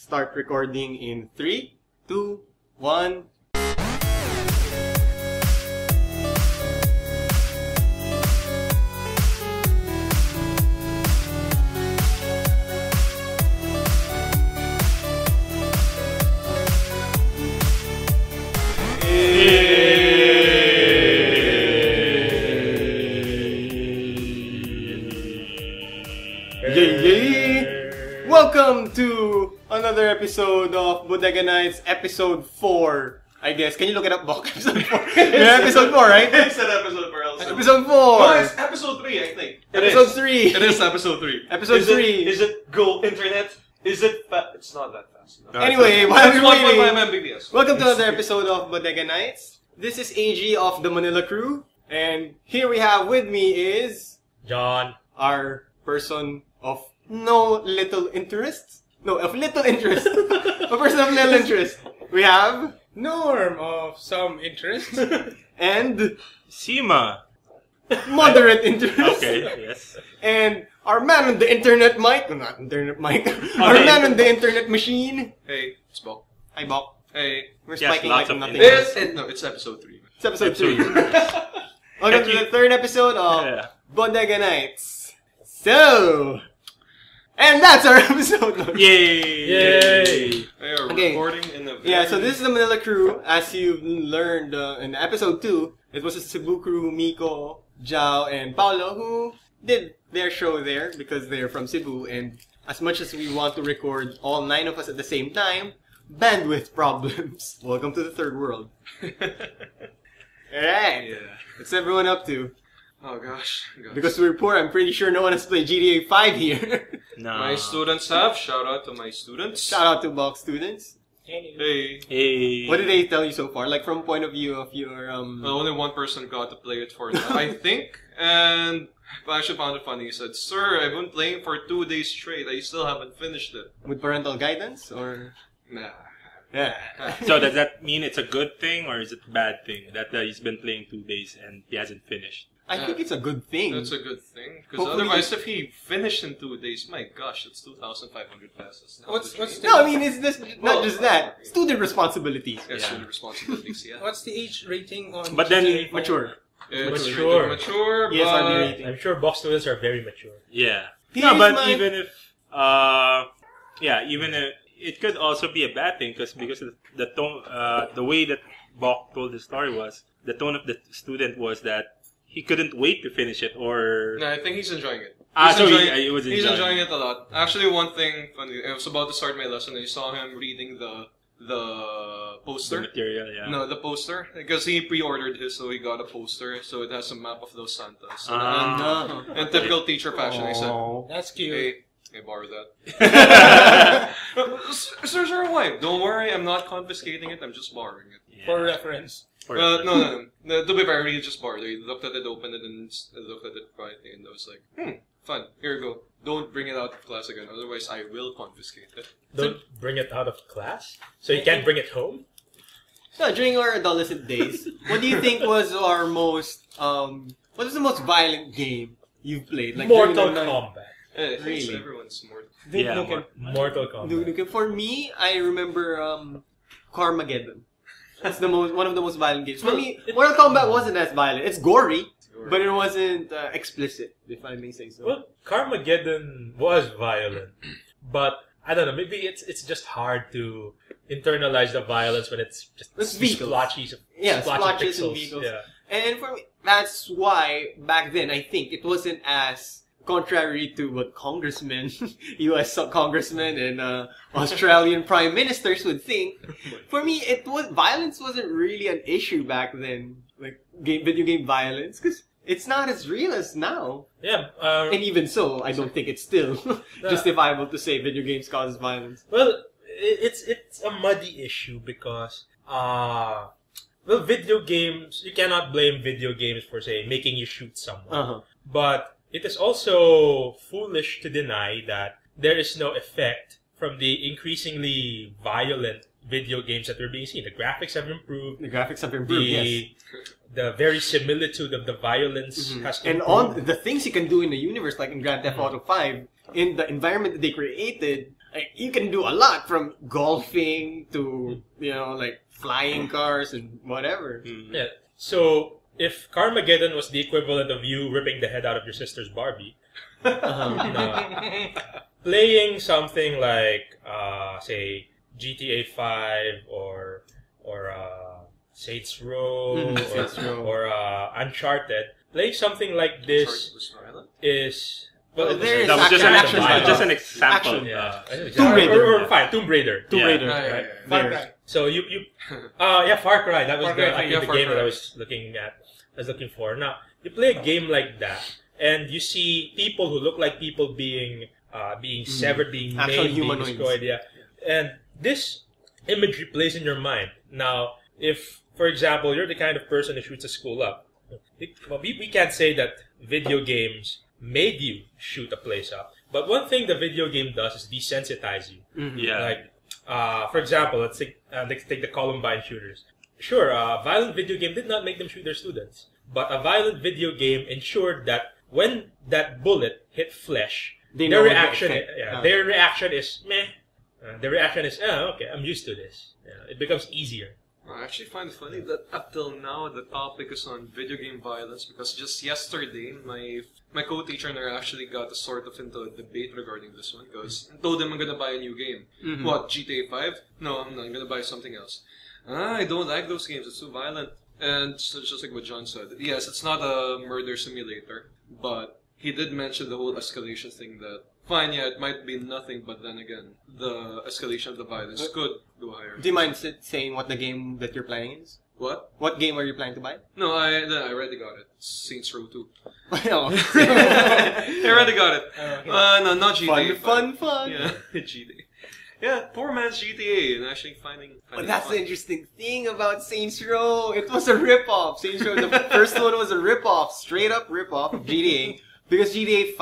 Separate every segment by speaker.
Speaker 1: start recording in 3, 2, 1. Welcome to another episode of Bodega Nights, episode 4. I guess. Can you look it up, Bok? Episode 4. Yeah, episode 4, right?
Speaker 2: It's an episode 4 also.
Speaker 1: Episode 4.
Speaker 2: No, it's episode 3, I think.
Speaker 1: Episode 3.
Speaker 2: It is episode 3.
Speaker 1: Episode 3.
Speaker 2: Is it go internet? Is it it's not that fast. No.
Speaker 1: Anyway, while we're waiting,
Speaker 2: 1.5 Mbps.
Speaker 1: welcome to another episode of Bodega Nights. This is AG of the Manila crew. And here we have with me is...
Speaker 3: John.
Speaker 1: Our person of no little interest. No, of little interest. A person of little interest. We have...
Speaker 4: Norm of some interest.
Speaker 1: And...
Speaker 3: Sima.
Speaker 1: Moderate interest.
Speaker 3: Okay, yes.
Speaker 1: And our man on the internet mic. No, not internet mic. Our man on the internet machine.
Speaker 2: Hey, it's Bok.
Speaker 1: Hi, Bok.
Speaker 2: Hey.
Speaker 1: We're
Speaker 3: Yes,
Speaker 1: spiking
Speaker 3: lots
Speaker 1: like
Speaker 3: of
Speaker 1: nothing
Speaker 3: interest.
Speaker 1: else.
Speaker 2: It's episode 3.
Speaker 1: It's episode 3.
Speaker 3: Episode
Speaker 1: Welcome to the third episode of
Speaker 3: Yeah.
Speaker 1: Bodega Nights. So... And that's our episode.
Speaker 3: Yay!
Speaker 2: They are
Speaker 1: Okay.
Speaker 2: recording in the
Speaker 1: Yeah, so this is the Manila crew. As you've learned in episode 2, it was the Cebu crew, Miko, Jao, and Paolo, who did their show there because they're from Cebu. And as much as we want to record all 9 of us at the same time, bandwidth problems. Welcome to the third world. Alright,
Speaker 2: Yeah.
Speaker 1: what's everyone up to?
Speaker 2: Oh gosh.
Speaker 1: Because we're poor, I'm pretty sure no one has played GTA 5 here.
Speaker 3: No.
Speaker 2: My students have. Shout out to my students.
Speaker 1: Shout out to Box students.
Speaker 2: Hey.
Speaker 3: Hey.
Speaker 1: What did they tell you so far? Like from point of view of your
Speaker 2: Only one person got to play it for now, I think. And I actually found it funny. He said, "Sir, I've been playing for 2 days straight. I still haven't finished it."
Speaker 1: with parental guidance or
Speaker 2: Nah.
Speaker 1: yeah.
Speaker 3: So does that mean it's a good thing or is it a bad thing that he's been playing 2 days and he hasn't finished?
Speaker 1: I think it's a good thing.
Speaker 2: That's a good thing. Because
Speaker 1: Hopefully-
Speaker 2: otherwise, if he finished in 2 days, my gosh, it's 2,500 pesos. Now
Speaker 4: What's
Speaker 2: the
Speaker 4: the-
Speaker 1: No, I mean it's this not
Speaker 2: Well,
Speaker 1: just that. Student responsibilities.
Speaker 2: Yes,
Speaker 3: Yeah.
Speaker 2: the responsibilities, yeah.
Speaker 4: What's the age rating on
Speaker 3: But then-
Speaker 4: GTA 5?
Speaker 1: Mature.
Speaker 2: It's
Speaker 3: Mature.
Speaker 2: mature,
Speaker 1: Yes,
Speaker 2: but...
Speaker 1: RB rating.
Speaker 3: I'm sure box students are very mature. Yeah.
Speaker 1: Here's
Speaker 3: No, but
Speaker 1: my-
Speaker 3: even if, even if, it could also be a bad thing because the tone, the way that Bok told the story was, the tone of the student was that he couldn't wait to finish it or...
Speaker 2: No, I think he's enjoying it.
Speaker 3: So
Speaker 2: enjoying,
Speaker 3: he was
Speaker 2: he's
Speaker 3: enjoying
Speaker 2: enjoying it a lot. Actually, one thing funny, I was about to start my lesson and I saw him reading the
Speaker 3: the
Speaker 2: poster.
Speaker 3: material, yeah.
Speaker 2: No, the poster. Because he pre-ordered his, so he got a poster. So it has a map of those Santas.
Speaker 3: Ah.
Speaker 2: And in typical teacher fashion, I said,
Speaker 1: Aw.
Speaker 4: That's cute.
Speaker 2: hey, borrow that. Sir, why? Don't worry, I'm not confiscating it, I'm just borrowing it.
Speaker 3: Yeah.
Speaker 4: For reference.
Speaker 2: No. To be fair, he just borrowed it. He looked at it, opened it, and looked at it quietly, and I was like, fun. Here you go. Don't bring it out of class again, otherwise I will confiscate it.
Speaker 5: Don't bring it out of class? So you can't bring it home?
Speaker 1: So during our adolescent days, what do you think was our most what was the most violent game you've played? Like
Speaker 5: Mortal
Speaker 1: during the night?
Speaker 5: Kombat.
Speaker 1: Really?
Speaker 2: Everyone's more...
Speaker 3: Yeah,
Speaker 5: Mortal Kombat.
Speaker 1: For me, I remember Carmageddon. That's one of the most violent games. For me, Mortal Kombat wasn't as violent. It's gory, but it wasn't explicit, if I may say so.
Speaker 5: Well, Carmageddon was violent. But, I don't know, maybe it's just hard to internalize the violence when it's just
Speaker 1: It's vehicles.
Speaker 5: splotchy
Speaker 1: Splotches and
Speaker 5: pixels.
Speaker 1: vehicles.
Speaker 5: Yeah.
Speaker 1: And for me, that's why back then I think it wasn't as contrary to what congressmen, U.S. congressmen and Australian prime ministers would think. For me, violence wasn't really an issue back then, like video game violence, because it's not as real as now.
Speaker 5: Yeah.
Speaker 1: And even so, I don't think it's still justifiable to say video games cause violence.
Speaker 5: Well, it's a muddy issue because video games, you cannot blame video games for, say, making you shoot someone. But it is also foolish to deny that there is no effect from the increasingly violent video games that we're being seen. The graphics have improved.
Speaker 1: The graphics have improved, yes.
Speaker 5: The verisimilitude of the violence has
Speaker 1: And
Speaker 5: improved.
Speaker 1: on the things you can do in the universe, like in Grand Theft Auto 5, in the environment that they created, like, you can do a lot from golfing to, like flying cars and whatever.
Speaker 5: Yeah. So if Carmageddon was the equivalent of you ripping the head out of your sister's Barbie, playing something like, say, GTA 5 or Saints Row or Uncharted, playing something like this is... Well,
Speaker 3: that was just an example.
Speaker 5: Yeah.
Speaker 1: Tomb Raider.
Speaker 5: Or fine, Tomb Raider.
Speaker 1: Tomb Raider.
Speaker 5: Right.
Speaker 4: Far Cry.
Speaker 5: So Far Cry. That was
Speaker 4: Far Cry,
Speaker 5: the game that I was looking for. Now, you play a game like that, and you see people who look like people being severed, being
Speaker 1: Actual
Speaker 5: maimed, being
Speaker 1: humanoids.
Speaker 5: destroyed. Yeah, and this imagery plays in your mind. Now, if, for example, you're the kind of person who shoots a school up, we can't say that video games made you shoot a place up. But one thing the video game does is desensitize you.
Speaker 3: Yeah.
Speaker 5: Like, for example, let's take the Columbine shooters. Sure, a violent video game did not make them shoot their students, but a violent video game ensured that when that bullet hit flesh, their reaction is meh. Their reaction is, okay, I'm used to this. Yeah, it becomes easier.
Speaker 2: I actually find it funny that up till now the topic is on video game violence, because just yesterday my co-teacher and I actually got a sort of into a debate regarding this one, because I told him I'm gonna buy a new game. What, GTA 5? No, I'm not. I'm gonna buy something else. I don't like those games. It's too violent. And so just like what John said, yes, it's not a murder simulator, but he did mention the whole escalation thing that, fine, yeah, it might be nothing, but then again, the escalation of the violence could go higher.
Speaker 1: Do you mind saying what the game that you're planning is?
Speaker 2: What?
Speaker 1: What game are you planning to buy?
Speaker 2: No, I already got it. Saints Row 2.
Speaker 1: No.
Speaker 2: I already got it. No, not GTA.
Speaker 1: Fun.
Speaker 2: Yeah, GTA. Yeah, poor man's GTA, and actually finding
Speaker 1: But that's
Speaker 2: fun.
Speaker 1: the interesting thing about Saints Row. It was a rip-off. Saints Row, the first one was a rip-off, straight-up rip-off of GTA. Because GTA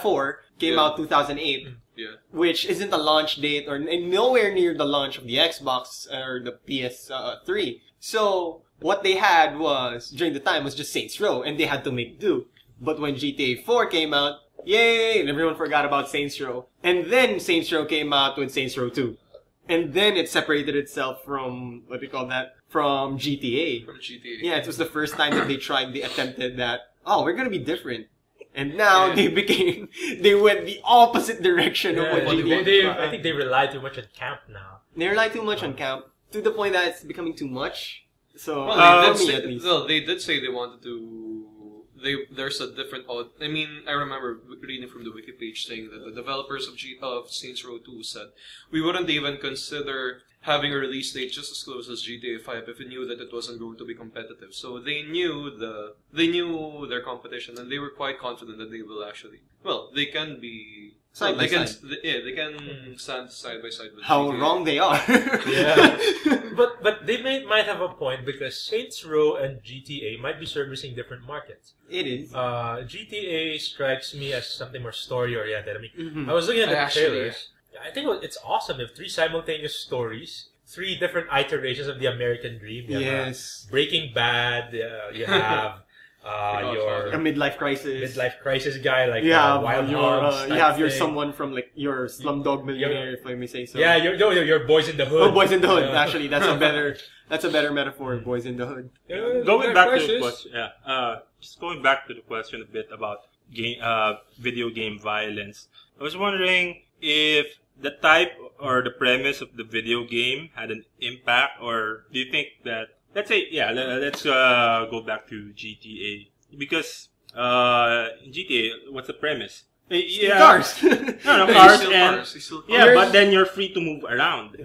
Speaker 1: 4 came out 2008.
Speaker 2: Yeah.
Speaker 1: Which isn't a launch date or nowhere near the launch of the Xbox or the PS3. So what they had was during the time was just Saints Row, and they had to make do. But when GTA 4 came out, yay! And everyone forgot about Saints Row. And then Saints Row came out with Saints Row 2, and then it separated itself from from GTA.
Speaker 2: From GTA.
Speaker 1: Yeah, it was the first time that they attempted that. Oh, we're gonna be different. And now they went the opposite direction of what GTA.
Speaker 5: I think they rely too much on camp now.
Speaker 1: They rely too much on camp to the point that it's becoming too much. So,
Speaker 2: Well,
Speaker 1: for me at least.
Speaker 2: they did say they wanted to. There's a different. I mean, I remember reading from the wiki page saying that the developers of Saints Row 2 said we wouldn't even consider having a release date just as close as GTA 5 if we knew that it wasn't going to be competitive. So they knew their competition, and they were quite confident that they will actually. Well, they can be. They can stand side by side with
Speaker 1: How
Speaker 2: GTA.
Speaker 1: wrong they are.
Speaker 5: Yeah. But they might have a point, because Saints Row and GTA might be servicing different markets.
Speaker 1: It is.
Speaker 5: GTA strikes me as something more story-oriented. I mean, I was looking at the trailers. I think it's awesome. They have 3 simultaneous stories, 3 different iterations of the American dream. You have Breaking Bad. You have your
Speaker 1: a midlife crisis
Speaker 5: guy, like Wild Hogs.
Speaker 1: You have your someone from like your Slumdog Millionaire, if I may say so.
Speaker 5: Yeah, your Boys in the Hood.
Speaker 1: Oh, Boys in the Hood. Actually, that's a better metaphor. Boys in the Hood.
Speaker 3: Going back to the question, just going back to the question a bit about video game violence. I was wondering if the type or the premise of the video game had an impact, or do you think that, let's go back to GTA, because in GTA, what's the premise?
Speaker 1: Cars.
Speaker 3: No, cars, but then you're free to move around.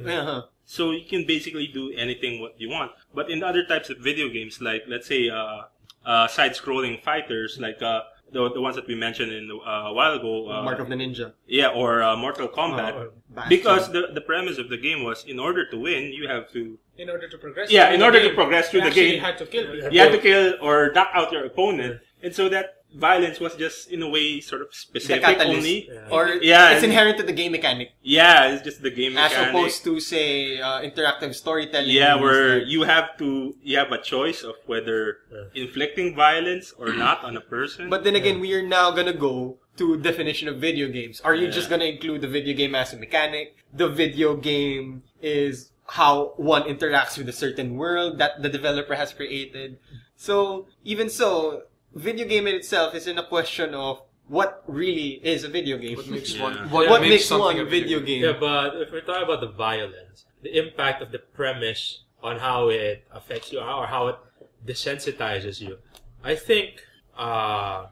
Speaker 3: So you can basically do anything what you want. But in other types of video games, like let's say side-scrolling fighters, like the ones that we mentioned a while ago,
Speaker 1: Mark of the Ninja.
Speaker 3: Yeah, or Mortal Kombat. Because the premise of the game was, in order to win, you have to.
Speaker 4: In order to progress.
Speaker 3: Yeah, in order to progress through the game,
Speaker 4: you had to kill people.
Speaker 3: You had to kill or knock out your opponent, and so that violence was just in a way sort of specific only.
Speaker 1: Or it's inherent to the game mechanic.
Speaker 3: Yeah, it's just the game mechanic.
Speaker 1: As opposed to, say, interactive storytelling.
Speaker 3: Yeah, where you have a choice of whether inflicting violence or not on a person.
Speaker 1: But then again, we are now gonna go to definition of video games. Are you just gonna include the video game as a mechanic? The video game is how one interacts with a certain world that the developer has created. So, even so, video game in itself isn't a question of what really is a video game.
Speaker 2: What makes
Speaker 1: what makes one a video game?
Speaker 5: Yeah, but if we're talking about the violence, the impact of the premise on how it affects you or how it desensitizes you, I think I've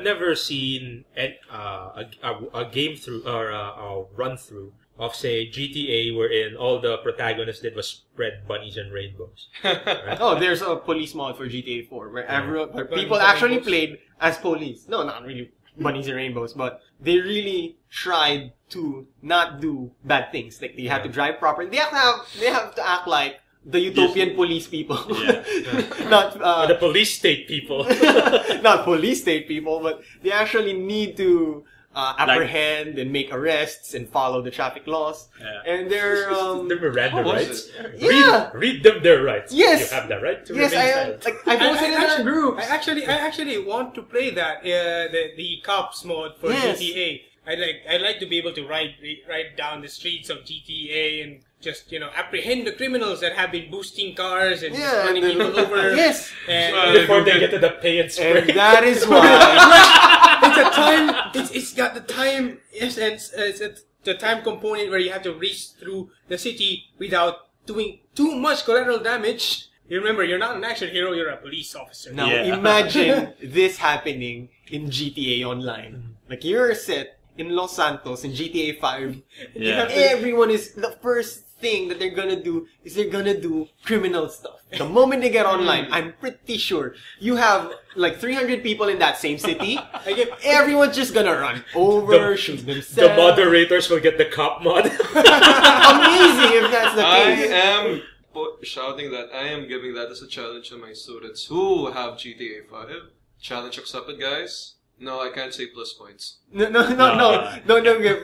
Speaker 5: never seen a game through or a run through of, say, GTA, wherein all the protagonists did was spread bunnies and rainbows. Right?
Speaker 1: Oh, there's a police mod for GTA 4 where people actually played as police. No, not really bunnies and rainbows, but they really tried to not do bad things. Like, they have to drive properly. They have to act like the utopian police people. Not
Speaker 5: the police state people.
Speaker 1: not police state people, but they actually need to apprehend and make arrests and follow the traffic laws.
Speaker 3: Yeah.
Speaker 1: And they're
Speaker 5: the Miranda rights.
Speaker 1: Yeah.
Speaker 5: Read them their rights.
Speaker 1: Yes.
Speaker 5: You have the right to remain silent.
Speaker 1: I posted in our group.
Speaker 4: I actually want to play that the cops mode for GTA. I'd like to be able to ride down the streets of GTA and just, apprehend the criminals that have been boosting cars and just running people over.
Speaker 1: Yes.
Speaker 4: And
Speaker 5: before they get to the pay and spray.
Speaker 1: And that is why
Speaker 4: it's a time. It's got the time essence. It's the time component where you have to race through the city without doing too much collateral damage. You remember, you're not an action hero. You're a police officer.
Speaker 1: now imagine this happening in GTA Online. Like, you're set in Los Santos in GTA 5.
Speaker 3: Yeah.
Speaker 1: Everyone is the first thing that they're gonna do is they're gonna do criminal stuff. The moment they get online, I'm pretty sure you have like 300 people in that same city. Everyone's just gonna run over, shoot themselves.
Speaker 5: The moderators will get the cop mod.
Speaker 1: Amazing if that's the
Speaker 2: I
Speaker 1: case.
Speaker 2: am shouting that I am giving that as a challenge to my students who have GTA 5. Challenge accepted, guys. No, I can't say plus points.
Speaker 1: No,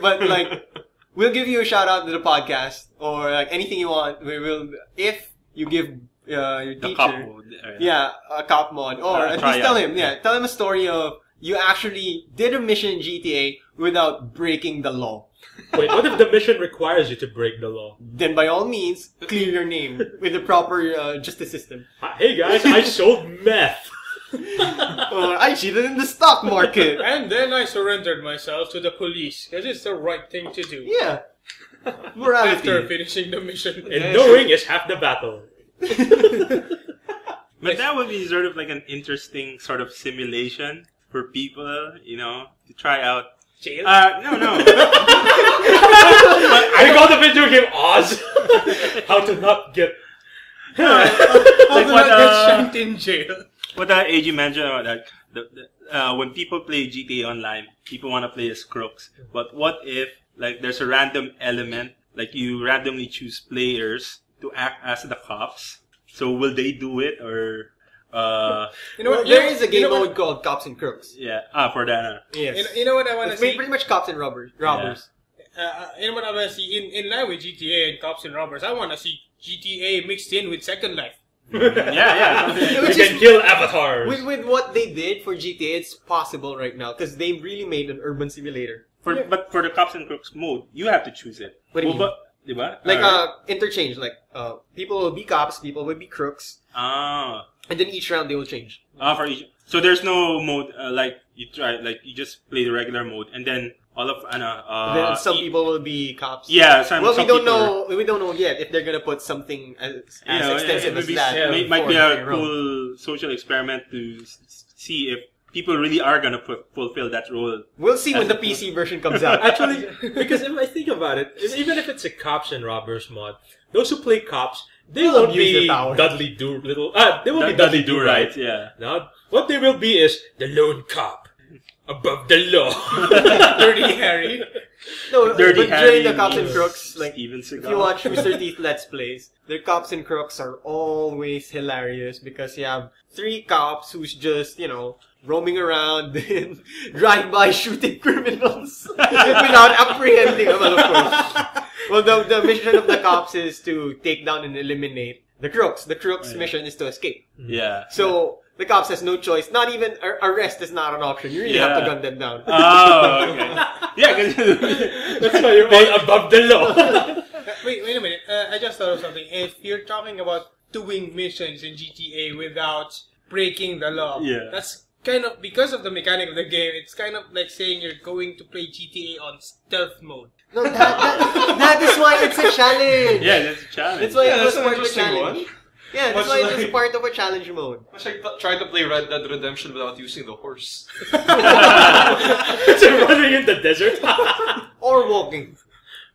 Speaker 1: but like, we'll give you a shout out to the podcast or like anything you want. We will, if you give your teacher,
Speaker 3: cop mode,
Speaker 1: a cop mod, or at least tell him, tell him a story of you actually did a mission in GTA without breaking the law.
Speaker 5: Wait, what if the mission requires you to break the law?
Speaker 1: Then by all means, clear your name with the proper justice system.
Speaker 5: Hey guys, I sold meth.
Speaker 1: Or I cheated in the stock market.
Speaker 4: And then I surrendered myself to the police because it's the right thing to do.
Speaker 1: Yeah. Morality.
Speaker 4: After finishing the mission.
Speaker 5: And knowing is half the battle.
Speaker 3: But that would be sort of like an interesting sort of simulation for people, to try out.
Speaker 4: Jail?
Speaker 3: No.
Speaker 5: I call the video game Oz. How to not get...
Speaker 4: How to not get shanked in jail.
Speaker 3: What AG mentioned about that, when people play GTA Online, people want to play as crooks. But what if, like, there's a random element, like you randomly choose players to act as the cops? So will they do it, or...
Speaker 1: there is a game mode called Cops and Crooks.
Speaker 3: Yeah, for that.
Speaker 1: Yes.
Speaker 4: You know what I want to
Speaker 1: It's
Speaker 4: see?
Speaker 1: pretty much cops and robbers.
Speaker 4: You know what I want to see? In line with GTA and Cops and Robbers, I want to see GTA mixed in with Second Life.
Speaker 3: Yeah.
Speaker 5: You can kill avatars.
Speaker 1: With what they did for GTA, it's possible right now because they really made an urban simulator.
Speaker 3: But for the Cops and Crooks mode, you have to choose it.
Speaker 1: What do you mean?
Speaker 3: Diba?
Speaker 1: Like interchange. Like people will be cops, people will be crooks,
Speaker 3: Ah.
Speaker 1: and then each round they will change.
Speaker 3: For each. So there's no mode like you just play the regular mode, and then all of
Speaker 1: then some people will be cops.
Speaker 3: Yeah,
Speaker 1: we don't know. We don't know yet if they're gonna put something as extensive as that.
Speaker 3: It might be a cool social experiment to see if people really are gonna fulfill that role.
Speaker 1: We'll see when the PC version comes out.
Speaker 5: Actually, because if I think about it, even if it's a Cops and Robbers mod, those who play cops, they won't be Dudley Do-Little. They will be Dudley Do-Right.
Speaker 3: Yeah.
Speaker 5: Now, what they will be is the lone cop above the law.
Speaker 4: Dirty Harry.
Speaker 1: No,
Speaker 3: Dirty
Speaker 1: but
Speaker 3: Harry,
Speaker 1: during the Cops and Crooks, like
Speaker 3: Steven
Speaker 1: if
Speaker 3: Seagal.
Speaker 1: you watch Mr. Teeth Let's Plays, the Cops and Crooks are always hilarious because you have 3 cops who's just, roaming around and drive-by shooting criminals without apprehending them, of course. Well, the mission of the cops is to take down and eliminate the crooks. The crooks' mission is to escape.
Speaker 3: Yeah.
Speaker 1: So the cops has no choice. Not even arrest is not an option. You really have to gun them down.
Speaker 3: Oh, okay. Yeah, because
Speaker 5: That's why you're all above the law.
Speaker 4: Wait a minute. I just thought of something. If you're talking about doing missions in GTA without breaking the law, that's kind of, because of the mechanic of the game, it's kind of like saying you're going to play GTA on stealth mode.
Speaker 1: No, that is why it's a challenge.
Speaker 3: Yeah, that's a challenge.
Speaker 1: That's why it was
Speaker 2: that's an
Speaker 1: part of a
Speaker 2: interesting
Speaker 1: challenge.
Speaker 2: one.
Speaker 1: Yeah, that's
Speaker 2: Much
Speaker 1: why
Speaker 2: like-
Speaker 1: it's part of a challenge mode.
Speaker 2: Much like trying to play Red Dead Redemption without using the horse.
Speaker 5: It's running in the desert.
Speaker 1: Or walking.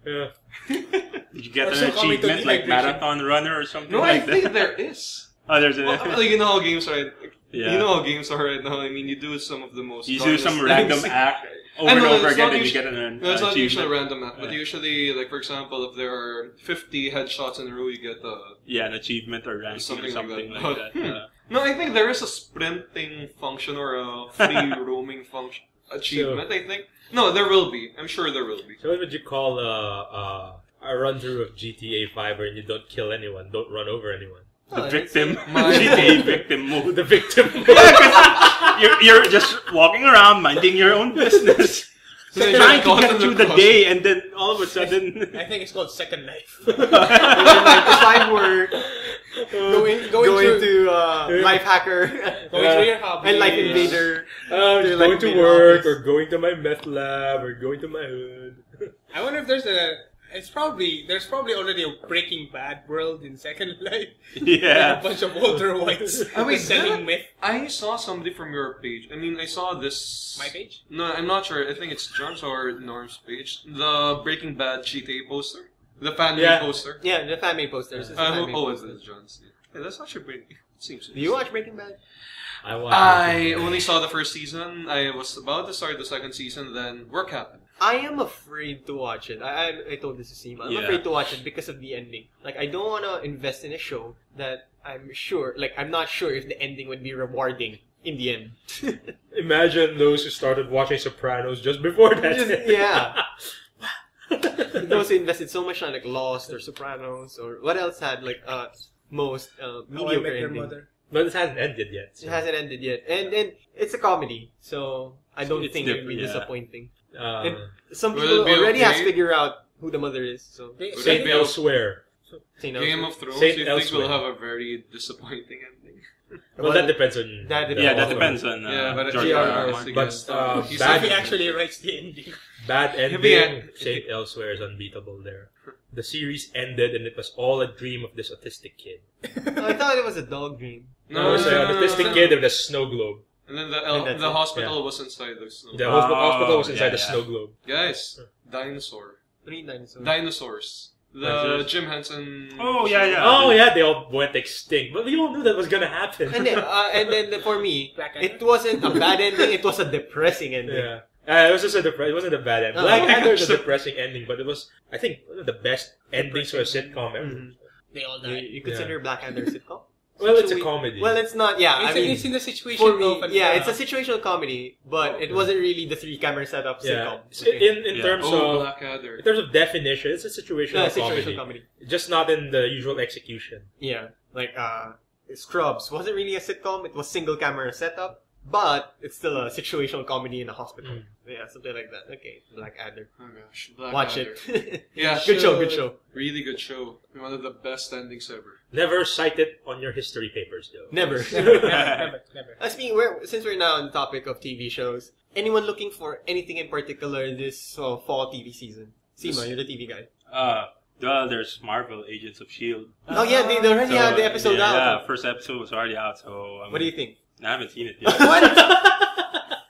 Speaker 5: Yeah.
Speaker 3: Did you get
Speaker 4: Or
Speaker 3: an
Speaker 4: succumbing to
Speaker 3: achievement like
Speaker 4: dehydration.
Speaker 3: marathon runner or something
Speaker 2: No, I
Speaker 3: like
Speaker 2: think
Speaker 3: that?
Speaker 2: there is.
Speaker 3: Oh, there's a.
Speaker 2: Well, like, you know how games are.
Speaker 3: Yeah.
Speaker 2: You know how games are right now. I mean, you do some of the most.
Speaker 3: You do some
Speaker 2: godless
Speaker 3: random
Speaker 2: things.
Speaker 3: act over
Speaker 2: I
Speaker 3: and
Speaker 2: know,
Speaker 3: over
Speaker 2: it's
Speaker 3: again,
Speaker 2: not
Speaker 3: and you
Speaker 2: usually-
Speaker 3: get an
Speaker 2: No, it's not usually
Speaker 3: achievement.
Speaker 2: random act, but usually, like for example, if there are 50 headshots in a row, you get
Speaker 3: Yeah, an achievement or ranking
Speaker 2: something,
Speaker 3: or something
Speaker 2: like
Speaker 3: like
Speaker 2: that.
Speaker 3: that. Yeah.
Speaker 2: No, I think there is a sprinting function or a free roaming function achievement. I think no, there will be. I'm sure there will be.
Speaker 5: So what would you call a run through of GTA 5 where you don't kill anyone, don't run over anyone?
Speaker 3: The
Speaker 1: Oh,
Speaker 3: victim,
Speaker 2: My-
Speaker 3: GTA victim mode.
Speaker 5: The victim.
Speaker 3: You're just walking around minding your own business,
Speaker 2: So you're
Speaker 3: trying to
Speaker 2: caught
Speaker 3: get
Speaker 2: in
Speaker 3: through
Speaker 2: the
Speaker 3: the
Speaker 2: cross.
Speaker 3: day, and then all of a sudden,
Speaker 4: I think it's called Second Life.
Speaker 1: Going to work, going
Speaker 4: through-
Speaker 1: to Life Hacker,
Speaker 4: Going through your hobby.
Speaker 1: and Life Invader.
Speaker 5: Just
Speaker 1: like
Speaker 5: going to
Speaker 1: mid
Speaker 5: work,
Speaker 1: office.
Speaker 5: or going to my meth lab, or going to my hood.
Speaker 4: I wonder if there's there's probably already a Breaking Bad world in Second Life.
Speaker 3: yeah.
Speaker 4: A bunch of Walter Whites
Speaker 2: wait,
Speaker 4: selling meth.
Speaker 2: I saw somebody from your page. I mean, I saw this.
Speaker 4: My page?
Speaker 2: No, I'm not sure. I think it's John's or Norm's page. The Breaking Bad GTA poster, the fan made
Speaker 5: Yeah.
Speaker 2: poster.
Speaker 1: Yeah, the fan made posters. It's a fan made
Speaker 2: It's
Speaker 1: poster.
Speaker 2: John's. Yeah, that's actually pretty. It seems.
Speaker 1: Do you watch Breaking Bad?
Speaker 5: I watched
Speaker 2: I only saw the first season. I was about to start the second season. Then work happened.
Speaker 1: I am afraid to watch it. I told this to Seema. I'm
Speaker 3: Yeah.
Speaker 1: afraid to watch it because of the ending. Like, I don't want to invest in a show that I'm not sure if the ending would be rewarding in the end.
Speaker 5: Imagine those who started watching Sopranos just before that.
Speaker 1: Yeah. Those who invested so much on like Lost or Sopranos or what else had like most
Speaker 4: How I
Speaker 1: mediocre
Speaker 4: Met Your
Speaker 1: ending.
Speaker 4: Mother.
Speaker 5: But it hasn't ended yet. so.
Speaker 1: It hasn't ended yet, and it's a comedy, so I don't
Speaker 3: It's
Speaker 1: think it would be
Speaker 3: different, yeah.
Speaker 1: disappointing.
Speaker 5: Uh,
Speaker 1: And some
Speaker 2: Will
Speaker 1: people
Speaker 2: it be
Speaker 1: already has
Speaker 2: okay?
Speaker 1: figured out who the mother is. So
Speaker 4: They-
Speaker 2: Would
Speaker 5: Saint
Speaker 2: it be
Speaker 5: Elsewhere.
Speaker 1: you know,
Speaker 2: Game of Thrones.
Speaker 5: Saint
Speaker 2: You think will
Speaker 5: Elsewhere.
Speaker 2: have a very disappointing ending?
Speaker 5: Well, that depends on...
Speaker 1: That depends.
Speaker 3: Yeah, that
Speaker 1: Also-
Speaker 3: depends on
Speaker 2: Yeah, but
Speaker 3: George
Speaker 1: G.R.
Speaker 3: R. R.
Speaker 1: R.
Speaker 3: Martin.
Speaker 5: But
Speaker 2: He's
Speaker 5: bad-
Speaker 4: If he actually writes the ending.
Speaker 5: Bad ending.
Speaker 2: Yeah.
Speaker 5: Saint Elsewhere is unbeatable there. The series ended and it was all a dream of this autistic kid.
Speaker 1: I thought it was a dog dream.
Speaker 5: It was an autistic kid with a snow globe.
Speaker 2: And then
Speaker 1: And that's
Speaker 2: the
Speaker 1: it.
Speaker 2: hospital was inside the snow.
Speaker 5: The
Speaker 3: Oh,
Speaker 5: hospital was inside
Speaker 3: yeah,
Speaker 5: the
Speaker 3: yeah.
Speaker 5: snow globe.
Speaker 2: Guys, dinosaur.
Speaker 1: 3 dinosaurs.
Speaker 2: Dinosaurs. The
Speaker 3: Dinosaurs.
Speaker 2: Jim Henson.
Speaker 3: Oh, yeah, yeah.
Speaker 5: Oh yeah, they all went extinct. But we all knew that was gonna happen.
Speaker 1: And then for me,
Speaker 4: Black
Speaker 1: it wasn't a bad ending. It was a depressing ending.
Speaker 5: Yeah. It was just it wasn't a bad ending.
Speaker 1: Oh,
Speaker 5: Black
Speaker 1: okay.
Speaker 5: Panther is a depressing ending, but it was, I think, one of the best endings for a sitcom ever.
Speaker 1: Mhm.
Speaker 4: They all
Speaker 1: You,
Speaker 4: died.
Speaker 1: you consider Black Panther a sitcom?
Speaker 5: Well, it's a
Speaker 1: Actually,
Speaker 5: comedy.
Speaker 1: Well, it's not. Yeah,
Speaker 4: It's in the situation
Speaker 1: for me,
Speaker 4: of
Speaker 1: it's a situational comedy, but it wasn't really the 3-camera setup
Speaker 5: yeah.
Speaker 1: sitcom.
Speaker 5: So in
Speaker 3: Yeah.
Speaker 5: terms
Speaker 2: Oh,
Speaker 5: of
Speaker 2: Blackadder.
Speaker 5: definition, it's a situational,
Speaker 1: situational
Speaker 5: comedy.
Speaker 1: comedy.
Speaker 5: Just not in the usual execution.
Speaker 1: Yeah, like Scrubs wasn't really a sitcom. It was single camera setup, but it's still a situational comedy in a hospital.
Speaker 5: Mm.
Speaker 1: Yeah, something like that. Okay, Blackadder.
Speaker 2: Oh gosh,
Speaker 1: Watch
Speaker 2: Blackadder.
Speaker 1: it.
Speaker 2: Yeah,
Speaker 1: good show. Good show.
Speaker 2: Really good show. One of the best endings ever.
Speaker 5: Never cite it on your history papers, though.
Speaker 1: Never.
Speaker 4: Never.
Speaker 1: Since we're now on the topic of TV shows, anyone looking for anything in particular this fall TV season? Seema, you're the TV guy.
Speaker 3: Well, there's Marvel Agents of S.H.I.E.L.D.
Speaker 1: Oh yeah, they already had the episode
Speaker 3: yeah,
Speaker 1: out.
Speaker 3: Yeah, first episode was already out, so...
Speaker 1: What do you think?
Speaker 3: I haven't seen it yet.
Speaker 1: What?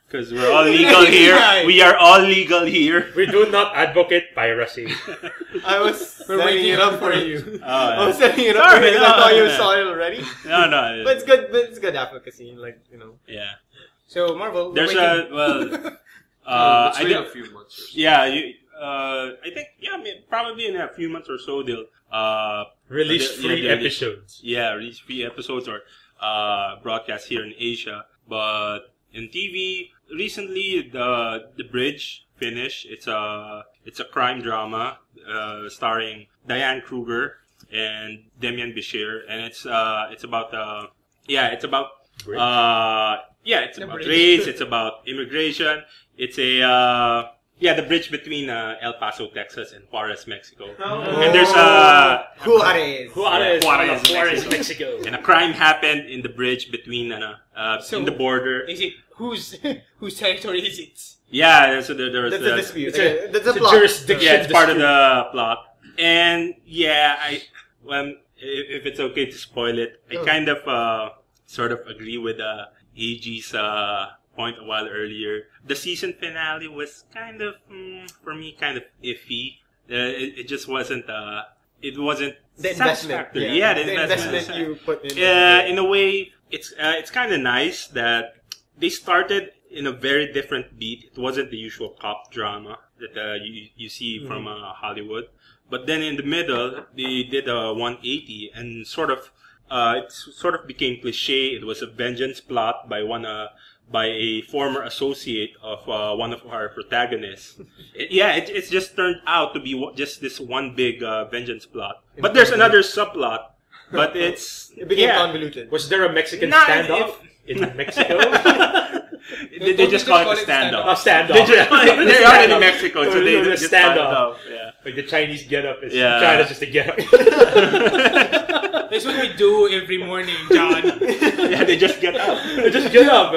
Speaker 3: Because we're all legal here. We are all legal here.
Speaker 5: We do not advocate piracy.
Speaker 1: I was setting it up for you.
Speaker 3: Oh,
Speaker 1: I was
Speaker 3: yeah.
Speaker 1: setting it up
Speaker 3: Sorry,
Speaker 1: for you because I
Speaker 3: no,
Speaker 1: thought you
Speaker 3: yeah.
Speaker 1: saw it already.
Speaker 3: No.
Speaker 1: But it's good. But it's good advocacy, like
Speaker 3: Yeah.
Speaker 4: So Marvel. we're
Speaker 3: There's
Speaker 4: waiting.
Speaker 2: Let's
Speaker 3: I
Speaker 2: wait
Speaker 3: think,
Speaker 2: a few months. Or so.
Speaker 3: yeah, I think, probably in a few months or so they'll,
Speaker 5: Release
Speaker 3: yeah,
Speaker 5: free
Speaker 3: they release-
Speaker 5: episodes.
Speaker 3: Yeah, release free episodes or broadcast here in Asia. But in TV, recently the Bridge finished. It's a crime drama starring Diane Kruger and Demian Bichir, and it's about
Speaker 5: Bridge?
Speaker 3: Yeah, it's
Speaker 4: The
Speaker 3: about
Speaker 4: bridge.
Speaker 3: race. It's about immigration. It's a the bridge between El Paso, Texas, and Juarez, Mexico. And there's
Speaker 1: Juarez.
Speaker 3: Juarez,
Speaker 5: Mexico.
Speaker 3: and a crime happened in the bridge between in the border.
Speaker 4: Is it whose territory is it?
Speaker 3: Yeah, so there was
Speaker 1: That's a dispute.
Speaker 4: It's
Speaker 1: That's a
Speaker 5: It's a
Speaker 1: plot.
Speaker 5: jurisdiction.
Speaker 3: yeah, it's part of the plot. And yeah, if it's okay to spoil it, I kind of sort of agree with AG's point a while earlier. The season finale was kind of, for me, kind of iffy. It just wasn't. It wasn't
Speaker 1: The investment.
Speaker 3: satisfactory. Yeah, the
Speaker 1: investment you put in.
Speaker 3: In a way, it's kind of nice that they started in a very different beat. It wasn't the usual cop drama that you see from Hollywood. But then in the middle, they did a 180 and it sort of became cliche. It was a vengeance plot by a former associate of one of our protagonists. It just turned out to be just this one big vengeance plot. But there's another subplot. But it
Speaker 1: became convoluted.
Speaker 5: Was there a Mexican
Speaker 3: Nah,
Speaker 5: standoff in Mexico?
Speaker 3: They just call it a standoff.
Speaker 5: A standoff.
Speaker 3: They're already in Mexico, so they just
Speaker 5: standoff.
Speaker 3: Yeah.
Speaker 5: Like the Chinese get up is
Speaker 3: Yeah.
Speaker 5: China's just a get up.
Speaker 4: That's what we do every morning, John.
Speaker 3: Yeah, they just get up.
Speaker 5: They just get up.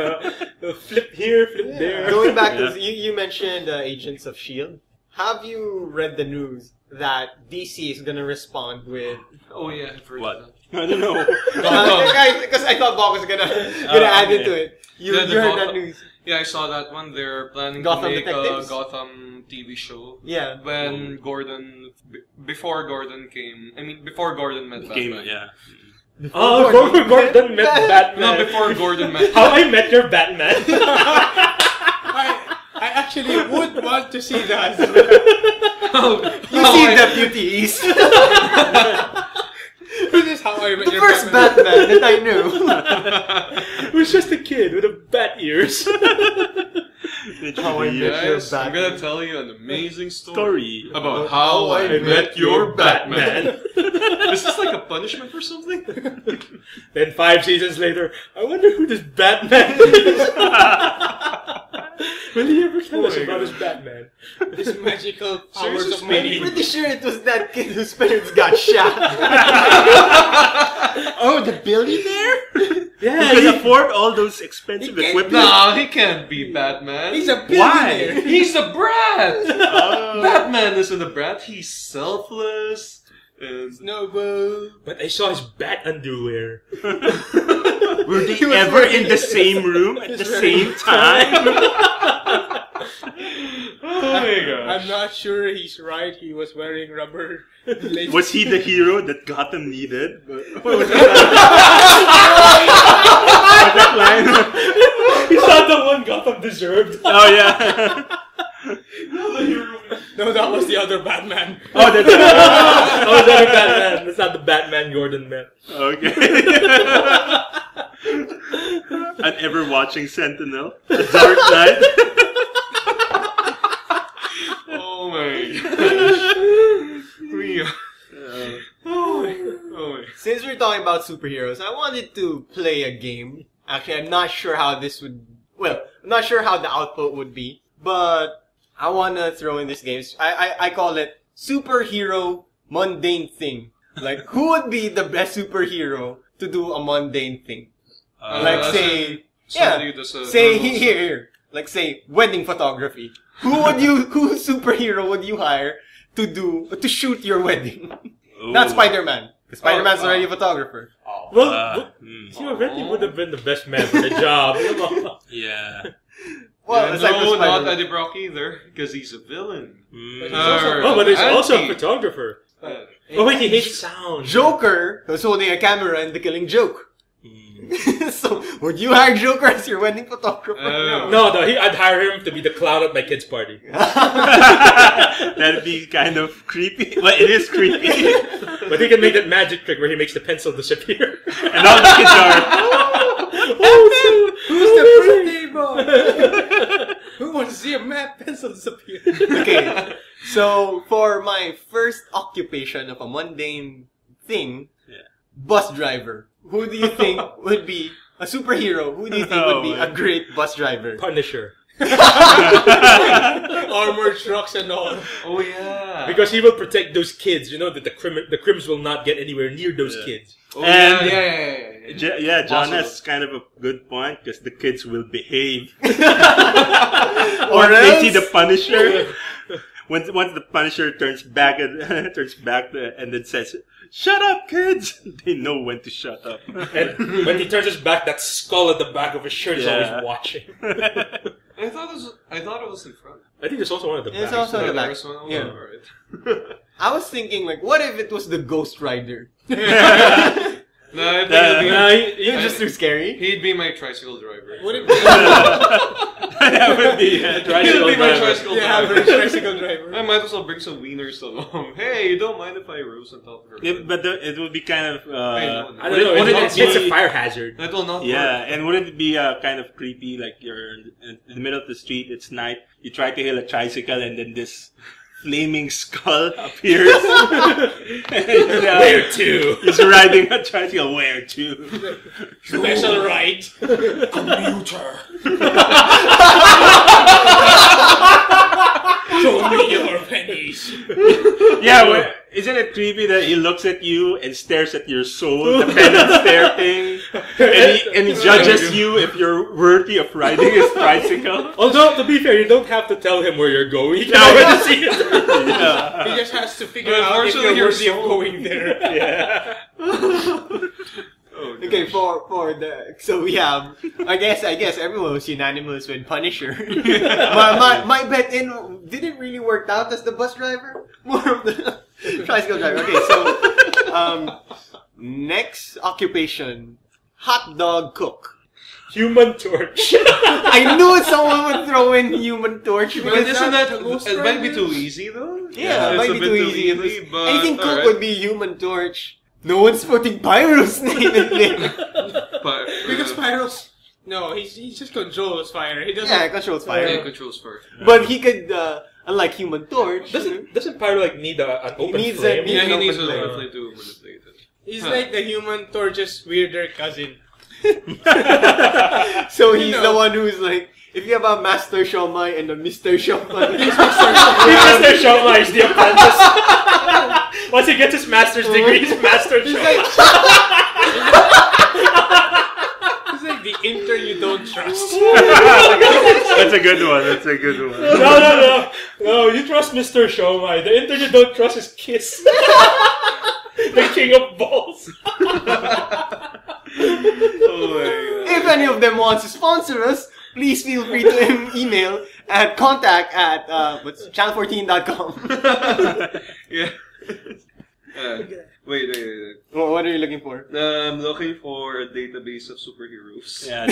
Speaker 5: Flip here, flip there.
Speaker 1: Going back to you mentioned Agents of S.H.I.E.L.D. Have you read the news that DC is gonna respond with?
Speaker 2: Oh yeah, I've heard
Speaker 3: What?
Speaker 2: that.
Speaker 3: I don't know.
Speaker 1: Because I thought Bob was gonna add into it. You
Speaker 2: The
Speaker 1: heard that
Speaker 2: Gotham-
Speaker 1: news?
Speaker 2: Yeah, I saw that one. They're planning
Speaker 1: Gotham
Speaker 2: to make
Speaker 1: Detectives?
Speaker 2: a Gotham TV show.
Speaker 1: Yeah.
Speaker 2: When before Gordon met
Speaker 3: Game,
Speaker 2: Batman.
Speaker 3: yeah.
Speaker 5: Oh, before Gordon met Batman.
Speaker 2: No, before Gordon met.
Speaker 5: How I Met Your Batman.
Speaker 4: I actually would want to see that.
Speaker 1: You see deputies.
Speaker 4: This is how I met
Speaker 1: The
Speaker 4: your
Speaker 1: first
Speaker 4: Batman.
Speaker 1: Batman that I knew.
Speaker 5: It was just a kid with a bat ears.
Speaker 1: How I Met Your
Speaker 2: Guys, I'm
Speaker 1: Batman.
Speaker 2: gonna tell you an amazing
Speaker 3: Story.
Speaker 2: about how I met your Batman. Is this like a punishment or something?
Speaker 5: Then 5 seasons later, I wonder who this Batman is. Will he ever tell us about his Batman?
Speaker 4: This magical powers
Speaker 2: Seriously,
Speaker 4: of
Speaker 1: I'm
Speaker 4: money.
Speaker 1: pretty sure it was that kid whose parents got shot.
Speaker 3: Oh, the billionaire?
Speaker 5: Yeah,
Speaker 3: He could afford all those expensive equipment.
Speaker 2: No, he can't be Batman.
Speaker 4: He's a
Speaker 3: Why?
Speaker 4: billionaire.
Speaker 2: He's a brat.
Speaker 3: Oh.
Speaker 2: Batman isn't a brat. He's selfless. And
Speaker 4: Noble.
Speaker 5: But I saw his bat underwear.
Speaker 3: Were they ever in the same room at the same time?
Speaker 2: oh my gosh.
Speaker 4: I'm not sure he's right. He was wearing rubber. laces.
Speaker 3: Was he the hero that Gotham needed? What was that line?
Speaker 5: He's not the one Gotham deserved.
Speaker 3: Oh, yeah.
Speaker 4: No, that was the other Batman.
Speaker 3: Oh, that's
Speaker 5: Oh, is that a Batman? That's not the Batman Gordon met.
Speaker 3: okay. An ever-watching sentinel. A dark knight.
Speaker 2: Oh my gosh. We are. Oh my.
Speaker 1: Since we're talking about superheroes, I wanted to play a game. Actually, I'm not sure how this would... Well, I'm not sure how the output would be. But I want to throw in this game. I call it Superhero Mundane Thing. Like, who would be the best superhero to do a mundane thing? Like, say...
Speaker 2: somebody
Speaker 1: Yeah,
Speaker 2: who does a
Speaker 1: say
Speaker 2: normal
Speaker 1: here. Like, say, wedding photography. Who superhero would you hire to shoot your wedding? Not
Speaker 3: Ooh.
Speaker 1: Spider-Man. Because Spider-Man's already a photographer.
Speaker 5: Well, he already would have been the best man for the job.
Speaker 3: Yeah.
Speaker 1: Well,
Speaker 2: Yeah,
Speaker 1: aside from
Speaker 2: no, not
Speaker 1: Spider-Man.
Speaker 2: Eddie Brock either, because he's a villain.
Speaker 5: But he's also a
Speaker 2: Anti.
Speaker 5: photographer. Oh wait, he hates sound.
Speaker 1: Joker was holding a camera in The Killing Joke. So, would you hire Joker as your wedding photographer?
Speaker 5: No, I'd hire him to be the clown at my kid's party.
Speaker 3: That'd be kind of creepy. Well, it is creepy.
Speaker 5: But he can make that magic trick where he makes the pencil disappear.
Speaker 3: And all the kids are...
Speaker 4: Who's the birthday boy? Who wants to see a map pencil disappear?
Speaker 1: Okay, so for my first occupation of a mundane thing,
Speaker 3: Yeah.
Speaker 1: bus driver. Who do you think would be a superhero, who do you think would be a great bus driver?
Speaker 5: Punisher.
Speaker 4: Armored trucks and all.
Speaker 2: Oh yeah.
Speaker 5: Because he will protect those kids. You know that the crims will not get anywhere near those kids.
Speaker 2: Oh,
Speaker 3: And-
Speaker 2: yeah.
Speaker 3: John
Speaker 2: Possible.
Speaker 3: has kind of a good point because the kids will behave.
Speaker 1: Or
Speaker 3: Once they
Speaker 1: else-
Speaker 3: see the Punisher, once the Punisher turns back and then says, "Shut up, kids!" They know when to shut up.
Speaker 5: And when he turns his back, that skull at the back of his shirt is
Speaker 3: Yeah.
Speaker 5: always watching.
Speaker 2: I thought it was in front.
Speaker 5: I think there's also one at the
Speaker 1: There's
Speaker 5: back.
Speaker 1: also-
Speaker 2: Oh,
Speaker 1: the back.
Speaker 2: there's one. Oh,
Speaker 1: Yeah.
Speaker 2: alright.
Speaker 1: I was thinking, like, what if it was the Ghost Rider?
Speaker 2: No, I think
Speaker 1: He's just too scary.
Speaker 2: he'd be my tricycle driver.
Speaker 4: Would it be?
Speaker 3: That would be a
Speaker 2: He'd
Speaker 3: tricycle
Speaker 2: be my
Speaker 3: driver.
Speaker 2: tricycle
Speaker 4: Yeah,
Speaker 2: driver.
Speaker 4: for a tricycle driver.
Speaker 2: I might as well bring some wieners along. Hey, you don't mind if I roast on top of her?
Speaker 3: Yeah, but it would be kind of
Speaker 2: I know.
Speaker 5: I don't know.
Speaker 3: Wouldn't
Speaker 5: It's,
Speaker 3: it
Speaker 5: it's a
Speaker 3: be-
Speaker 5: fire hazard.
Speaker 2: That will not
Speaker 3: yeah,
Speaker 2: work.
Speaker 3: and wouldn't it be kind of creepy? Like you're in the middle of the street, it's night, you try to hail a tricycle, and then this flaming skull appears.
Speaker 5: Where to?
Speaker 3: He's riding a tricycle. Where to?
Speaker 4: Special right.
Speaker 5: Commuter. Show me your pennies.
Speaker 3: Yeah, isn't it creepy that he looks at you and stares at your soul, the penance stare thing, and he judges you if you're worthy of riding his tricycle?
Speaker 5: Although, to be fair, you don't have to tell him where you're going. You can already see it.
Speaker 3: Yeah.
Speaker 4: He just has to figure
Speaker 2: But
Speaker 4: out if
Speaker 2: unfortunately,
Speaker 4: you're
Speaker 2: your
Speaker 4: worthy of
Speaker 2: soul-
Speaker 4: going there.
Speaker 5: Yeah.
Speaker 2: Oh,
Speaker 1: Okay,
Speaker 2: gosh.
Speaker 1: for the so we have I guess everyone was unanimous with Punisher. my bet in didn't really work out as the bus driver, more of the tricycle driver. Okay, so next occupation, hot dog cook.
Speaker 5: Human Torch.
Speaker 1: I knew someone would throw in Human Torch
Speaker 2: But
Speaker 1: because
Speaker 2: isn't that
Speaker 4: the Ghost
Speaker 2: it might be
Speaker 4: Rider?
Speaker 2: too easy though?
Speaker 1: yeah, it
Speaker 2: it's
Speaker 1: might
Speaker 2: a
Speaker 1: be
Speaker 2: bit
Speaker 1: too easy.
Speaker 2: but
Speaker 1: Anything cook
Speaker 2: alright.
Speaker 1: would be Human Torch. No one's putting Pyro's name in there.
Speaker 2: But,
Speaker 4: Because Pyro's... No, he just controls fire. He doesn't...
Speaker 1: Yeah, it controls fire.
Speaker 2: yeah, controls fire.
Speaker 1: But he could, unlike Human Torch,
Speaker 5: Doesn't Pyro like need an open
Speaker 1: needs
Speaker 5: flame?
Speaker 1: a-
Speaker 2: Yeah, he
Speaker 1: Open
Speaker 2: needs a
Speaker 1: flame.
Speaker 2: flame to manipulate it.
Speaker 4: He's
Speaker 2: Huh.
Speaker 4: like the Human Torch's weirder cousin.
Speaker 1: so
Speaker 4: You
Speaker 1: he's
Speaker 4: know.
Speaker 1: the one who's like, if you have a Master Shomai and a Mr. Shomai,
Speaker 5: Mr. Shoma is the apprentice. Once he gets his master's degree, he's Master Shoma.
Speaker 4: He's like the intern you don't trust.
Speaker 3: That's a good one. That's a good one.
Speaker 5: No, you trust Mr. Shoma. The intern you don't trust is Kiss. The king of balls.
Speaker 2: Oh my
Speaker 1: if any of them wants to sponsor us, please feel free to email at contact@channel14.com.
Speaker 2: god. Yeah. Wait.
Speaker 1: What are you looking for?
Speaker 2: I'm looking for a database of superheroes.
Speaker 3: Yeah.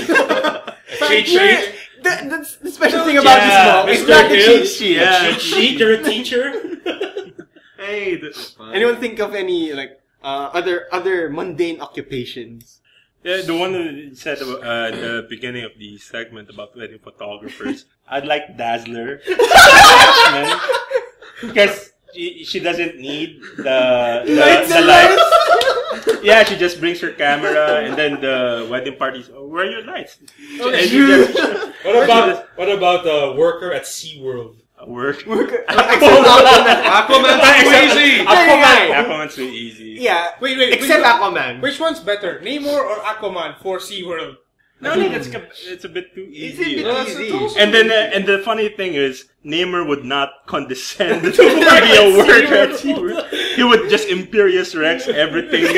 Speaker 5: Cheat sheet.
Speaker 1: That's the special thing about this mall. It's
Speaker 5: Mr.
Speaker 1: not the
Speaker 5: Hill.
Speaker 1: cheat sheet.
Speaker 3: Yeah.
Speaker 5: Cheat sheet. You're a teacher.
Speaker 2: Hey, that's fine.
Speaker 1: Anyone think of any like other mundane occupations?
Speaker 3: Yeah, the one that said at the beginning of the segment about wedding photographers, I'd like Dazzler. Because she doesn't need the lights. Yeah, she just brings her camera and then the wedding parties. Oh, where are your lights? And she just
Speaker 5: What about the worker at SeaWorld?
Speaker 3: work.
Speaker 2: Aquaman too easy!
Speaker 3: Aquaman's too easy.
Speaker 1: Yeah.
Speaker 4: Wait.
Speaker 1: Except Aquaman.
Speaker 4: Which one's better, Namor or Aquaman for SeaWorld?
Speaker 3: No, it's a bit too easy.
Speaker 1: It's a bit easy.
Speaker 3: And then, and the funny thing is, Namor would not condescend to be a worker at SeaWorld. He would just Imperious Rex everything. I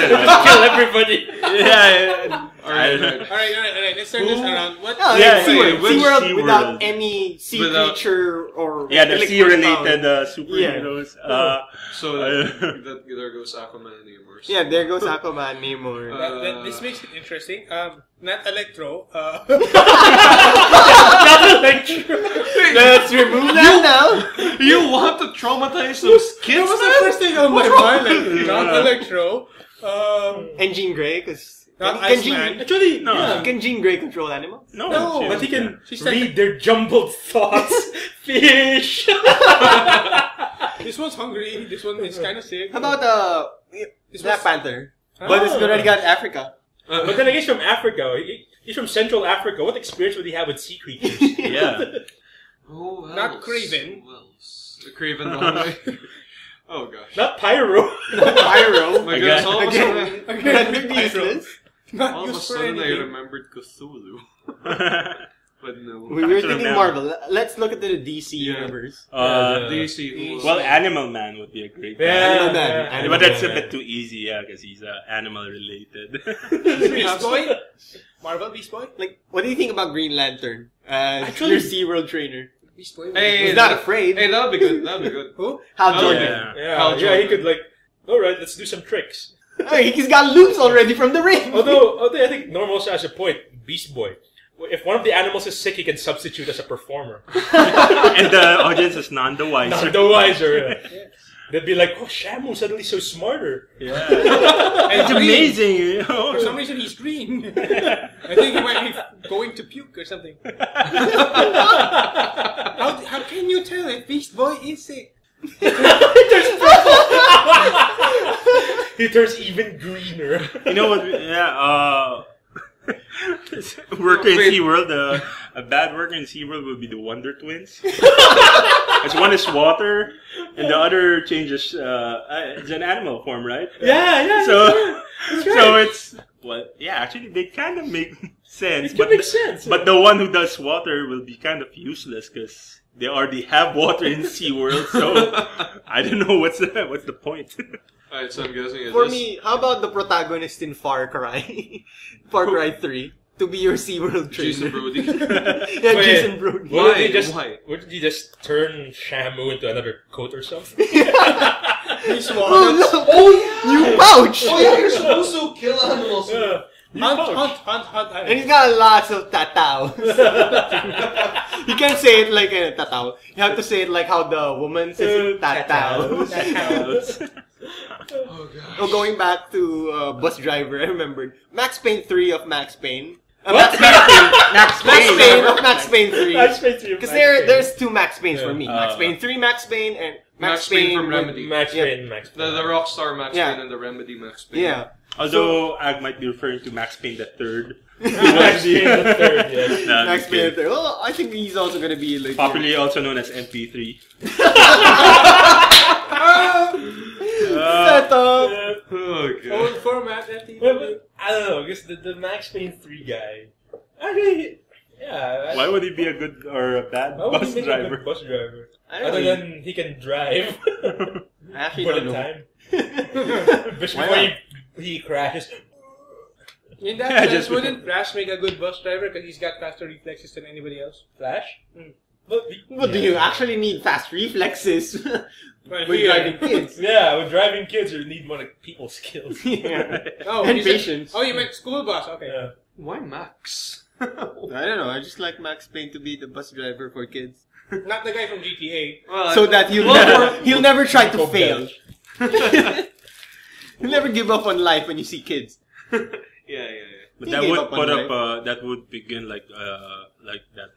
Speaker 3: don't know.
Speaker 5: Kill everybody.
Speaker 3: Yeah.
Speaker 2: Alright.
Speaker 4: Alright, let's turn this around. What?
Speaker 1: No,
Speaker 3: Yeah,
Speaker 1: SeaWorld.
Speaker 2: which
Speaker 1: SeaWorld
Speaker 3: SeaWorld?
Speaker 1: withoat any sea
Speaker 2: Without-
Speaker 1: creature or
Speaker 3: Yeah, the
Speaker 1: liquid
Speaker 3: sea-related
Speaker 1: found.
Speaker 3: superheroes.
Speaker 2: So that there goes Aquaman and Namor.
Speaker 1: Yeah, there goes Aquaman, Namor.
Speaker 4: This makes it interesting. Not Electro.
Speaker 1: Let's remove that now.
Speaker 2: You want to traumatize those
Speaker 4: That
Speaker 2: kids?
Speaker 4: was the first thing on my mind. Like, not Electro.
Speaker 1: And Jean Grey, because
Speaker 4: Not
Speaker 1: can
Speaker 4: Iceman.
Speaker 5: Actually,
Speaker 3: No.
Speaker 5: yeah.
Speaker 1: Can Jean Grey control animals?
Speaker 5: No, but he
Speaker 3: yeah.
Speaker 5: can
Speaker 4: She's
Speaker 5: read
Speaker 4: like-
Speaker 5: their jumbled thoughts. Fish.
Speaker 4: This one's hungry. This one is kind of sick.
Speaker 1: How about
Speaker 4: This
Speaker 1: Black
Speaker 4: was-
Speaker 1: Panther? But it's already got Africa.
Speaker 5: But then again, he's from Africa. He's from Central Africa. What experience would he have with sea creatures?
Speaker 3: Yeah.
Speaker 2: Who else?
Speaker 4: Not Craven.
Speaker 2: Who else? Craven the Hunter. Oh gosh.
Speaker 5: Not Pyro.
Speaker 1: Pyro.
Speaker 2: My goodness, all of a sudden,
Speaker 1: Again, useless.
Speaker 4: Not
Speaker 2: all of a
Speaker 4: used for
Speaker 2: sudden I
Speaker 4: anything.
Speaker 2: remembered Cthulhu. But no.
Speaker 1: We were
Speaker 3: Actually,
Speaker 1: thinking
Speaker 3: no.
Speaker 1: Marvel. Let's look at the DC
Speaker 2: Yeah.
Speaker 1: universe.
Speaker 2: DC. Who else?
Speaker 3: Well, Animal Man would be a great
Speaker 5: Yeah,
Speaker 1: Animal
Speaker 3: one.
Speaker 1: Man.
Speaker 5: yeah,
Speaker 1: Animal
Speaker 3: But that's a
Speaker 5: Man.
Speaker 3: bit too easy, yeah, because he's animal related.
Speaker 4: Beast Boy? Marvel Beast Boy?
Speaker 1: Like, what do you think about Green Lantern as
Speaker 5: Actually-
Speaker 1: your SeaWorld trainer?
Speaker 4: Beast Boy?
Speaker 2: Hey,
Speaker 1: He's not afraid.
Speaker 2: Hey, that'd be good. That'd be good.
Speaker 4: Who?
Speaker 1: Hal
Speaker 2: Oh,
Speaker 1: Jordan.
Speaker 5: Yeah,
Speaker 2: Hal
Speaker 5: yeah, he
Speaker 2: Jordan.
Speaker 5: could like. All right, let's do some tricks.
Speaker 1: Hey, he's got loops already from the ring.
Speaker 5: Although I think Norm also has a point. Beast Boy. If one of the animals is sick, he can substitute as a performer.
Speaker 3: And the audience is none the wiser.
Speaker 5: Not the wiser. They'd be like, "Oh, Shamu suddenly so smarter."
Speaker 3: Yeah.
Speaker 4: And
Speaker 3: It's
Speaker 4: green.
Speaker 3: amazing. You know?
Speaker 4: For some reason, he's green. I think he might be going to puke or something. How can you tell if Beast Boy is sick?
Speaker 5: He turns even greener.
Speaker 3: You know what? Yeah. Worker in
Speaker 2: Wait.
Speaker 3: SeaWorld, a bad worker in SeaWorld would be the Wonder Twins. As one is water, and the other changes. It's an animal form, right?
Speaker 5: Yeah.
Speaker 3: So, so it's yeah. Actually, they kind of make sense.
Speaker 5: It makes sense.
Speaker 3: But the one who does water will be kind of useless because they already have water in SeaWorld. So I don't know what's the point.
Speaker 2: Alright, so I'm guessing it's
Speaker 1: For me, how about the protagonist in Far Cry? Far Cry 3. To be your SeaWorld trainer.
Speaker 2: Jason Brody.
Speaker 1: Yeah,
Speaker 5: Wait.
Speaker 1: Jason Brody.
Speaker 5: Wouldn't
Speaker 2: Why?
Speaker 5: he just
Speaker 2: Why?
Speaker 5: wouldn't he just turn Shamu into another coat or something?
Speaker 4: He's small.
Speaker 1: Oh, no. You pouch!
Speaker 2: Oh yeah, you're supposed to kill animals.
Speaker 4: Hunt.
Speaker 1: And he's got lots of tataos. You can't say it like a tatao. You have to say it like how the woman says it, tataos.
Speaker 2: Oh god.
Speaker 1: Oh, going back to Bus Driver, I remembered. Max Payne 3 of Max Payne.
Speaker 3: Max
Speaker 1: Max Payne of Max Payne 3.
Speaker 5: Max Payne 3 of
Speaker 1: Because
Speaker 5: Max Payne.
Speaker 1: there's two Max Paynes for me.
Speaker 3: Yeah.
Speaker 1: Max Payne 3 Max Payne and
Speaker 2: Max Payne from
Speaker 1: with-
Speaker 2: Remedy.
Speaker 5: Max
Speaker 1: Yeah.
Speaker 5: Payne, Max Payne.
Speaker 2: The Rockstar Max
Speaker 1: Yeah.
Speaker 2: Payne and the Remedy Max Payne.
Speaker 1: Yeah.
Speaker 3: Although Ag might be referring to Max Payne the Third.
Speaker 5: Max Payne the third, yes.
Speaker 3: Nah,
Speaker 1: Max
Speaker 3: just
Speaker 1: Payne
Speaker 3: kidding.
Speaker 1: 3. Well, I think he's also gonna be like
Speaker 3: Popularly also known as MP3.
Speaker 1: Set up.
Speaker 2: Oh god.
Speaker 4: Old format that he
Speaker 5: But I don't know, because the Max Payne 3 guy, actually, yeah.
Speaker 3: Why would he be a good or a bad
Speaker 5: Why would
Speaker 3: bus
Speaker 5: he make a
Speaker 3: driver?
Speaker 5: good bus driver?
Speaker 1: I don't
Speaker 5: Other
Speaker 1: know.
Speaker 5: than he can drive.
Speaker 1: I actually
Speaker 5: Bullet
Speaker 1: don't know.
Speaker 5: time. Just
Speaker 1: Why
Speaker 5: before
Speaker 1: not?
Speaker 5: he crashes.
Speaker 4: In that
Speaker 3: Yeah,
Speaker 4: sense,
Speaker 3: just-
Speaker 4: wouldn't Flash make a good bus driver because he's got faster reflexes than anybody else?
Speaker 5: Flash?
Speaker 4: Hmm.
Speaker 1: But do you actually need fast reflexes
Speaker 4: Well,
Speaker 1: with
Speaker 4: here-
Speaker 1: driving kids?
Speaker 5: Yeah, with driving kids, you need more like people skills.
Speaker 1: Yeah.
Speaker 4: Oh,
Speaker 1: And
Speaker 4: you said-
Speaker 1: patience.
Speaker 4: Oh, you meant school bus. Okay.
Speaker 5: Yeah.
Speaker 2: Why Max?
Speaker 1: I don't know. I just like Max Payne to be the bus driver for kids,
Speaker 4: Not the guy from GTA.
Speaker 2: Well,
Speaker 1: so that he'll never try to
Speaker 5: Hope
Speaker 1: fail.
Speaker 5: that.
Speaker 1: He'll never give up on life when you see kids.
Speaker 2: yeah.
Speaker 3: But
Speaker 1: He
Speaker 3: that
Speaker 1: gave
Speaker 3: would
Speaker 1: up on
Speaker 3: put
Speaker 1: life.
Speaker 3: up that would begin like that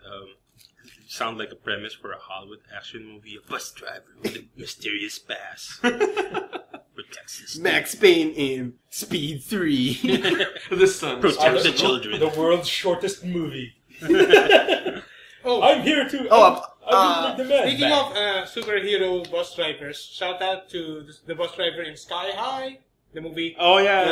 Speaker 3: sound like a premise for a Hollywood action movie. A bus driver with a mysterious past protects his
Speaker 1: Max Payne in Speed 3.
Speaker 2: This time.
Speaker 3: Protect the children.
Speaker 5: The world's shortest movie.
Speaker 4: Oh,
Speaker 5: I'm here to.
Speaker 1: Oh,
Speaker 5: I'm the man.
Speaker 4: speaking of superhero bus drivers, shout out to the bus driver in Sky High, the movie.
Speaker 3: Oh yeah,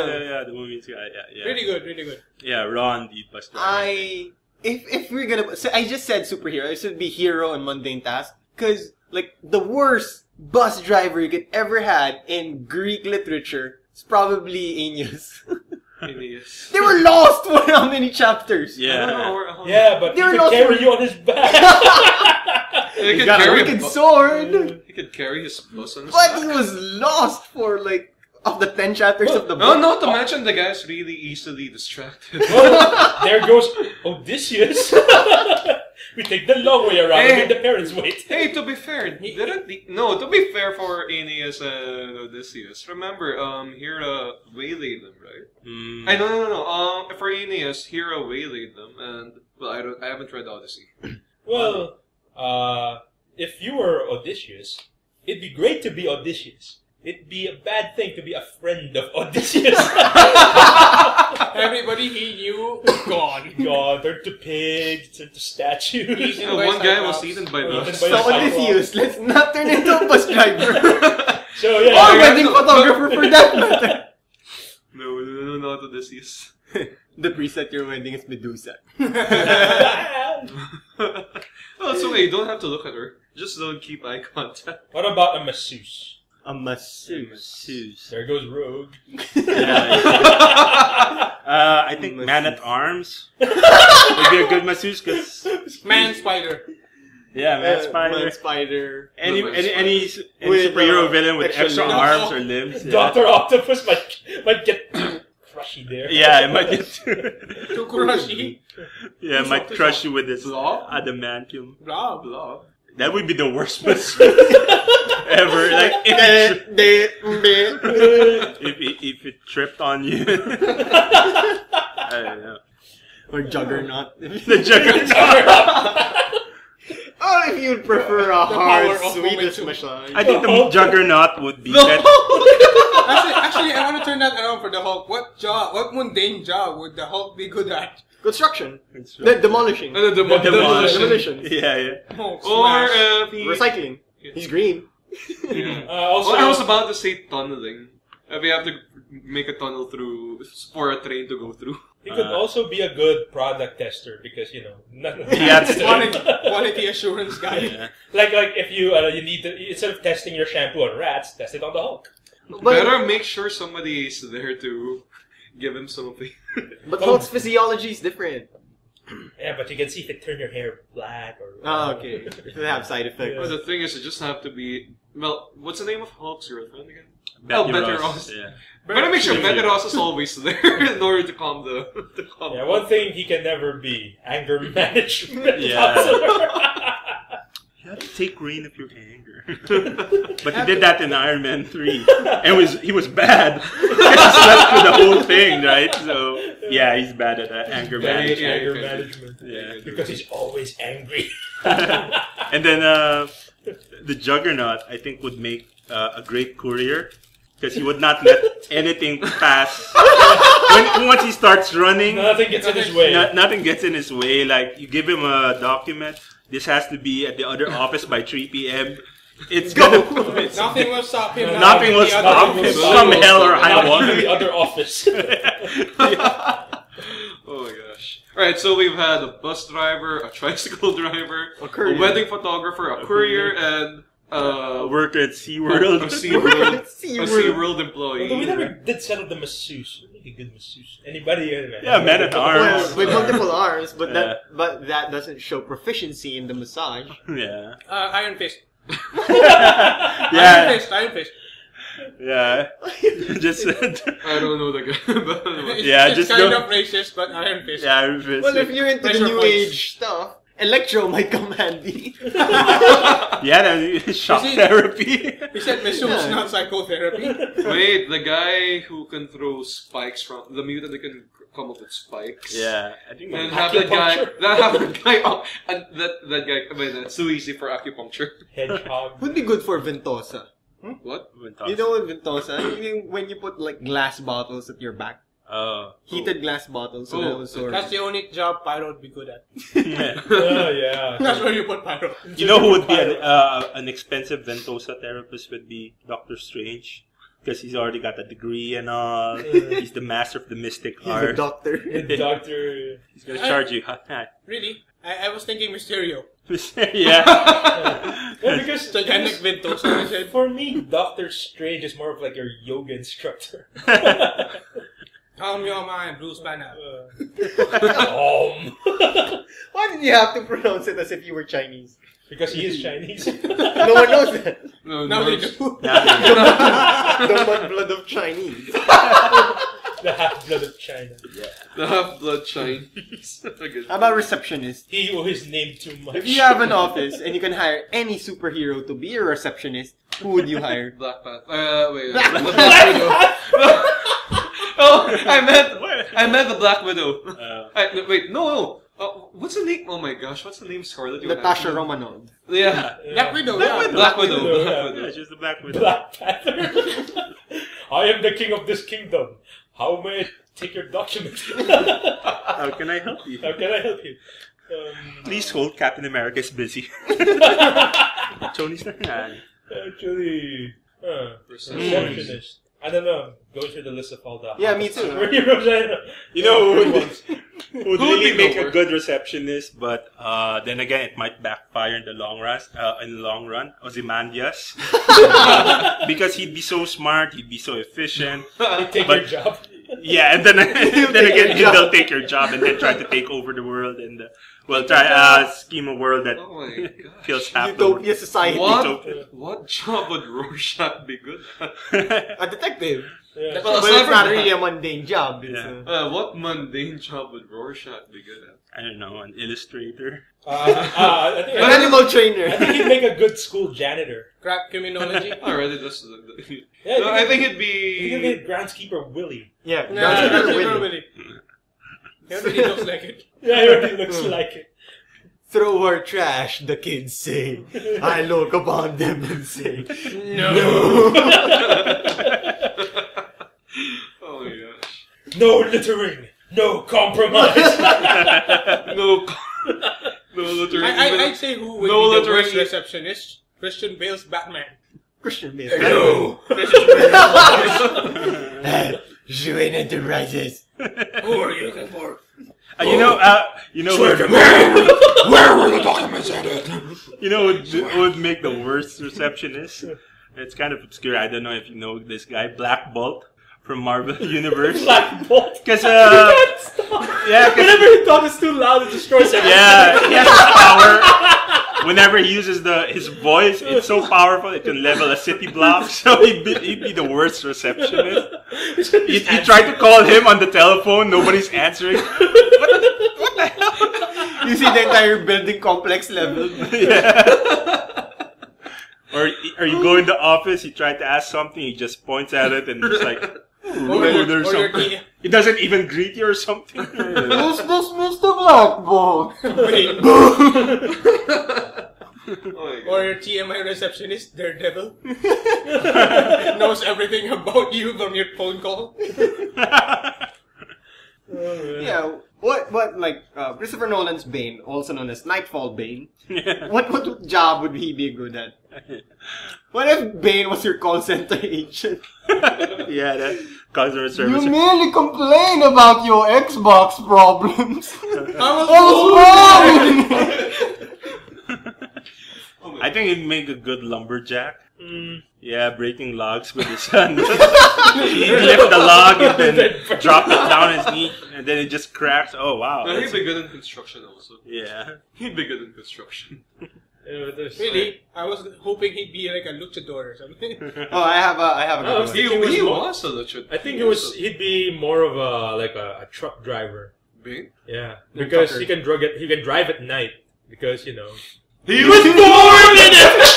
Speaker 3: the movie. Yeah.
Speaker 4: Really good.
Speaker 3: Yeah, Ron, the bus driver.
Speaker 1: If we're gonna, so I just said superhero. It should be hero and mundane task. Cause like the worst bus driver you could ever had in Greek literature is probably Aeneas.
Speaker 2: Aeneas.
Speaker 1: They were lost for how many chapters?
Speaker 2: I don't know
Speaker 3: Yeah.
Speaker 2: where-
Speaker 5: Yeah, but he
Speaker 1: They're
Speaker 5: could
Speaker 1: not
Speaker 5: carry
Speaker 1: for-
Speaker 5: you on his back.
Speaker 2: He
Speaker 1: He
Speaker 2: could
Speaker 1: got a
Speaker 2: carry
Speaker 1: wicked
Speaker 2: bu-
Speaker 1: sword,
Speaker 2: He could carry his bus on his
Speaker 1: but
Speaker 2: back.
Speaker 1: he was lost for like of the 10 chapters of the book.
Speaker 2: No, not to mention the guy's really easily distracted.
Speaker 5: Well, there goes Odysseus. We take the long way around and
Speaker 2: Hey.
Speaker 5: make the parents wait.
Speaker 2: Hey, to be fair, to be fair for Aeneas and Odysseus, remember, Hera waylaid them, right?
Speaker 3: Mm.
Speaker 2: I no. For Aeneas, Hera waylaid them, and well, I haven't read Odyssey.
Speaker 5: Well, if you were Odysseus, it'd be great to be Odysseus. it'd be a bad thing to be a friend of Odysseus.
Speaker 4: Everybody he knew, gone.
Speaker 5: God, turned to pigs, turned to statues.
Speaker 2: One guy was eaten by us.
Speaker 1: So Odysseus, let's not turn into a bus driver.
Speaker 5: So yeah.
Speaker 1: Or wedding photographer for that matter.
Speaker 2: No, not Odysseus.
Speaker 1: The priest at your wedding is Medusa.
Speaker 2: Oh, it's okay. You don't have to look at her. Just don't keep eye contact.
Speaker 5: What about a masseuse?
Speaker 1: A masseuse.
Speaker 5: There goes Rogue.
Speaker 3: I think Man at Arms would be a good masseuse because
Speaker 4: Man Spider.
Speaker 3: yeah, Man Spider.
Speaker 1: Man Spider.
Speaker 3: Any
Speaker 1: With,
Speaker 3: superhero villain with
Speaker 1: extra
Speaker 3: extra
Speaker 1: limbs.
Speaker 3: arms or limbs. Yeah,
Speaker 5: Doctor Octopus might get crushy there.
Speaker 3: yeah, it might get
Speaker 4: Too crushy.
Speaker 3: yeah, it might crush you with its
Speaker 2: Blob?
Speaker 3: adamantium.
Speaker 4: Blah.
Speaker 2: Blob.
Speaker 3: That would be the worst masseuse ever. Like if it tripped on you. I don't know.
Speaker 1: Or Juggernaut.
Speaker 3: The Juggernaut.
Speaker 1: Oh, if you'd prefer a
Speaker 4: The
Speaker 1: hard
Speaker 4: power of
Speaker 1: Swedish
Speaker 4: momentum.
Speaker 1: massage.
Speaker 3: I think the Juggernaut would be better.
Speaker 4: Actually, I want to turn that around for the Hulk. What mundane job would the Hulk be good at?
Speaker 1: Construction. Demolishing.
Speaker 2: Demolition.
Speaker 3: Yeah, yeah.
Speaker 4: Hulk
Speaker 2: Or
Speaker 4: smash.
Speaker 1: Recycling. He's green.
Speaker 5: Also,
Speaker 2: I was about to say tunneling. We have to make a tunnel through for a train to go through.
Speaker 5: he could also be a good product tester because none of
Speaker 3: Yeah,
Speaker 4: quality assurance guy.
Speaker 3: Yeah.
Speaker 5: like if you need to, instead of testing your shampoo on rats, test it on the Hulk.
Speaker 2: Better make sure somebody is there to give him something.
Speaker 1: But Hulk's physiology is different.
Speaker 5: Yeah, but you can see if it turn your hair black or.
Speaker 1: Oh, okay. It doesn't have side effects.
Speaker 2: But the thing is, you just have to be. Well, what's the name of Hulk's girlfriend again?
Speaker 3: Betty
Speaker 2: Betty
Speaker 3: Ross,
Speaker 2: Ross.
Speaker 3: Yeah.
Speaker 2: Better make sure Betty Ross is always there in order to calm the.
Speaker 5: Yeah, one thing he can never be anger management.
Speaker 3: Yeah. You have to take reign of your anger. But he did that in Iron Man 3. And he was bad. He slept through the whole thing, right? So, yeah, he's bad at anger management.
Speaker 5: Anger management.
Speaker 3: Yeah.
Speaker 5: Because he's always angry.
Speaker 3: And then the Juggernaut, I think, would make a great courier. Because he would not let anything pass. Once he starts running,
Speaker 5: Nothing gets in his way.
Speaker 3: nothing gets in his way. Like, you give him a document. This has to be at the other office by 3 p.m. It's gonna.
Speaker 4: Nothing will stop him.
Speaker 3: Nothing will stop him. Come hell or high
Speaker 5: Not
Speaker 3: water.
Speaker 5: in the other office.
Speaker 2: Oh my gosh. Alright, so we've had a bus driver, a tricycle driver,
Speaker 1: A courier.
Speaker 2: a wedding photographer, a courier, and
Speaker 3: Worker at SeaWorld.
Speaker 2: a SeaWorld,
Speaker 1: SeaWorld.
Speaker 2: a SeaWorld employee.
Speaker 5: Although we never did settle the masseuse. Who make a good masseuse? Anybody?
Speaker 3: Yeah, Man at Arms.
Speaker 1: With multiple R's, but
Speaker 3: Yeah.
Speaker 1: that doesn't show proficiency in the massage.
Speaker 3: Yeah.
Speaker 4: Iron Fist.
Speaker 3: Yeah.
Speaker 4: Iron Fist.
Speaker 3: Yeah. Just.
Speaker 2: I don't know the guy, but
Speaker 3: Yeah,
Speaker 4: it's
Speaker 3: just
Speaker 4: kind
Speaker 3: don't-
Speaker 4: of racist, but Iron Fist.
Speaker 3: Yeah, Iron Fist.
Speaker 1: Well, if you're into the
Speaker 4: Pressure
Speaker 1: new
Speaker 4: points.
Speaker 1: age stuff, Electro might come handy.
Speaker 3: Yeah, shock
Speaker 4: You see-
Speaker 3: therapy.
Speaker 4: He said masseuse, not psychotherapy.
Speaker 2: wait, the guy who can throw spikes from the mutant that can come up with spikes.
Speaker 3: Yeah, I think.
Speaker 2: And have that guy, that guy. I mean, that's too easy for acupuncture.
Speaker 5: Hedgehog.
Speaker 1: Would be good for Ventosa.
Speaker 2: What?
Speaker 1: You know what Ventosa? When you put like glass bottles at your back.
Speaker 3: Oh.
Speaker 1: Heated glass bottles. So
Speaker 2: Oh,
Speaker 1: that was sort
Speaker 4: That's the only job Pyro would be good at.
Speaker 3: Yeah.
Speaker 5: Oh, yeah.
Speaker 4: That's where you put Pyro.
Speaker 3: You know who would be an expensive Ventosa therapist would be Doctor Strange. Because he's already got a degree and all. He's the master of the mystic
Speaker 1: He's
Speaker 3: art.
Speaker 1: a doctor.
Speaker 5: Doctor.
Speaker 3: He's gonna charge you.
Speaker 4: Really? I was thinking Mysterio.
Speaker 3: Yeah.
Speaker 5: Well, because
Speaker 4: Gigantic Ventosa. I said,
Speaker 5: for me, Doctor Strange is more of like your yoga instructor.
Speaker 4: calm your mind, Bruce Banner.
Speaker 1: Why did you have to pronounce it as if you were Chinese?
Speaker 5: Because he is Chinese.
Speaker 1: No one knows that.
Speaker 2: No,
Speaker 4: Now
Speaker 2: no,
Speaker 4: they do.
Speaker 1: The mudblood of Chinese.
Speaker 5: The half-blood of China.
Speaker 2: the half-blood Chinese. Okay.
Speaker 1: How about receptionist?
Speaker 5: He who is named too much.
Speaker 1: If you have an office and you can hire any superhero to be your receptionist, who would you hire?
Speaker 2: Black Panther. Wait.
Speaker 1: Black
Speaker 2: the Black Widow. Oh, I meant the Black Widow. Wait, no. What's the name? Oh my gosh, what's the name? Scarlett
Speaker 1: Natasha
Speaker 2: Johansson.
Speaker 1: Romanoff.
Speaker 2: Yeah.
Speaker 4: Black Widow.
Speaker 2: Black Widow.
Speaker 3: Yeah, she's the Black Widow.
Speaker 5: Black Panther. I am the king of this kingdom. How may I take your document?
Speaker 3: How can I help you?
Speaker 5: How can I help you?
Speaker 3: Please hold. Captain America is busy. Tony's not.
Speaker 5: Actually, receptionist. I don't know. Going through the list of all the
Speaker 1: Me too.
Speaker 3: You know who would
Speaker 2: would
Speaker 3: really
Speaker 2: be
Speaker 3: make
Speaker 2: the
Speaker 3: a good receptionist, but then again, it might backfire in the long run. Ozymandias, because he'd be so smart, he'd be so efficient.
Speaker 5: He'd take your job.
Speaker 3: Yeah, and then again, they'll take your job and then try to take over the world and try scheme a world that
Speaker 2: Oh my gosh.
Speaker 3: feels half
Speaker 1: Utopia society.
Speaker 2: What job would Rorschach be good at?
Speaker 1: A detective.
Speaker 5: Yeah.
Speaker 2: Well,
Speaker 1: But it's not really a mundane job. It's
Speaker 3: Yeah.
Speaker 2: What mundane job would Rorschach be good at?
Speaker 3: I don't know, an illustrator.
Speaker 5: I think
Speaker 1: an animal trainer.
Speaker 5: I think he'd make a good school janitor.
Speaker 4: Crack criminology.
Speaker 2: Already, that's.
Speaker 5: Yeah,
Speaker 2: No, I think it'd
Speaker 5: He could
Speaker 2: be.
Speaker 5: be groundskeeper Willie.
Speaker 1: Yeah,
Speaker 4: No,
Speaker 1: that's
Speaker 4: no,
Speaker 1: really
Speaker 4: no,
Speaker 1: winning.
Speaker 4: He already looks like it.
Speaker 5: Yeah, he already looks like it.
Speaker 1: Throw her trash, the kids say. I look upon them and say,
Speaker 4: No.
Speaker 2: Oh my gosh.
Speaker 5: No littering. No compromise.
Speaker 2: No. No littering.
Speaker 4: I'd say who would
Speaker 2: No
Speaker 4: be the worst
Speaker 2: littering.
Speaker 4: receptionist? Christian Bale's Batman.
Speaker 1: Christian Bale.
Speaker 4: No.
Speaker 1: Wayne Enterprises.
Speaker 4: Who are you looking for?
Speaker 3: You know
Speaker 2: Where were the documents at?
Speaker 3: You know what would make the worst receptionist? It's kind of obscure. I don't know if you know this guy, Black Bolt from Marvel Universe.
Speaker 5: Black Bolt.
Speaker 3: Because
Speaker 5: Yeah, whenever he talks it's too loud, it destroys everything.
Speaker 3: yeah, he has power. Whenever he uses his voice, it's so powerful it can level a city block. So he'd be the worst receptionist. You try to call him on the telephone, nobody's answering.
Speaker 1: You see the entire building complex level.
Speaker 3: Yeah. Or you go in the office, you try to ask something, he just points at it and it's like,
Speaker 4: Or
Speaker 3: something. He doesn't even greet you or something.
Speaker 1: Who's this Mr. Blackboard?
Speaker 4: Wait.
Speaker 2: Oh my God.
Speaker 4: Or your TMI receptionist, Daredevil. Knows everything about you from your phone call.
Speaker 1: Yeah, what Christopher Nolan's Bane, also known as Nightfall Bane.
Speaker 3: Yeah.
Speaker 1: What job would he be good at? What if Bane was your call center agent?
Speaker 3: Yeah, that customer service.
Speaker 1: You merely complain about your Xbox problems.
Speaker 4: I
Speaker 3: I think he'd make a good lumberjack. Yeah, breaking logs with his son. He'd lift the log and then drop it down his knee, and then it just cracks. Oh wow!
Speaker 2: No, he'd
Speaker 3: that's-
Speaker 2: be good in construction also.
Speaker 3: Yeah.
Speaker 2: He'd be good in construction.
Speaker 4: Really? I was hoping he'd be like a luchador or something.
Speaker 1: Oh, I have a good one.
Speaker 2: He was a legit.
Speaker 5: I think he'd be more of a truck driver.
Speaker 2: Bane?
Speaker 5: Yeah,
Speaker 1: No
Speaker 5: because
Speaker 1: trucker.
Speaker 5: he can drive at night because
Speaker 2: He was
Speaker 5: born in it.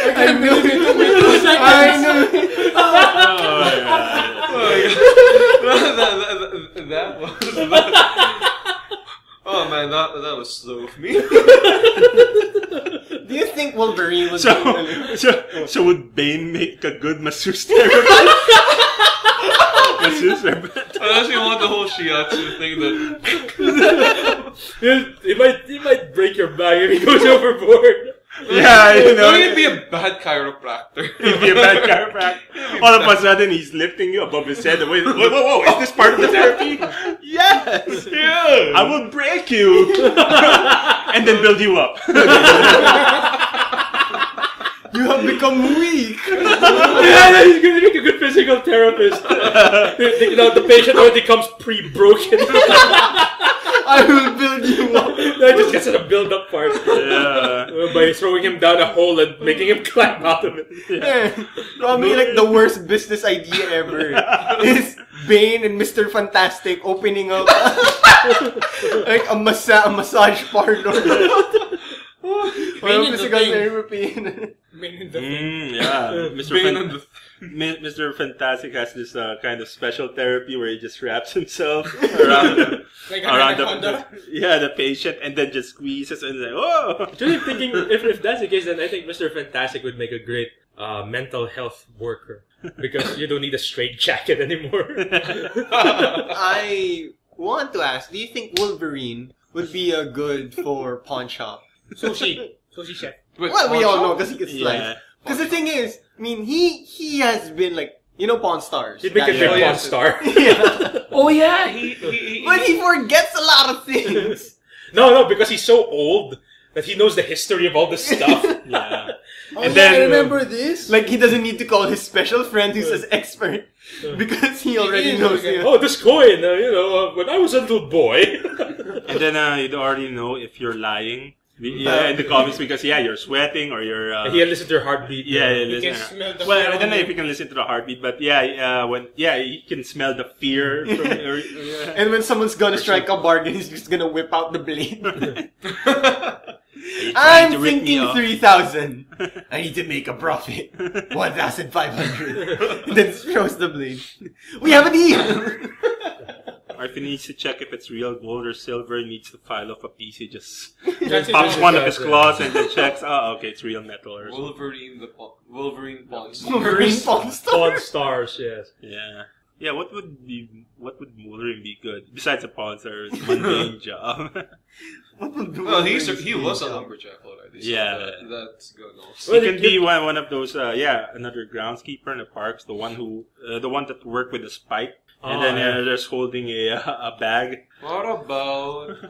Speaker 4: I can't believe it. Took me 2 seconds.
Speaker 1: I know.
Speaker 2: that was. Oh man, that was slow of me.
Speaker 1: Do you think Wolverine was
Speaker 3: So would Bane make a good masseuse therapist? Masseuse therapist?
Speaker 2: Unless you want the whole shiatsu thing that.
Speaker 5: He might break your back if he goes overboard.
Speaker 3: Yeah, you know.
Speaker 2: He'd be a bad chiropractor.
Speaker 3: He'd be a bad chiropractor. All of a sudden, he's lifting you above his head. Wait, whoa, is this part of the therapy? Yes!
Speaker 2: Yeah!
Speaker 3: I will break you! And then build you up.
Speaker 1: You have become weak.
Speaker 5: Yeah, he's gonna make a good physical therapist. The patient already comes pre-broken.
Speaker 1: I will build you up.
Speaker 5: That just gets to the build-up part.
Speaker 3: Yeah.
Speaker 5: By throwing him down a hole and making him climb out of it.
Speaker 1: Yeah. Probably like the worst business idea ever is Bane and Mr. Fantastic opening up like a massage parlor.
Speaker 4: Bane is the thing. Bane in the thing.
Speaker 3: Yeah,
Speaker 2: Bane on the
Speaker 3: Mr. Fantastic has this kind of special therapy where he just wraps himself around
Speaker 4: Like
Speaker 3: around
Speaker 4: Anaconda.
Speaker 3: the patient and then just squeezes and like, oh.
Speaker 5: Actually, thinking if that's the case, then I think Mr. Fantastic would make a great mental health worker because you don't need a straight jacket anymore.
Speaker 1: I want to ask, do you think Wolverine would be a good for pawn shop?
Speaker 4: Sushi chef.
Speaker 1: Well, we all know because he can slice.
Speaker 3: Yeah.
Speaker 1: Because the thing is, I mean, he has been like, you know, Pawn Stars.
Speaker 5: He'd make a
Speaker 1: That-
Speaker 5: great
Speaker 2: yeah.
Speaker 5: porn star.
Speaker 1: Yeah.
Speaker 2: Oh yeah, he
Speaker 1: But he forgets a lot of things.
Speaker 5: No, because he's so old that he knows the history of all this stuff.
Speaker 3: Yeah.
Speaker 1: Oh,
Speaker 5: And
Speaker 1: yeah,
Speaker 5: then,
Speaker 1: I remember this. Like, he doesn't need to call his special friend who's an expert. Because he already
Speaker 4: is
Speaker 1: knows
Speaker 4: okay.
Speaker 1: it.
Speaker 5: Oh, this coin, when I was a little boy.
Speaker 3: And then you'd already know if you're lying. Yeah, in the comics because you're sweating or you're.
Speaker 5: He had listened to her heartbeat.
Speaker 3: Yeah,
Speaker 4: You
Speaker 3: listen.
Speaker 4: can smell the
Speaker 3: Well, I
Speaker 4: fear
Speaker 3: don't
Speaker 4: on
Speaker 3: know
Speaker 4: you.
Speaker 3: if you can listen to the heartbeat, but he can smell the fear. From,
Speaker 1: And when someone's gonna strike a bargain, he's just gonna whip out the blade. I'm thinking 3,000. I need to make a profit. 1,500. Then throws the blade. We have a deal.
Speaker 3: Or if he needs to check if it's real gold or silver, he needs to file off a piece. He just
Speaker 4: That's
Speaker 3: pops
Speaker 4: it.
Speaker 3: one of his claws and then checks. Oh, okay, it's real metal or something.
Speaker 2: Wolverine Pawn Stars.
Speaker 1: Wolverine Pawn Stars.
Speaker 5: Pawn stars, yes.
Speaker 3: Yeah. Yeah, what would Wolverine be good? Besides a pawn star, it's a mundane job.
Speaker 2: Well, he was a lumberjack already. So
Speaker 3: Yeah.
Speaker 2: that's good also.
Speaker 3: He can be one of those, another groundskeeper in the parks, the one that worked with the spike, and then they're just holding a bag.
Speaker 2: What about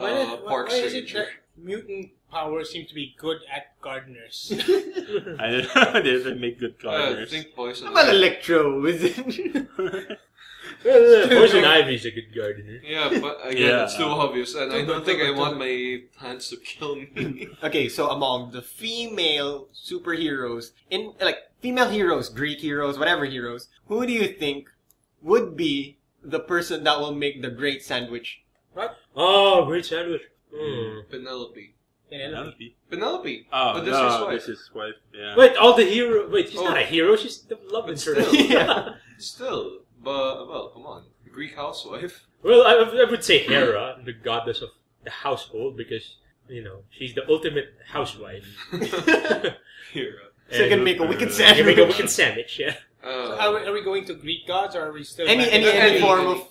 Speaker 2: Park
Speaker 4: Why is it
Speaker 2: Ranger?
Speaker 4: that mutant powers seem to be good at gardeners?
Speaker 3: I don't know, they make good
Speaker 2: I
Speaker 3: gardeners.
Speaker 2: think Poison.
Speaker 1: How about Electro? Is it?
Speaker 5: Well, Poison Ivy's a good gardener.
Speaker 2: Yeah, but again,
Speaker 3: Yeah.
Speaker 2: it's too obvious, and I don't think I want my hands to kill me.
Speaker 1: Okay, so among the female superheroes, female heroes, Greek heroes, whatever heroes, who do you think would be the person that will make the great sandwich?
Speaker 4: What?
Speaker 5: Oh, great sandwich.
Speaker 2: Penelope.
Speaker 3: Penelope.
Speaker 2: But
Speaker 3: Oh,
Speaker 2: this
Speaker 3: no,
Speaker 2: is wife.
Speaker 3: this is wife. Yeah.
Speaker 5: Wait, all the hero. Wait, she's
Speaker 2: Oh.
Speaker 5: not a hero. She's the love
Speaker 2: But
Speaker 5: interest.
Speaker 2: still.
Speaker 1: Yeah.
Speaker 2: Still, but well, come on, Greek housewife.
Speaker 5: Well, I would say Hera, the goddess of the household, because she's the ultimate housewife.
Speaker 2: Here.
Speaker 1: So you can make a wicked
Speaker 5: You
Speaker 1: sandwich.
Speaker 5: can make a wicked sandwich. Yeah.
Speaker 4: So are we going to Greek gods, or are we still
Speaker 1: Any
Speaker 4: back in-
Speaker 1: any form of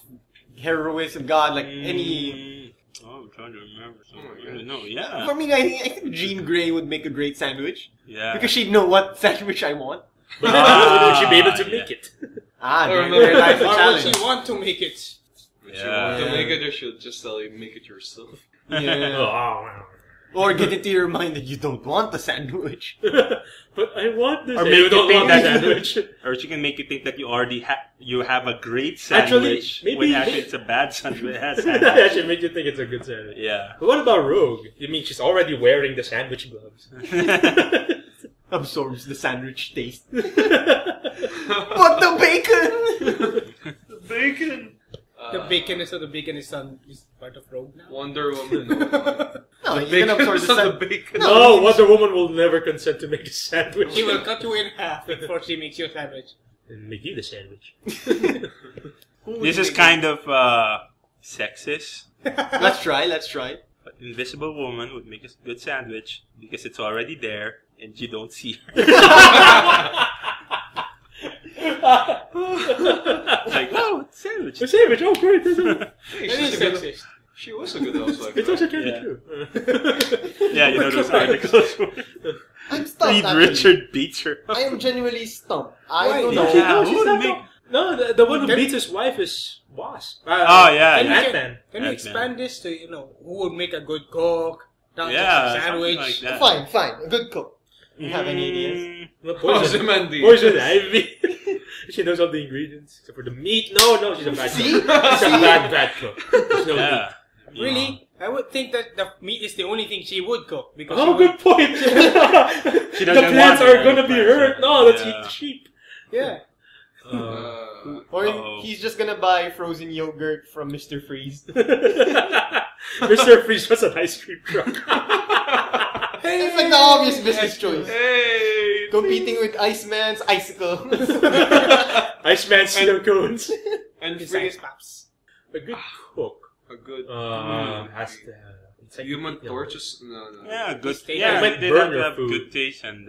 Speaker 1: heroism, god, like any.
Speaker 3: Oh, I'm trying to remember something.
Speaker 2: Oh,
Speaker 3: I don't know. Yeah.
Speaker 1: For me, I think Jean Grey would make a great sandwich
Speaker 3: Yeah.
Speaker 1: because she'd know what sandwich I want.
Speaker 5: But would she be able to
Speaker 3: yeah.
Speaker 5: make it?
Speaker 1: There
Speaker 2: remember-
Speaker 1: lies the
Speaker 4: Or would
Speaker 1: challenge.
Speaker 4: she want to make it?
Speaker 2: If you
Speaker 3: Yeah.
Speaker 2: want to
Speaker 1: Yeah.
Speaker 2: make it, you should just tell you make it yourself.
Speaker 1: Yeah.
Speaker 5: Oh,
Speaker 1: Or get into your mind that you don't want the sandwich.
Speaker 5: but I want this.
Speaker 3: Or
Speaker 5: You
Speaker 3: make it
Speaker 5: don't
Speaker 3: think
Speaker 5: want
Speaker 3: that
Speaker 5: the sandwich.
Speaker 3: Or she can make you think that you already have a great
Speaker 5: Actually,
Speaker 3: sandwich
Speaker 5: maybe-
Speaker 3: when actually it's a bad sandwich. It has
Speaker 5: That
Speaker 3: sandwich.
Speaker 5: should make you think it's a good sandwich.
Speaker 3: Yeah.
Speaker 5: But what about Rogue? You mean she's already wearing the sandwich gloves?
Speaker 1: Absorbs the sandwich taste. But the bacon!
Speaker 2: Bacon.
Speaker 4: The bacon is part of Rogue now.
Speaker 2: Wonder Woman. No.
Speaker 1: No, you
Speaker 2: Bacon
Speaker 1: can absorb
Speaker 2: is
Speaker 1: the
Speaker 2: on the
Speaker 1: sandwich.
Speaker 2: bacon.
Speaker 5: No, Wonder Woman will never consent to make a sandwich.
Speaker 4: She will cut you in half before she makes you a sandwich.
Speaker 5: And make you the sandwich.
Speaker 3: This is kind of sexist.
Speaker 1: Let's try.
Speaker 3: But Invisible Woman would make a good sandwich because it's already there and you don't see her. Like, oh, it's a sandwich.
Speaker 5: The sandwich, oh great.
Speaker 2: Hey,
Speaker 4: That is
Speaker 2: she's a good-
Speaker 4: sexist.
Speaker 2: She was a good housewife.
Speaker 5: It's also kind
Speaker 3: Yeah.
Speaker 5: of true.
Speaker 3: Yeah, you know those articles.
Speaker 1: I'm stumped.
Speaker 3: Reed
Speaker 1: actually.
Speaker 3: Richard beats her.
Speaker 1: I am genuinely stumped. I
Speaker 4: Why?
Speaker 1: don't
Speaker 4: No,
Speaker 1: know.
Speaker 3: Yeah,
Speaker 5: No,
Speaker 3: who
Speaker 5: she's
Speaker 3: would
Speaker 5: not.
Speaker 3: make-
Speaker 5: No, the one who
Speaker 4: Can-
Speaker 5: beats his wife is Wasp.
Speaker 3: Oh, yeah,
Speaker 4: Can
Speaker 3: yeah.
Speaker 4: we,
Speaker 5: Ant-Man.
Speaker 4: can we expand this to who would make a good cook? Not
Speaker 3: Yeah,
Speaker 4: just a
Speaker 3: something
Speaker 4: sandwich.
Speaker 3: like that.
Speaker 1: Fine. A good cook. You have any ideas?
Speaker 5: Well,
Speaker 2: Ozymandias.
Speaker 5: Poison Ivy. She knows all the ingredients except for the meat. No, she's a bad
Speaker 1: See?
Speaker 5: cook. She's a bad cook. There's no meat.
Speaker 3: Yeah.
Speaker 4: Really? I would think that the meat is the only thing she would cook because
Speaker 5: Oh,
Speaker 4: she
Speaker 5: good point.
Speaker 3: She
Speaker 5: The
Speaker 3: doesn't
Speaker 5: plants
Speaker 3: want
Speaker 5: are
Speaker 3: it.
Speaker 5: gonna be hurt. No, let's
Speaker 3: Yeah.
Speaker 5: eat the sheep.
Speaker 4: would, yeah.
Speaker 1: Or
Speaker 3: Uh-oh.
Speaker 1: he's just gonna buy frozen yogurt from Mr. Freeze.
Speaker 5: Mr. Freeze was an ice cream truck.
Speaker 1: It's like the obvious business choice.
Speaker 2: Hey,
Speaker 1: competing with Iceman's icicle.
Speaker 5: Iceman steel cones.
Speaker 2: And
Speaker 4: Besides Paps.
Speaker 5: A good cook.
Speaker 2: a good
Speaker 5: Has to have. It's like,
Speaker 2: Human Torches. No.
Speaker 3: Yeah, good.
Speaker 4: Steak.
Speaker 3: Yeah,
Speaker 5: Like
Speaker 3: they have
Speaker 5: burger food.
Speaker 3: good taste and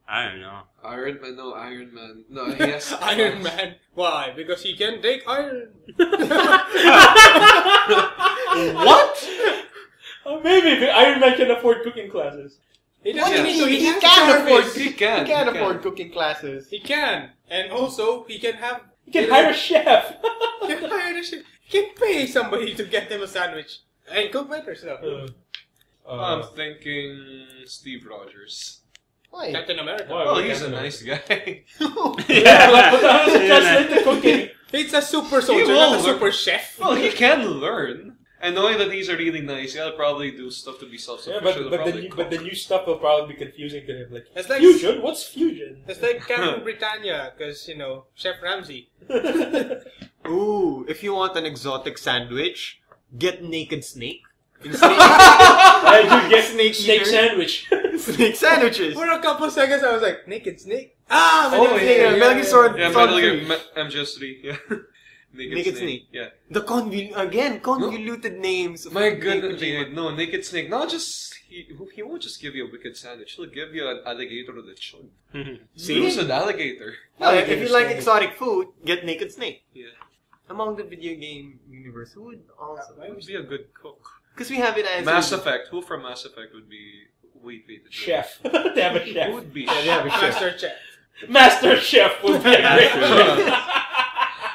Speaker 3: I don't know.
Speaker 2: Iron Man. No, Iron Man. No, yes.
Speaker 4: Iron Man. Why? Because he can take iron.
Speaker 1: What?
Speaker 5: Maybe the Iron Man can afford cooking classes.
Speaker 4: He
Speaker 1: What
Speaker 4: doesn't
Speaker 1: do
Speaker 4: need
Speaker 1: you
Speaker 4: to.
Speaker 1: mean?
Speaker 4: He
Speaker 1: He
Speaker 4: has
Speaker 1: can
Speaker 4: to
Speaker 1: afford.
Speaker 4: service.
Speaker 2: He can.
Speaker 1: He can't afford cooking classes.
Speaker 4: He can. And also, he can have...
Speaker 5: You can hire a chef.
Speaker 4: He can hire a chef. He can pay somebody to get him a sandwich. And cook better stuff.
Speaker 2: I'm thinking Steve Rogers.
Speaker 1: Why?
Speaker 4: Captain America.
Speaker 5: Why?
Speaker 2: Well, he's a nice guy.
Speaker 5: Yeah, but how does it translate to cooking?
Speaker 4: It's a super soldier,
Speaker 2: will
Speaker 4: not a
Speaker 2: learn.
Speaker 4: super chef.
Speaker 2: Well, he can learn. And knowing that he's a really nice guy, he'll probably do stuff to be
Speaker 5: Yeah,
Speaker 2: self-sufficient.
Speaker 5: but the new stuff will probably be confusing to him. Like,
Speaker 4: It's like
Speaker 5: fusion? What's fusion?
Speaker 4: It's like Captain Britannia, because, you know, Chef Ramsay.
Speaker 1: Ooh, if you want an exotic sandwich, get naked snake.
Speaker 5: I do get
Speaker 1: Snake
Speaker 5: snake
Speaker 1: eater.
Speaker 5: sandwich.
Speaker 1: Snake sandwiches.
Speaker 4: For a couple seconds, I was like, naked snake? Ah,
Speaker 1: Oh,
Speaker 4: Metal Gear,
Speaker 1: yeah, Metal Gear Solid.
Speaker 2: Yeah,
Speaker 1: Solid
Speaker 2: Metal Gear
Speaker 1: 3.
Speaker 2: MGS3. Yeah.
Speaker 1: Naked Snake.
Speaker 2: Yeah.
Speaker 1: The convoluted names. of
Speaker 2: My
Speaker 1: Naked
Speaker 2: goodness,
Speaker 1: Snake.
Speaker 2: no, Naked Snake. Not just he won't just give you a wicked sandwich. He'll give you an alligator with a chug.
Speaker 1: See?
Speaker 2: Who's an alligator?
Speaker 1: If you like exotic food, get Naked Snake.
Speaker 2: Yeah,
Speaker 1: Among the video game universe, who would also?
Speaker 2: that would be a good cook.
Speaker 1: Because we have it as
Speaker 2: Mass Effect. Who from Mass Effect would be? Wait.
Speaker 5: Chef. They have a
Speaker 2: Who
Speaker 5: chef.
Speaker 2: would be?
Speaker 5: Yeah, they have a chef.
Speaker 4: Master Chef.
Speaker 5: Master Chef would be a great chef.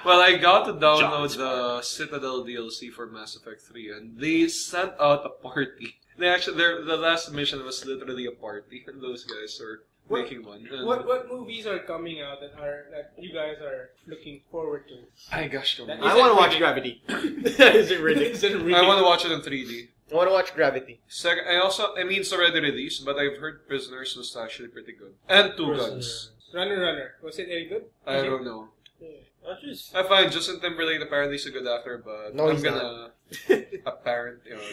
Speaker 2: Well, I got to download the Citadel DLC for Mass Effect 3, and they sent out a party. The last mission was literally a party, and those guys are making one. And
Speaker 4: What movies are coming out that you guys are looking forward to?
Speaker 2: I gosh,
Speaker 4: That
Speaker 1: I want to watch Gravity. Is it really?
Speaker 2: I want to watch it in 3D.
Speaker 1: I want to watch Gravity.
Speaker 2: Second, I mean, it's already released, but I've heard Prisoners was actually pretty good. And Two Guns.
Speaker 4: Runner. Was it any good?
Speaker 2: I don't know.
Speaker 5: Just
Speaker 2: I find Justin Timberlake apparently is a good actor, but
Speaker 1: No,
Speaker 2: I'm
Speaker 1: he's
Speaker 2: gonna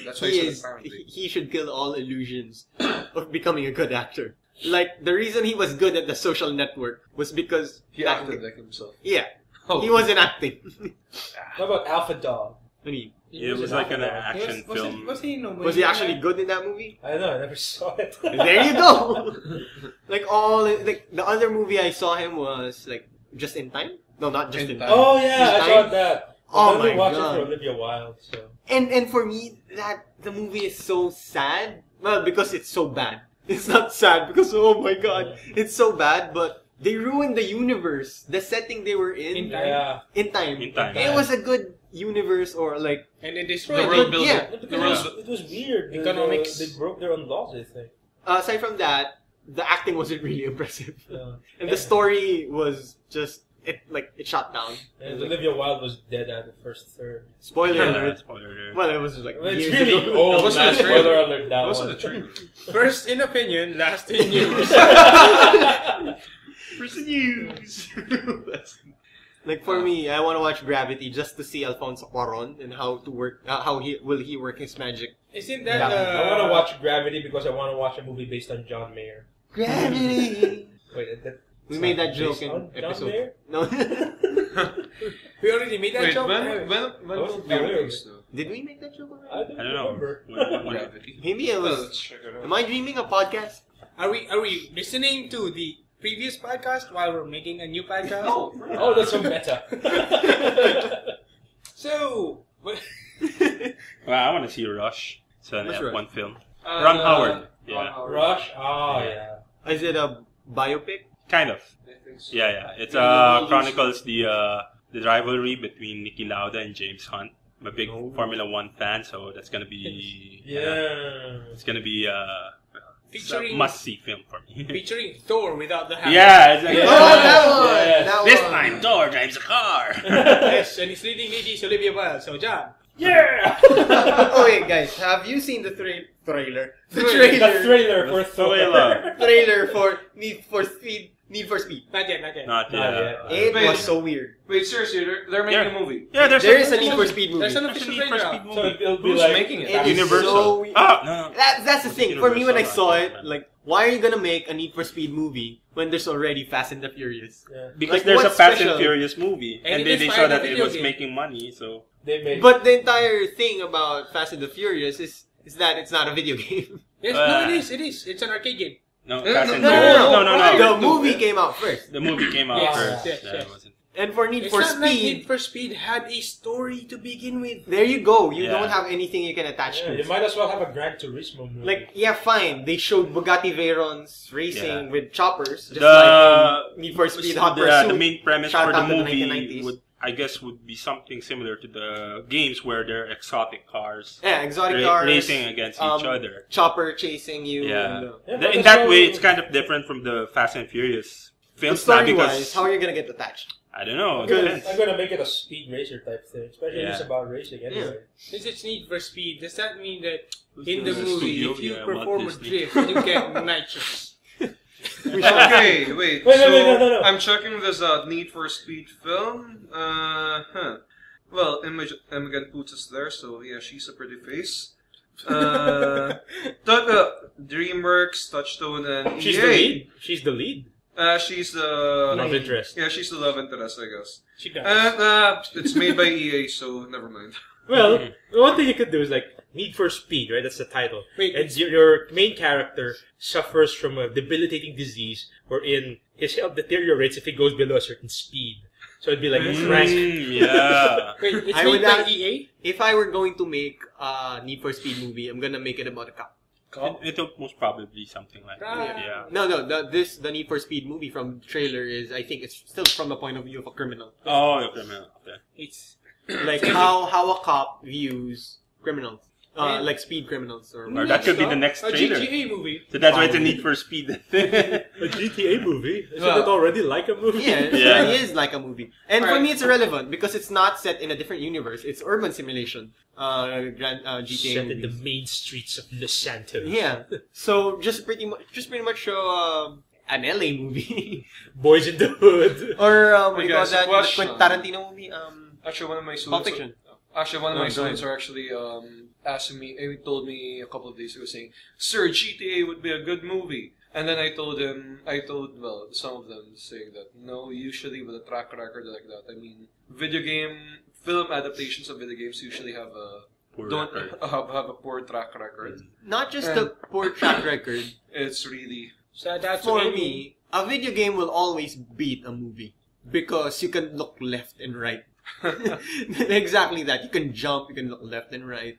Speaker 2: that's why
Speaker 1: He
Speaker 2: I
Speaker 1: is.
Speaker 2: said apparently.
Speaker 1: He should kill all illusions of becoming a good actor. Like the reason he was good at The Social Network was because
Speaker 2: He acted like himself.
Speaker 1: Yeah,
Speaker 2: Oh.
Speaker 1: he wasn't acting.
Speaker 5: what about Alpha Dog?
Speaker 1: What do you-
Speaker 3: It was like an action film.
Speaker 4: Was he no?
Speaker 1: Was he actually good in that movie?
Speaker 5: I don't know. I never saw it.
Speaker 1: There you go. Like the other movie I saw him was like Just in Time. No, not Just in Time.
Speaker 5: Oh yeah, I
Speaker 1: Just
Speaker 5: saw
Speaker 1: Time.
Speaker 5: that.
Speaker 1: Oh
Speaker 5: I only
Speaker 1: my
Speaker 5: watched
Speaker 1: God.
Speaker 5: it for Olivia Wilde. So
Speaker 1: And for me, that the movie is so sad. Well, because it's so bad. It's not sad because oh my god, it's so bad. But they ruined the universe, the setting they were in.
Speaker 4: In Time?
Speaker 5: yeah,
Speaker 1: In time.
Speaker 3: In Time.
Speaker 1: It was a good universe, or like
Speaker 4: And then
Speaker 2: The
Speaker 4: destroyed
Speaker 2: world
Speaker 4: it.
Speaker 2: building.
Speaker 1: Yeah.
Speaker 5: because
Speaker 2: The world,
Speaker 5: it was weird.
Speaker 4: Economics.
Speaker 5: They broke their own laws. I think.
Speaker 1: aside from that, the acting wasn't really impressive,
Speaker 5: Yeah.
Speaker 1: and the story was just it shot down.
Speaker 5: And Olivia Wilde was dead at the first third.
Speaker 1: Spoiler
Speaker 3: Yeah,
Speaker 1: alert.
Speaker 3: spoiler alert.
Speaker 1: Well, it was like
Speaker 5: Well, it's
Speaker 1: years
Speaker 5: really
Speaker 1: ago.
Speaker 5: old.
Speaker 2: It wasn't
Speaker 5: man.
Speaker 2: a trailer.
Speaker 5: Spoiler alert. That
Speaker 2: That wasn't
Speaker 5: one.
Speaker 2: a trailer.
Speaker 4: First in opinion, last in news.
Speaker 1: First news. Like for me, I want to watch Gravity just to see Alfonso Cuarón and how to work. How he work his magic.
Speaker 4: Isn't that
Speaker 5: I want to watch Gravity because I want to watch a movie based on John Mayer.
Speaker 1: Gravity.
Speaker 5: Wait, that,
Speaker 1: We
Speaker 5: it's
Speaker 1: made
Speaker 5: not
Speaker 1: that joke
Speaker 5: based
Speaker 1: in
Speaker 5: on John
Speaker 1: episode.
Speaker 5: Mayer?
Speaker 1: No.
Speaker 4: We already made that
Speaker 2: Wait,
Speaker 4: joke.
Speaker 2: when
Speaker 5: That was
Speaker 2: will be
Speaker 5: weird.
Speaker 2: released though?
Speaker 1: Did we make that joke
Speaker 5: I
Speaker 1: already?
Speaker 5: don't
Speaker 3: I don't know.
Speaker 5: remember.
Speaker 2: Gravity.
Speaker 1: Maybe it
Speaker 2: Well,
Speaker 1: was.
Speaker 2: let's check it out.
Speaker 1: Am I dreaming a podcast?
Speaker 4: Are we listening to the previous podcast while we're making a new podcast?
Speaker 5: Oh, that's so meta.
Speaker 4: So,
Speaker 3: Well, I want to see Rush. It's an
Speaker 1: What's
Speaker 3: F1 film.
Speaker 2: Uh,
Speaker 3: Ron Howard.
Speaker 2: Ron
Speaker 3: Yeah.
Speaker 2: Howard.
Speaker 5: Rush? Oh, yeah.
Speaker 1: Is it a biopic?
Speaker 3: Kind of.
Speaker 2: I think so.
Speaker 3: Yeah. It chronicles the rivalry between Niki Lauda and James Hunt. I'm a big Formula One fan, so that's gonna be
Speaker 5: Yeah.
Speaker 3: it's gonna be it's a
Speaker 4: Featuring-
Speaker 3: must-see film for me.
Speaker 4: featuring Thor without the hammer.
Speaker 3: Yeah, it's like,
Speaker 5: Yeah.
Speaker 1: Oh, that one!
Speaker 5: Yes.
Speaker 1: That
Speaker 3: this
Speaker 1: one.
Speaker 3: time Thor drives a car.
Speaker 4: Yes, and his leading lady is Olivia Wilde. So, John.
Speaker 5: Yeah!
Speaker 1: Oh wait, guys, have you seen the trailer? The
Speaker 5: The
Speaker 1: trailer.
Speaker 5: thriller for Thor.
Speaker 3: Trailer.
Speaker 1: For Need for Speed. Need for Speed.
Speaker 4: Not yet.
Speaker 3: Not
Speaker 5: Not
Speaker 3: yet.
Speaker 1: It
Speaker 2: Wait.
Speaker 1: was so weird.
Speaker 2: Wait, seriously, they're making a movie.
Speaker 3: Yeah,
Speaker 1: There is a
Speaker 3: there's
Speaker 1: Need for Speed movie.
Speaker 4: There's an
Speaker 1: It
Speaker 4: official
Speaker 3: Need for
Speaker 4: trailer
Speaker 3: Speed
Speaker 4: out.
Speaker 5: So
Speaker 3: movie.
Speaker 5: it'll be
Speaker 2: Who's
Speaker 5: like...
Speaker 2: making it?
Speaker 1: is
Speaker 3: Universal.
Speaker 1: so weird.
Speaker 3: No.
Speaker 1: That's the thing. For me, when I saw it, like why are you gonna make a Need for Speed movie when there's already Fast and the Furious?
Speaker 5: Yeah.
Speaker 3: Because
Speaker 1: Like,
Speaker 3: there's a
Speaker 1: what's
Speaker 3: Fast
Speaker 1: special?
Speaker 3: and Furious movie,
Speaker 4: And
Speaker 3: and
Speaker 4: it
Speaker 3: they saw
Speaker 4: inspired
Speaker 3: that
Speaker 4: the
Speaker 3: it
Speaker 4: video
Speaker 3: was
Speaker 4: game.
Speaker 3: making money, so
Speaker 5: They made.
Speaker 1: But the entire thing about Fast and the Furious is that it's not a video game.
Speaker 4: Yes, no, it is. It's an arcade game.
Speaker 3: no,
Speaker 2: No,
Speaker 3: Fast
Speaker 2: no,
Speaker 3: and
Speaker 2: no,
Speaker 3: Furious.
Speaker 2: no,
Speaker 3: No.
Speaker 1: The movie came out first.
Speaker 3: The movie came out
Speaker 4: Yes,
Speaker 3: first.
Speaker 4: yes,
Speaker 3: That
Speaker 4: yes.
Speaker 3: wasn't.
Speaker 1: And for Need
Speaker 4: It's
Speaker 1: for
Speaker 4: not like
Speaker 1: Speed,
Speaker 4: Need for Speed had a story to begin with.
Speaker 1: there you go. You
Speaker 3: Yeah.
Speaker 1: don't have anything you can attach
Speaker 5: Yeah,
Speaker 1: to.
Speaker 5: you might as well have a Gran Turismo movie.
Speaker 1: Like, yeah, fine. They showed Bugatti Veyrons racing
Speaker 3: Yeah.
Speaker 1: with choppers, just
Speaker 3: The-
Speaker 1: like in Need for Speed Hot
Speaker 3: the
Speaker 1: Pursuit.
Speaker 3: main premise
Speaker 1: Shout
Speaker 3: for the
Speaker 1: out to the
Speaker 3: movie
Speaker 1: 1990s.
Speaker 3: would be something similar to the games where they're exotic cars
Speaker 1: Yeah, exotic cars,
Speaker 3: racing against each other.
Speaker 1: chopper chasing you.
Speaker 3: Yeah.
Speaker 1: And,
Speaker 5: Yeah,
Speaker 3: In
Speaker 5: but that's
Speaker 3: that
Speaker 5: how-
Speaker 3: way, it's kind of different from the Fast and Furious
Speaker 1: but
Speaker 3: films now
Speaker 1: story-wise,
Speaker 3: because
Speaker 1: how are you gonna get attached?
Speaker 3: I don't know. it
Speaker 5: I'm
Speaker 3: depends.
Speaker 5: gonna make it a speed racer type thing, especially if it's
Speaker 3: Yeah.
Speaker 5: about racing anyway.
Speaker 4: Since it's Need for Speed, does that mean that
Speaker 3: Who's
Speaker 4: in the
Speaker 3: the
Speaker 4: movie,
Speaker 3: studio
Speaker 4: if you
Speaker 3: guy
Speaker 4: perform a
Speaker 3: about this?
Speaker 4: drift, you get nitrous?
Speaker 2: Okay, wait.
Speaker 5: Wait,
Speaker 2: So
Speaker 5: no.
Speaker 2: I'm checking this out. Need for Speed film. Well, Imogen puts us there, so yeah, she's a pretty face. DreamWorks, Touchstone, and
Speaker 5: She's
Speaker 2: EA.
Speaker 5: the lead. She's the lead.
Speaker 2: She's the
Speaker 5: Love interest.
Speaker 2: Yeah, she's the love interest, I guess.
Speaker 4: She does.
Speaker 2: And it's made by EA, so never mind.
Speaker 5: Well, one thing you could do is like Need for Speed, right? That's the title.
Speaker 4: Wait.
Speaker 5: And your main character suffers from a debilitating disease wherein his health deteriorates if he goes below a certain speed. So it'd be like Frank.
Speaker 3: Yeah.
Speaker 4: Wait, it's
Speaker 1: I
Speaker 4: made
Speaker 1: would
Speaker 4: by
Speaker 1: add-
Speaker 4: EA?
Speaker 1: If I were going to make a Need for Speed movie, I'm gonna make it about a cop.
Speaker 3: It'll most probably be something like that. Yeah.
Speaker 1: No, the Need for Speed movie from the trailer is, I think it's still from the point of view of a criminal.
Speaker 3: Oh, okay.
Speaker 4: It's
Speaker 1: Like how a cop views criminals.
Speaker 4: Yeah.
Speaker 1: Like speed criminals or
Speaker 3: Or that could be the next
Speaker 4: a
Speaker 3: trailer.
Speaker 4: GTA movie.
Speaker 3: So that's why it's a Need for Speed.
Speaker 5: A GTA movie? Isn't
Speaker 2: Well,
Speaker 5: it already like a movie?
Speaker 1: Yeah, it
Speaker 3: Yeah.
Speaker 1: really is like a movie. And for
Speaker 2: Alright.
Speaker 1: me, it's irrelevant because it's not set in a different universe. It's urban simulation. GTA
Speaker 5: Set in the
Speaker 1: movies.
Speaker 5: main streets of Los Santos.
Speaker 1: Yeah. So just pretty much show an LA movie
Speaker 5: Boys in the Hood.
Speaker 1: or what do
Speaker 2: Hey
Speaker 1: you call
Speaker 2: guys,
Speaker 1: that? The
Speaker 2: question.
Speaker 1: Quentin Tarantino movie.
Speaker 2: Actually, one of my
Speaker 1: Pulp
Speaker 2: students.
Speaker 1: Fiction.
Speaker 2: Actually, one of
Speaker 1: No,
Speaker 2: my
Speaker 1: go ahead.
Speaker 2: students are actually asking me. He told me a couple of days ago, saying, "Sir, GTA would be a good movie." And then I told some of them saying that no, usually with a track record like that. I mean, video game film adaptations of video games usually have a
Speaker 3: Poor
Speaker 2: don't
Speaker 3: record.
Speaker 2: have a poor track record.
Speaker 1: Not just the poor track record.
Speaker 2: It's really
Speaker 4: So that's
Speaker 1: For
Speaker 4: what
Speaker 1: me, a video game will always beat a movie because you can look left and right. Exactly that. You can jump. You can look left and right.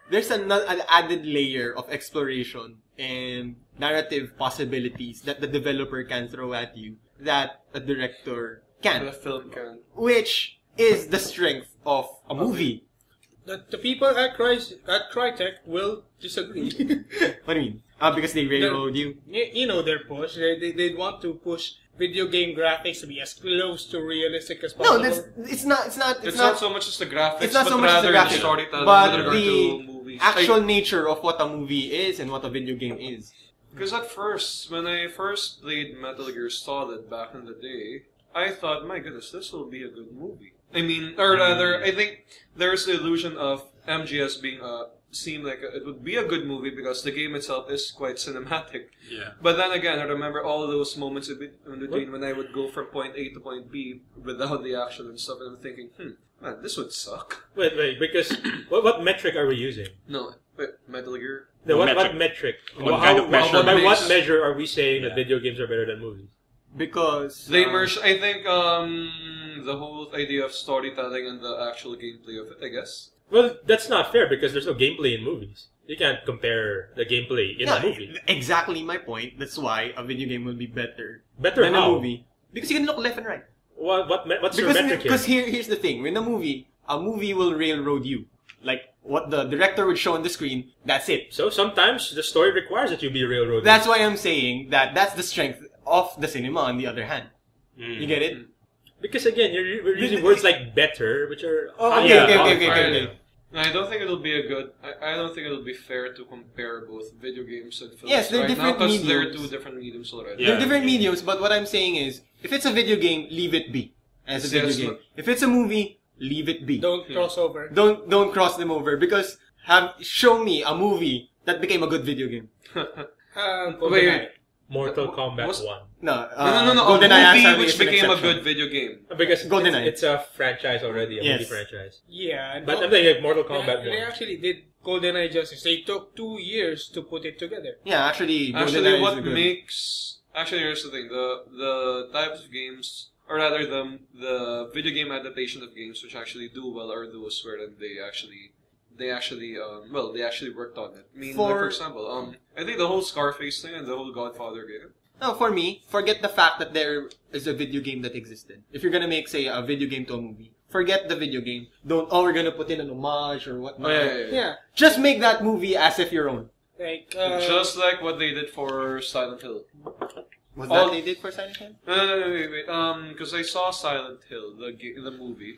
Speaker 1: There's an added layer of exploration and narrative possibilities that the developer can throw at you that a director
Speaker 2: the
Speaker 1: can't,
Speaker 2: film can.
Speaker 1: which is the strength of a movie.
Speaker 4: the people at Crytek will disagree.
Speaker 1: What do you mean? Because they railroad you.
Speaker 4: You know their push. They want to push video game graphics to be as close to realistic as possible.
Speaker 1: No, it's not.
Speaker 2: It's not so much as the graphics,
Speaker 1: It's not
Speaker 2: but
Speaker 1: so much as the
Speaker 2: rather
Speaker 1: graphics,
Speaker 2: storytelling
Speaker 1: but
Speaker 2: with regard
Speaker 1: the
Speaker 2: to movies.
Speaker 1: actual nature of what a movie is and what a video game is.
Speaker 2: Because at first, when I first played Metal Gear Solid back in the day, I thought, my goodness, this will be a good movie. I mean, or rather, I think there's the illusion of MGS being seem like it would be a good movie because the game itself is quite cinematic.
Speaker 3: Yeah.
Speaker 2: But then again, I remember all those moments in between when I would go from point A to point B without the action and stuff, and I'm thinking, man, this would suck.
Speaker 5: Wait, because what metric are we using?
Speaker 2: No, wait, Metal Gear?
Speaker 5: No,
Speaker 3: What
Speaker 5: what metric?
Speaker 3: What kind of measure?
Speaker 5: By what
Speaker 2: Makes-
Speaker 5: measure are we saying that
Speaker 3: Yeah.
Speaker 5: video games are better than movies?
Speaker 1: Because
Speaker 2: They merge, I think, the whole idea of storytelling and the actual gameplay of it, I guess.
Speaker 5: Well, that's not fair because there's no gameplay in movies. You can't compare the gameplay in a movie.
Speaker 1: exactly my point. That's why a video game will be better
Speaker 5: Better
Speaker 1: than
Speaker 5: how?
Speaker 1: a movie because you can look left and right.
Speaker 5: What's your metric
Speaker 1: Because
Speaker 5: here?
Speaker 1: here's the thing: when a movie will railroad you. Like what the director would show on the screen. That's it.
Speaker 5: So sometimes the story requires that you be railroaded.
Speaker 1: That's why I'm saying that's the strength of the cinema. On the other hand, you get it?
Speaker 5: Because again, we're using words like better, which are
Speaker 1: Okay,
Speaker 5: higher
Speaker 1: okay.
Speaker 5: qualifier.
Speaker 2: I don't think it'll be a good. I don't think it'll be fair to compare both video games and films
Speaker 1: Yes, they're
Speaker 2: right now
Speaker 1: different
Speaker 2: because they're
Speaker 1: mediums.
Speaker 2: two different mediums already.
Speaker 3: Yeah.
Speaker 1: They're different mediums, but what I'm saying is, if it's a video game, leave it be as a video
Speaker 2: Yes,
Speaker 1: game.
Speaker 2: look.
Speaker 1: If it's a movie, leave it be.
Speaker 4: Don't cross over.
Speaker 1: Don't cross them over because show me a movie that became a good video game.
Speaker 4: GoldenEye.
Speaker 5: Mortal Kombat
Speaker 2: was-
Speaker 5: 1.
Speaker 1: No,
Speaker 2: No.
Speaker 1: GoldenEye
Speaker 2: A movie
Speaker 1: actually
Speaker 2: which
Speaker 1: is an
Speaker 2: became a
Speaker 1: exception.
Speaker 2: good video game.
Speaker 5: Because
Speaker 1: GoldenEye.
Speaker 5: it's a franchise already, a
Speaker 1: Yes.
Speaker 5: movie franchise.
Speaker 4: Yeah.
Speaker 5: But I'm thinking like Mortal Kombat
Speaker 4: They
Speaker 5: 1.
Speaker 4: actually did GoldenEye justice. They took 2 years to put it together.
Speaker 1: Yeah, actually,
Speaker 2: Actually,
Speaker 1: GoldenEye
Speaker 2: what
Speaker 1: is a good.
Speaker 2: makes here's the thing: the types of games, or rather the video game adaptation of games which actually do well are those wherein they actually worked on it. I mean, like, for example, I think the whole Scarface thing and the whole Godfather game.
Speaker 1: No, for me, forget the fact that there is a video game that existed. If you're gonna make, say, a video game to a movie, forget the video game. We're gonna put in an homage or whatnot.
Speaker 4: Yeah.
Speaker 1: Just make that movie as if your own.
Speaker 4: Like,
Speaker 2: Just like what they did for Silent Hill.
Speaker 1: Was that they did for Silent Hill?
Speaker 2: No, wait. Because I saw Silent Hill, the movie,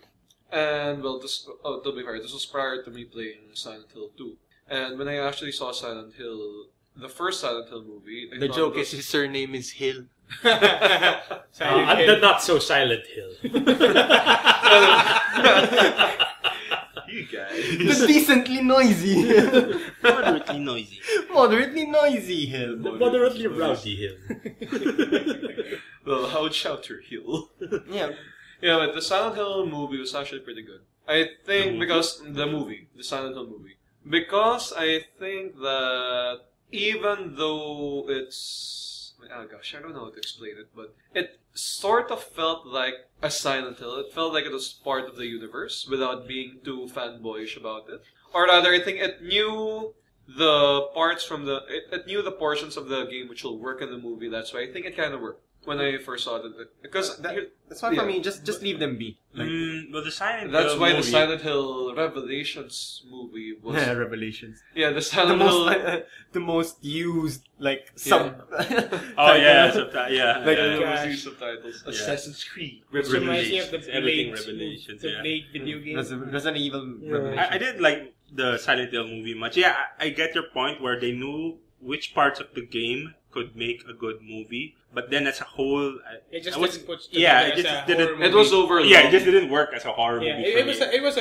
Speaker 2: and well, to be fair, this was prior to me playing Silent Hill 2. And when I actually saw Silent Hill, the first Silent Hill movie,
Speaker 1: The joke is his surname is Hill.
Speaker 5: The not so Silent Hill.
Speaker 3: You guys.
Speaker 1: The decently noisy Hill.
Speaker 3: Moderately noisy.
Speaker 1: Moderately noisy Hill.
Speaker 5: The moderately rowdy Hill.
Speaker 2: Well, how would Shouter Hill?
Speaker 1: Yeah.
Speaker 2: Yeah, but the Silent Hill movie was actually pretty good. I think because the Silent Hill movie. Because I think that even though it's, oh gosh, I don't know how to explain it, but it sort of felt like a Silent Hill. It felt like it was part of the universe without being too fanboyish about it. Or rather, I think it knew the portions of the game which will work in the movie. That's why I think it kind of worked when I first saw it. Because
Speaker 1: That's why for me, just leave them be.
Speaker 3: Well, the Silent
Speaker 2: that's
Speaker 3: Hill
Speaker 2: why the
Speaker 3: movie-
Speaker 2: Silent Hill Revelations movie was.
Speaker 1: Revelations.
Speaker 2: Yeah, the
Speaker 1: The
Speaker 2: Silent
Speaker 1: most,
Speaker 2: Hill.
Speaker 1: the most used, like,
Speaker 2: Yeah.
Speaker 3: Oh yeah, yeah.
Speaker 1: Like,
Speaker 3: yeah.
Speaker 4: Gosh.
Speaker 2: These subtitles.
Speaker 3: Yeah.
Speaker 2: Assassin's Creed.
Speaker 4: Which reminds me of the
Speaker 3: Revelations. Everything
Speaker 4: Blade,
Speaker 3: Revelations,
Speaker 4: the
Speaker 3: yeah.
Speaker 4: Blade video game.
Speaker 1: Resident Evil Revelations.
Speaker 3: I didn't like the Silent Hill movie much. Yeah, I get your point where they knew which parts of the game could make a good movie, but then as a whole,
Speaker 4: It just
Speaker 3: I was-
Speaker 4: didn't put
Speaker 3: yeah,
Speaker 4: together
Speaker 3: it
Speaker 4: as
Speaker 3: just
Speaker 4: a
Speaker 3: didn't-
Speaker 4: horror
Speaker 2: It was
Speaker 4: movie.
Speaker 2: overload.
Speaker 3: yeah, it just didn't work as a horror
Speaker 4: Yeah,
Speaker 3: movie.
Speaker 4: it was
Speaker 3: It was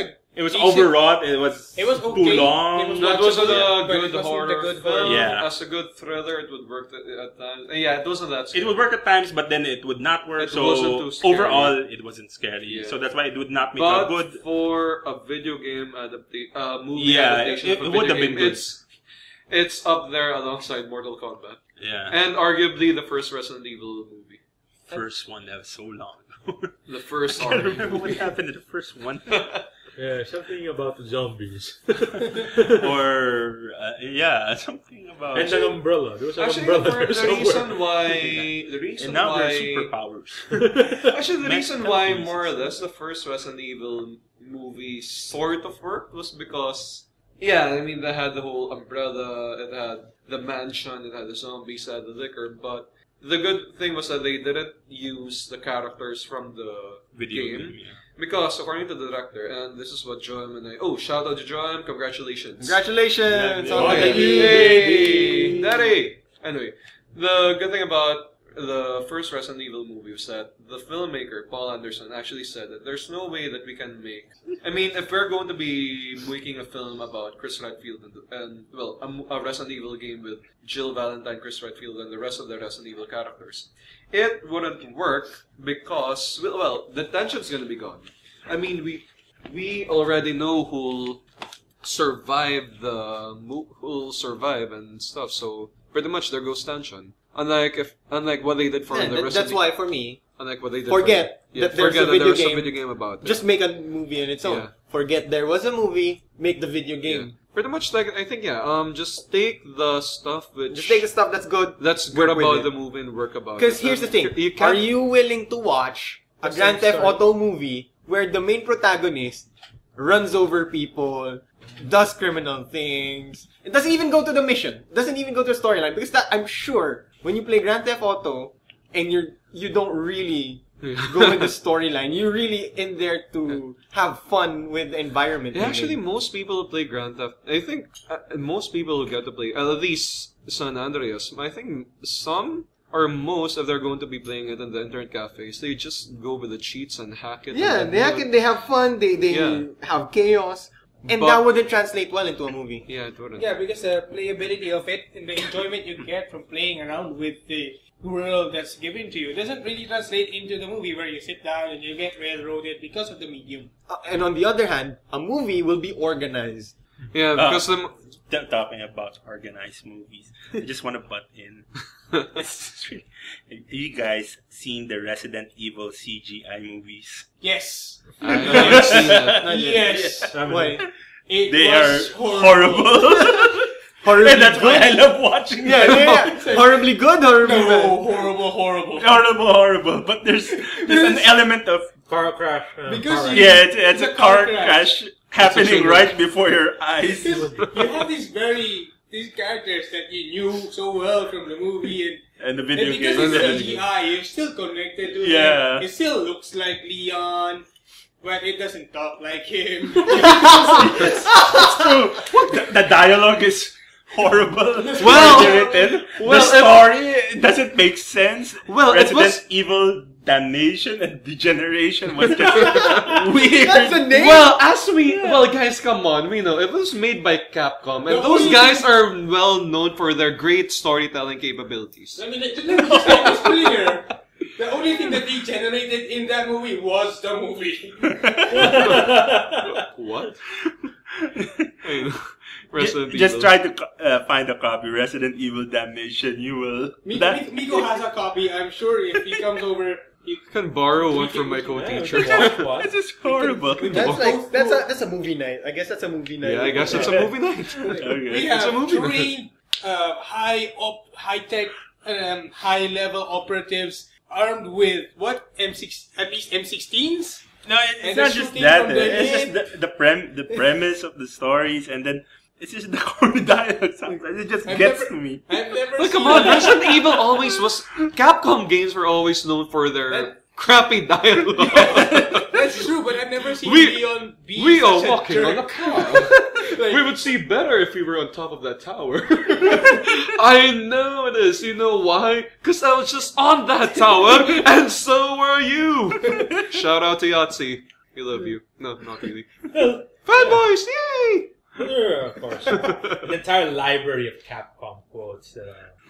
Speaker 4: decent-
Speaker 3: overwrought. It was
Speaker 4: It was
Speaker 3: too
Speaker 4: okay.
Speaker 3: long.
Speaker 4: It was
Speaker 2: That wasn't
Speaker 4: watchable,
Speaker 2: a
Speaker 4: but it
Speaker 2: good
Speaker 4: wasn't
Speaker 2: horror
Speaker 4: the good
Speaker 2: film.
Speaker 4: horror.
Speaker 3: Yeah.
Speaker 2: As a good thriller, it would work at times. Yeah, it wasn't that
Speaker 3: It
Speaker 2: scary.
Speaker 3: would work at times, but then it would not work.
Speaker 2: It
Speaker 3: so
Speaker 2: wasn't too scary.
Speaker 3: overall, it wasn't scary.
Speaker 2: Yeah.
Speaker 3: So that's why it would not make
Speaker 2: But
Speaker 3: a good.
Speaker 2: for a video game movie
Speaker 3: Yeah,
Speaker 2: adaptation
Speaker 3: it
Speaker 2: of a
Speaker 3: would
Speaker 2: video
Speaker 3: have been
Speaker 2: game,
Speaker 3: good.
Speaker 2: it's up there alongside Mortal Kombat.
Speaker 3: Yeah,
Speaker 2: And arguably the first Resident Evil movie.
Speaker 3: first one that was so long.
Speaker 2: The first
Speaker 3: I can't remember what happened in the first one.
Speaker 5: Yeah, something about the zombies.
Speaker 3: Or yeah, something about.
Speaker 5: And an umbrella. There was an
Speaker 2: Actually,
Speaker 5: umbrella there
Speaker 2: the
Speaker 5: somewhere.
Speaker 2: reason
Speaker 3: And now
Speaker 2: why
Speaker 3: they're superpowers.
Speaker 2: actually the
Speaker 3: Mech
Speaker 2: reason why
Speaker 3: telekinesis.
Speaker 2: more or less the first Resident Evil movie sort of worked was because I mean they had the whole umbrella, it had the mansion, it had the zombies, it had the liquor, but the good thing was that they didn't use the characters from the
Speaker 3: Video
Speaker 2: game.
Speaker 3: game, yeah.
Speaker 2: Because according to the director, and this is what Joem and I shout out to Joem, congratulations.
Speaker 1: Congratulations!
Speaker 3: Yeah,
Speaker 1: on
Speaker 3: yeah.
Speaker 1: that.
Speaker 2: Hey, Daddy! Anyway, the good thing about the first Resident Evil movie was that the filmmaker, Paul Anderson, actually said that there's no way that we can make... I mean, if we're going to be making a film about Chris Redfield and a Resident Evil game with Jill Valentine, Chris Redfield, and the rest of the Resident Evil characters, it wouldn't work because, the tension's gonna be gone. I mean, we already know who'll survive and stuff, so pretty much there goes tension. Unlike what they did for
Speaker 1: Yeah,
Speaker 2: the rest
Speaker 1: that's
Speaker 2: of
Speaker 1: why, for me,
Speaker 2: unlike what they did
Speaker 1: forget
Speaker 2: for,
Speaker 1: that there's
Speaker 2: forget
Speaker 1: a
Speaker 2: that
Speaker 1: video
Speaker 2: there's
Speaker 1: game.
Speaker 2: a video game about it.
Speaker 1: just make a movie on its own.
Speaker 2: Yeah.
Speaker 1: Forget there was a movie, make the video
Speaker 2: Yeah.
Speaker 1: game.
Speaker 2: Pretty much like I think just take the stuff which
Speaker 1: Just take the stuff that's good.
Speaker 2: that's good
Speaker 1: work with
Speaker 2: about
Speaker 1: it.
Speaker 2: the movie and work about it.
Speaker 1: Because here's the thing.
Speaker 2: You
Speaker 1: Are
Speaker 2: can't,
Speaker 1: you willing to watch a
Speaker 4: The
Speaker 1: Grand
Speaker 4: same
Speaker 1: Theft
Speaker 4: story.
Speaker 1: Auto movie where the main protagonist runs over people, does criminal things? It doesn't even go to the mission. Doesn't even go to the storyline. Because I'm sure when you play Grand Theft Auto and you don't really go with the storyline, you're really in there to have fun with the environment.
Speaker 2: Yeah, actually, most people who play Grand Theft, I think most people who get to play, at least San Andreas, I think some or most, if they're going to be playing it in the internet cafes, they just go with the cheats and hack it.
Speaker 1: Yeah,
Speaker 2: and
Speaker 1: they have fun, they
Speaker 2: Yeah.
Speaker 1: have chaos. And that wouldn't translate well into a movie.
Speaker 2: Yeah, it wouldn't.
Speaker 4: Yeah, because the playability of it and the enjoyment you get from playing around with the world that's given to you doesn't really translate into the movie where you sit down and you get railroaded because of the medium.
Speaker 1: And on the other hand, a movie will be organized.
Speaker 2: Yeah, because
Speaker 3: Talking about organized movies, I just want to butt in. Have you guys seen the Resident Evil CGI movies?
Speaker 4: Yes.
Speaker 2: I haven't seen that.
Speaker 1: Not yet.
Speaker 4: Yes.
Speaker 1: Why?
Speaker 3: They
Speaker 4: was
Speaker 3: are horrible.
Speaker 1: Horribly
Speaker 3: And that's why I love watching them.
Speaker 1: Yeah. Horribly good, horribly
Speaker 4: No,
Speaker 1: bad.
Speaker 4: horrible.
Speaker 3: But there's an element of
Speaker 5: Car crash.
Speaker 4: Because
Speaker 5: car
Speaker 4: you-
Speaker 5: ride.
Speaker 3: it's a car crash happening right before your eyes.
Speaker 4: You have these characters that you knew so well from the movie
Speaker 3: And the
Speaker 4: and
Speaker 3: video
Speaker 4: because
Speaker 3: game.
Speaker 4: it's CGI, you're still connected to
Speaker 3: Yeah.
Speaker 4: him. It still looks like Leon, but it doesn't talk like him.
Speaker 3: It's true. The dialogue is horrible.
Speaker 1: Well,
Speaker 3: written.
Speaker 1: well,
Speaker 3: the story doesn't make sense.
Speaker 1: Well, it
Speaker 3: Resident
Speaker 1: was-
Speaker 3: Evil Damnation and Degeneration was just weird.
Speaker 1: That's the name.
Speaker 2: Well, guys, come on. We know it was made by Capcom, and
Speaker 4: The
Speaker 2: those
Speaker 4: only
Speaker 2: guys
Speaker 4: thing-
Speaker 2: are well known for their great storytelling capabilities.
Speaker 4: Let me just make this clear. The only thing that degenerated in that movie was the movie.
Speaker 2: What? Resident
Speaker 3: Just
Speaker 2: Evil.
Speaker 3: try to find a copy. Resident Evil Damnation. You will.
Speaker 4: Miko has a copy. I'm sure if he comes over,
Speaker 2: I can borrow one from my co-teacher.
Speaker 3: This is horrible.
Speaker 1: That's a movie night. I guess that's a movie night.
Speaker 2: Yeah, I guess it's a movie night.
Speaker 4: we
Speaker 3: Okay.
Speaker 2: It's a
Speaker 4: have
Speaker 2: movie.
Speaker 4: trained, high-tech, high-level operatives armed with what? At least M16s?
Speaker 3: No, it's
Speaker 4: And
Speaker 3: not
Speaker 4: they're
Speaker 3: just
Speaker 4: shooting
Speaker 3: that.
Speaker 4: from the
Speaker 3: It's
Speaker 4: hip.
Speaker 3: just the premise of the stories, and then it's just the corny dialogue. Sometimes it just
Speaker 4: I've
Speaker 3: gets
Speaker 4: never-
Speaker 3: to me.
Speaker 4: I've never
Speaker 2: Look,
Speaker 4: seen
Speaker 2: come on,
Speaker 4: that.
Speaker 2: Resident Evil always was. Capcom games were always known for their crappy dialogue.
Speaker 4: That's true, but I've never seen
Speaker 2: We-
Speaker 4: Leon be
Speaker 2: We are
Speaker 4: such a
Speaker 2: walking on a
Speaker 4: jerk.
Speaker 2: cloud. We would see better if we were on top of that tower. I know this. You know why? Because I was just on that tower, and so were you. Shout out to Yahtzee. We love you. No, not really. Fanboys, yay!
Speaker 5: Yeah, of course. An entire library of Capcom quotes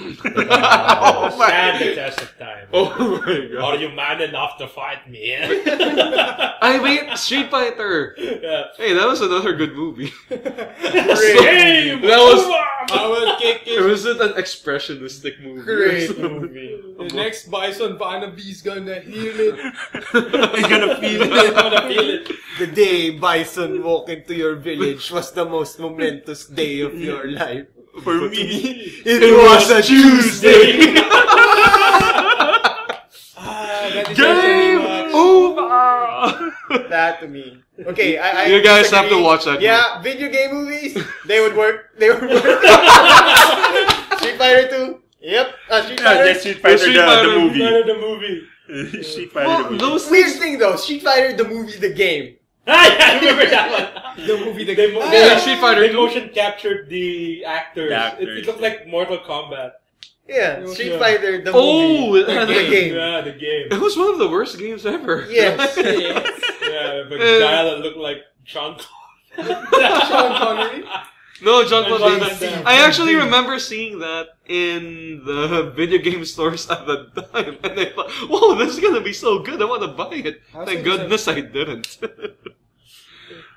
Speaker 2: Oh
Speaker 5: stand the test of time.
Speaker 2: Oh my god.
Speaker 5: Are you man enough to fight me?
Speaker 2: I mean, Street Fighter.
Speaker 5: Yeah.
Speaker 2: Hey, that was another good movie.
Speaker 5: Hey,
Speaker 2: That was.
Speaker 4: I will kick
Speaker 2: It
Speaker 4: him.
Speaker 2: was an expressionistic movie.
Speaker 1: Great movie.
Speaker 4: The next Bison Vanabee's gonna heal it.
Speaker 3: He's gonna feel
Speaker 5: I'm
Speaker 3: it.
Speaker 5: gonna feel it.
Speaker 1: The day Bison walked into your village was the most momentous day of your life.
Speaker 3: For me,
Speaker 1: It was a Tuesday.
Speaker 4: That is
Speaker 2: Game
Speaker 4: actually
Speaker 2: over.
Speaker 1: That to me. Okay, I
Speaker 2: You guys have to
Speaker 1: disagree.
Speaker 2: watch that
Speaker 1: Yeah, video game movies, they would work. They would work. Street Fighter 2. Yep. Street
Speaker 3: no,
Speaker 1: Fighter.
Speaker 3: just Street Fighter,
Speaker 2: Street
Speaker 3: the
Speaker 2: Fighter,
Speaker 3: movie.
Speaker 5: The movie.
Speaker 3: Street Fighter,
Speaker 2: Well,
Speaker 3: the movie.
Speaker 2: those
Speaker 1: Weird
Speaker 2: things.
Speaker 1: thing though, Street Fighter the movie, the game.
Speaker 5: I remember that one.
Speaker 4: the movie. The
Speaker 5: They,
Speaker 2: Yeah, Street Fighter
Speaker 5: they
Speaker 2: 2.
Speaker 5: motion captured the actors.
Speaker 3: The actors.
Speaker 5: It looked like Mortal Kombat.
Speaker 1: Yeah, Street
Speaker 5: Yeah.
Speaker 1: Fighter the
Speaker 2: Oh,
Speaker 1: movie,
Speaker 2: it had
Speaker 1: the
Speaker 2: a-
Speaker 1: game.
Speaker 5: Yeah, the game.
Speaker 2: It was one of the worst games ever.
Speaker 1: Yes.
Speaker 5: Yeah, but the guy that looked like Sean
Speaker 4: Sean Connery.
Speaker 2: No, Jean-Claude
Speaker 5: And
Speaker 2: Van
Speaker 5: Van
Speaker 2: Damme.
Speaker 5: Damme.
Speaker 2: I actually remember seeing that in the video game stores at the time, and I thought, "Whoa, this is gonna be so good! I want to buy it."
Speaker 4: How
Speaker 2: Thank
Speaker 4: so-
Speaker 2: goodness I didn't.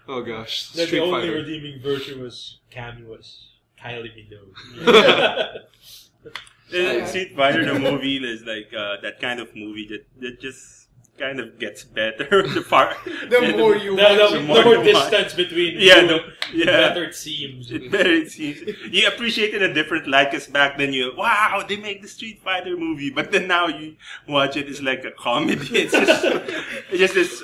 Speaker 2: Oh gosh,
Speaker 5: The
Speaker 2: Street
Speaker 5: only
Speaker 2: Fighter.
Speaker 5: redeeming virtue was Cammy was Kylie Minogue.
Speaker 3: Street Fighter the movie is like that kind of movie that just kind of gets better
Speaker 4: The more you
Speaker 5: The
Speaker 4: watch,
Speaker 5: more
Speaker 3: you watch.
Speaker 5: distance between
Speaker 3: Yeah,
Speaker 5: you,
Speaker 3: the-
Speaker 5: the
Speaker 3: yeah.
Speaker 5: better it seems.
Speaker 3: it seems you appreciate it a different light because back then you wow they make the Street Fighter movie, but then now you watch it, it's like a comedy. It's just this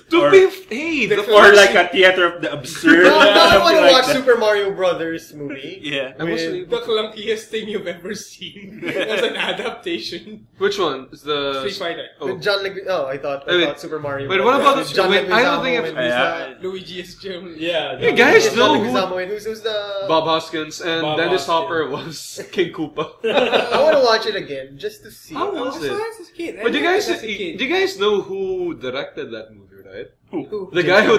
Speaker 2: Hey,
Speaker 3: or like a theater of the absurd.
Speaker 1: No, I
Speaker 3: something
Speaker 1: want to
Speaker 3: like
Speaker 1: watch
Speaker 3: that.
Speaker 1: Super Mario Brothers movie.
Speaker 3: Yeah.
Speaker 2: I wasn't able-
Speaker 4: the clunkiest thing you've ever seen as an adaptation.
Speaker 2: Which one? Is the
Speaker 4: Street Fighter.
Speaker 2: Oh.
Speaker 1: With John Leguizamo. Oh, I thought.
Speaker 2: I mean,
Speaker 1: about Super Mario.
Speaker 6: Wait, what about
Speaker 1: John
Speaker 6: wait, I don't think
Speaker 1: Leguizamo
Speaker 6: if
Speaker 1: and
Speaker 4: Luigi is German.
Speaker 5: Yeah.
Speaker 6: you guys
Speaker 1: John
Speaker 6: know who
Speaker 1: Leguizamo and who's the...
Speaker 6: Bob Hoskins and
Speaker 5: Bob
Speaker 6: Dennis
Speaker 5: Hoskins.
Speaker 6: Hopper was King Koopa.
Speaker 1: I want to watch it again just to see.
Speaker 6: How was it?
Speaker 4: As a kid.
Speaker 6: But do you guys know who directed that movie, right? The guy who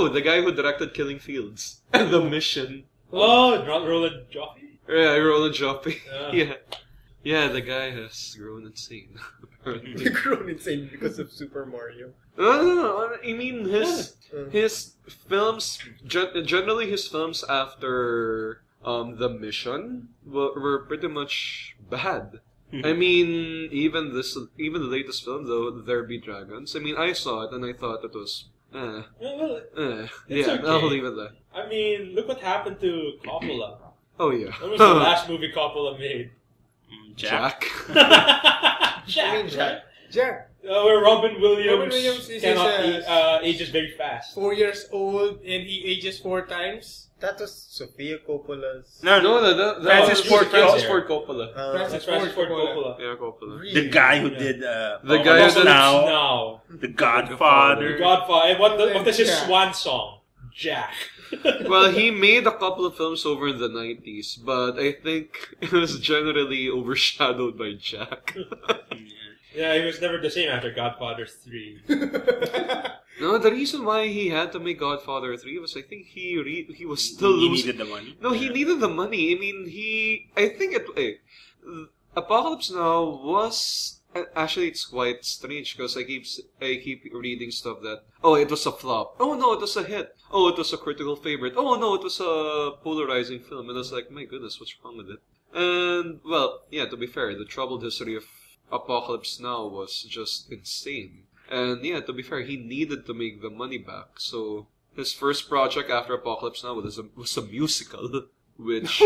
Speaker 6: the guy who directed Killing Fields and The Mission.
Speaker 5: Oh, Roland Joffrey.
Speaker 6: Yeah, Roland Joffrey.
Speaker 5: Yeah.
Speaker 6: Yeah, the guy has grown insane.
Speaker 1: You're grown insane because of Super Mario.
Speaker 6: No, I mean his films. Generally, his films after The Mission were pretty much bad. I mean, even the latest film though, There Be Dragons. I mean, I saw it and I thought it was.
Speaker 5: Well,
Speaker 6: Yeah,
Speaker 5: okay.
Speaker 6: I'll leave it there.
Speaker 5: I mean, look what happened to Coppola.
Speaker 6: Oh yeah.
Speaker 5: What was the last movie Coppola made?
Speaker 6: Jack.
Speaker 5: Jack.
Speaker 1: Jack.
Speaker 5: Where Robin Williams,
Speaker 4: Robin Williams is
Speaker 5: ages very fast.
Speaker 4: 4 years old and he ages 4 times.
Speaker 1: That was Sofia Coppola's.
Speaker 6: No,
Speaker 5: Francis Ford
Speaker 6: Coppola.
Speaker 5: That's Francis Ford Coppola.
Speaker 6: Yeah, Coppola.
Speaker 3: The guy who did
Speaker 6: The guy who did
Speaker 5: Now.
Speaker 3: The Godfather.
Speaker 5: The Godfather. And what is his
Speaker 4: Jack.
Speaker 5: swan song? Jack.
Speaker 6: Well, he made a couple of films over in the 90s, but I think it was generally overshadowed by Jack.
Speaker 5: Yeah, he was never the same after Godfather 3.
Speaker 6: No, the reason why he had to make Godfather 3 was I think he was still
Speaker 3: He
Speaker 6: losing.
Speaker 3: needed the money.
Speaker 6: No, he needed the money. I mean, I think Apocalypse Now was actually it's quite strange because I keep reading stuff that it was a flop. Oh no, it was a hit. Oh, it was a critical favorite. Oh no, it was a polarizing film. And I was like, my goodness, what's wrong with it? And well, yeah, to be fair, the troubled history of Apocalypse Now was just insane. And yeah, to be fair, he needed to make the money back. So his first project after Apocalypse Now was a musical, which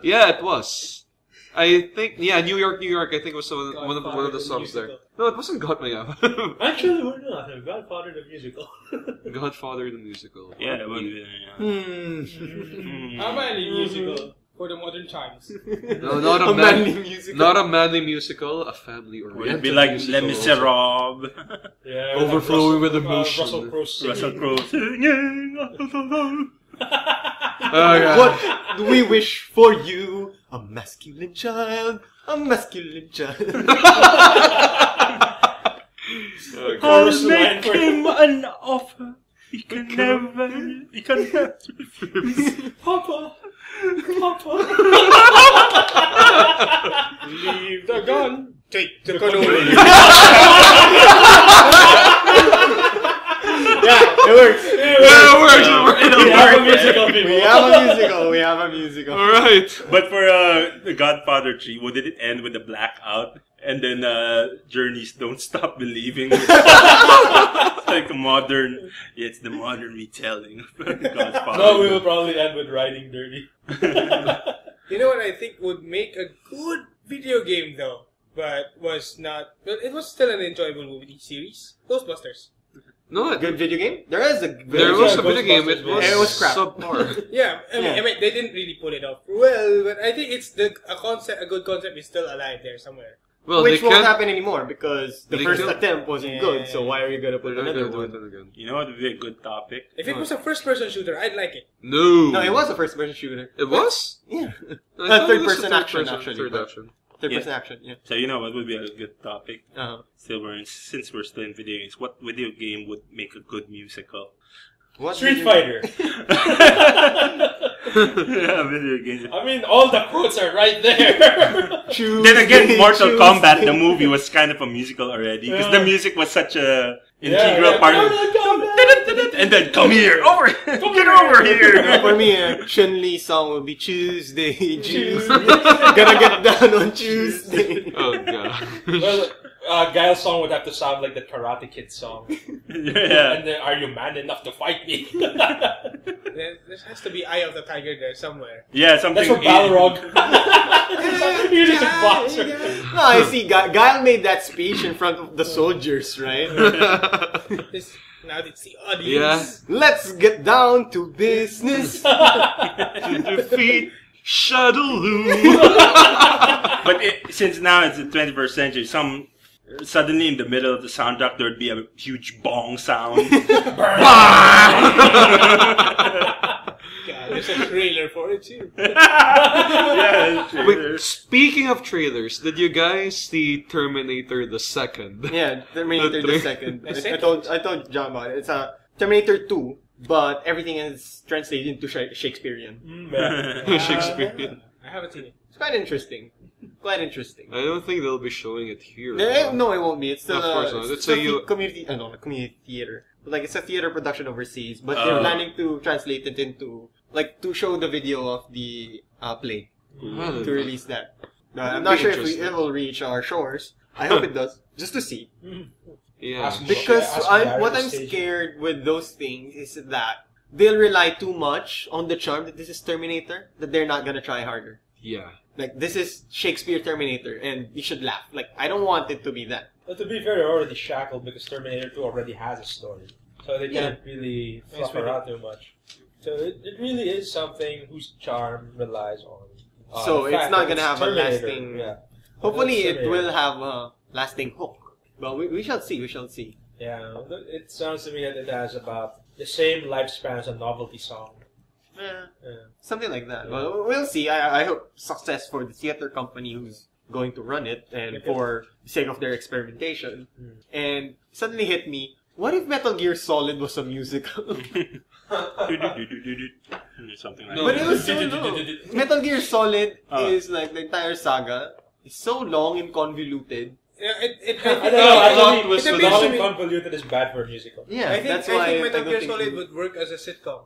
Speaker 6: yeah, it was. I think New York, I think was one of the songs there. No, it wasn't Godfather.
Speaker 5: Actually, we're not. Godfather the musical.
Speaker 6: Godfather the musical.
Speaker 3: Yeah, it would be. Yeah.
Speaker 4: A manly musical for the modern times.
Speaker 6: No, not a
Speaker 1: manly musical.
Speaker 6: Not a manly musical, a family
Speaker 3: Would
Speaker 6: oriented
Speaker 3: it be like
Speaker 6: musical
Speaker 3: Les
Speaker 6: also.
Speaker 3: Miserables?
Speaker 5: Yeah,
Speaker 6: Overflowing
Speaker 5: like
Speaker 6: with emotion.
Speaker 5: Russell Crowe singing.
Speaker 3: Russell Crowe singing.
Speaker 1: What do we wish for you? A masculine child. A masculine child.
Speaker 5: Chorus line for
Speaker 3: an offer. He can never refuse.
Speaker 5: Papa. Leave the gun. Take the cannoli.
Speaker 1: Yeah, it works.
Speaker 5: We
Speaker 1: have a musical.
Speaker 6: Alright.
Speaker 3: But for the Godfather 3, wouldn't it end with a blackout? And then Journeys Don't Stop Believing. It's like a modern, it's the modern retelling of Godfather.
Speaker 5: No, we will probably end with Riding Dirty.
Speaker 4: You know what I think would make a good video game though, but was not. But it was still an enjoyable movie series. Ghostbusters.
Speaker 6: No,
Speaker 1: Good video game? There is a
Speaker 6: there was a video game. It was,
Speaker 1: It was crap.
Speaker 6: subpar.
Speaker 4: Yeah, I mean, they didn't really pull it off well, but I think it's a good concept is still alive there somewhere.
Speaker 6: Well,
Speaker 1: Which
Speaker 6: they
Speaker 1: won't
Speaker 6: can't.
Speaker 1: happen anymore because the
Speaker 6: They
Speaker 1: first
Speaker 6: killed-
Speaker 1: attempt wasn't good, so why are you gonna put
Speaker 6: They're not
Speaker 1: another
Speaker 6: gonna do
Speaker 1: one?
Speaker 6: it again.
Speaker 3: You know what would be a good topic?
Speaker 4: If it was a first-person shooter, I'd like it.
Speaker 6: No.
Speaker 1: No, it was a first-person shooter.
Speaker 6: It was?
Speaker 1: Yeah.
Speaker 6: I thought it was
Speaker 1: Third-person
Speaker 6: a
Speaker 1: action,
Speaker 6: third-person-
Speaker 1: actually.
Speaker 6: Third
Speaker 1: but-
Speaker 6: action.
Speaker 1: Third-person action, yeah.
Speaker 3: So you know what would be a good topic?
Speaker 1: Uh-huh.
Speaker 3: Since we're still in video games, what video game would make a good musical?
Speaker 1: What
Speaker 5: Street
Speaker 1: video-
Speaker 5: Fighter.
Speaker 3: Yeah, video games.
Speaker 5: I mean, all the quotes are right there.
Speaker 3: Then again, Mortal Kombat, the movie, was kind of a musical already because the music was such a integral part of it. And then come here, get over here.
Speaker 1: For me, Chun-Li song will be Tuesday, Tuesday. Gonna get down on Tuesday.
Speaker 6: Oh god.
Speaker 5: Well, Guile's song would have to sound like the Karate Kid song.
Speaker 3: Yeah.
Speaker 5: And then, are you man enough to fight me?
Speaker 4: There has to be Eye of the Tiger there somewhere.
Speaker 3: Yeah, something.
Speaker 5: That's from Balrog. You're just a boxer.
Speaker 1: No, I see. Guile made that speech in front of the soldiers, right?
Speaker 4: Now it's the audience.
Speaker 6: Yeah.
Speaker 1: Let's get down to business.
Speaker 6: To defeat Shadowloo.
Speaker 3: But since now it's the 21st century, suddenly in the middle of the soundtrack there would be a huge bong sound.
Speaker 4: There's a trailer for it too.
Speaker 6: Wait, speaking of trailers, did you guys see Terminator the Second?
Speaker 1: Yeah, Terminator the Second.
Speaker 4: The
Speaker 1: I told John about it. It's a Terminator 2, but everything is translated into Shakespearean.
Speaker 6: Shakespearean.
Speaker 4: I haven't seen it.
Speaker 1: It's quite interesting. Quite interesting.
Speaker 6: I don't think they'll be showing it here.
Speaker 1: No, it won't be. It's still
Speaker 6: Of course not.
Speaker 1: it's
Speaker 6: It's
Speaker 1: a
Speaker 6: a
Speaker 1: community. No, community theater. But like it's a theater production overseas, but they're planning to translate it into to show the video of the play
Speaker 6: Well,
Speaker 1: to release that. I'm
Speaker 6: That'd
Speaker 1: not
Speaker 6: be
Speaker 1: sure if
Speaker 6: interesting.
Speaker 1: it will reach our shores. I hope it does, just to see.
Speaker 6: yeah.
Speaker 5: Ask me.
Speaker 1: Because
Speaker 5: Ask
Speaker 1: what
Speaker 5: Larry
Speaker 1: I'm
Speaker 5: Stage.
Speaker 1: scared with those things is that they'll rely too much on the charm that this is Terminator that they're not gonna try harder.
Speaker 6: Yeah.
Speaker 1: Like this is Shakespeare Terminator, and you should laugh. Like I don't want it to be that.
Speaker 5: But to be fair, they're already shackled because Terminator 2 already has a story. So they can't really fluff around too much. So it really is something whose charm relies on.
Speaker 1: So
Speaker 5: the
Speaker 1: it's
Speaker 5: fact
Speaker 1: not
Speaker 5: that
Speaker 1: gonna have a
Speaker 5: Terminator.
Speaker 1: lasting.
Speaker 5: Yeah.
Speaker 1: Hopefully,
Speaker 5: That's
Speaker 1: it will have a lasting hook. But we shall see. We shall see.
Speaker 5: Yeah, it sounds to me that it has about the same lifespan as a novelty song.
Speaker 1: Yeah,
Speaker 5: Yeah.
Speaker 1: something like that. Well, we'll see. I hope success for the theater company who's going to run it, and
Speaker 5: Yep.
Speaker 1: for the sake of their experimentation. And suddenly hit me. What if Metal Gear Solid was a musical?
Speaker 3: Something like
Speaker 6: No.
Speaker 1: But
Speaker 3: that.
Speaker 1: it was so long. Metal Gear Solid is like the entire saga. It's so long and convoluted.
Speaker 4: Yeah,
Speaker 5: I don't know, actually,
Speaker 6: twist
Speaker 4: it
Speaker 6: with
Speaker 4: appears
Speaker 5: long
Speaker 4: to
Speaker 5: and
Speaker 4: me-
Speaker 5: convoluted is bad for a musical.
Speaker 1: Yeah,
Speaker 4: I think
Speaker 1: that's why
Speaker 4: Metal
Speaker 1: I don't
Speaker 4: Gear
Speaker 1: think
Speaker 4: Solid
Speaker 1: we-
Speaker 4: would work as a sitcom.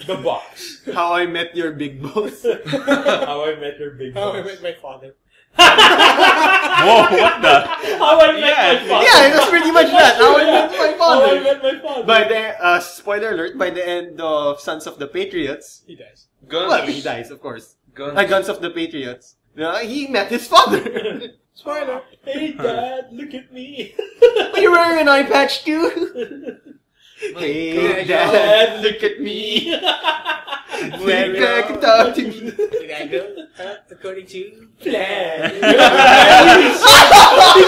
Speaker 5: The Box.
Speaker 1: How I Met Your Big Boss.
Speaker 5: How I Met Your Big
Speaker 4: How I
Speaker 5: Boss.
Speaker 4: Met My Father.
Speaker 3: Whoa, what the?
Speaker 5: How I Met My Father.
Speaker 1: Yeah, it was pretty much that. How I Met My
Speaker 5: How I
Speaker 1: Father.
Speaker 5: Met My Father.
Speaker 1: By the spoiler alert, by the end of Sons of the Patriots,
Speaker 4: He dies.
Speaker 6: Guns.
Speaker 1: well, he dies, of course.
Speaker 6: Guns.
Speaker 1: Guns of the Patriots. He met his father.
Speaker 4: Spoiler.
Speaker 5: Hey Dad, look at me.
Speaker 1: Are you wearing an eye patch too? Hey, Dad, look at me. Think I can talk to me.
Speaker 4: Did I go according to
Speaker 5: Plan.
Speaker 3: He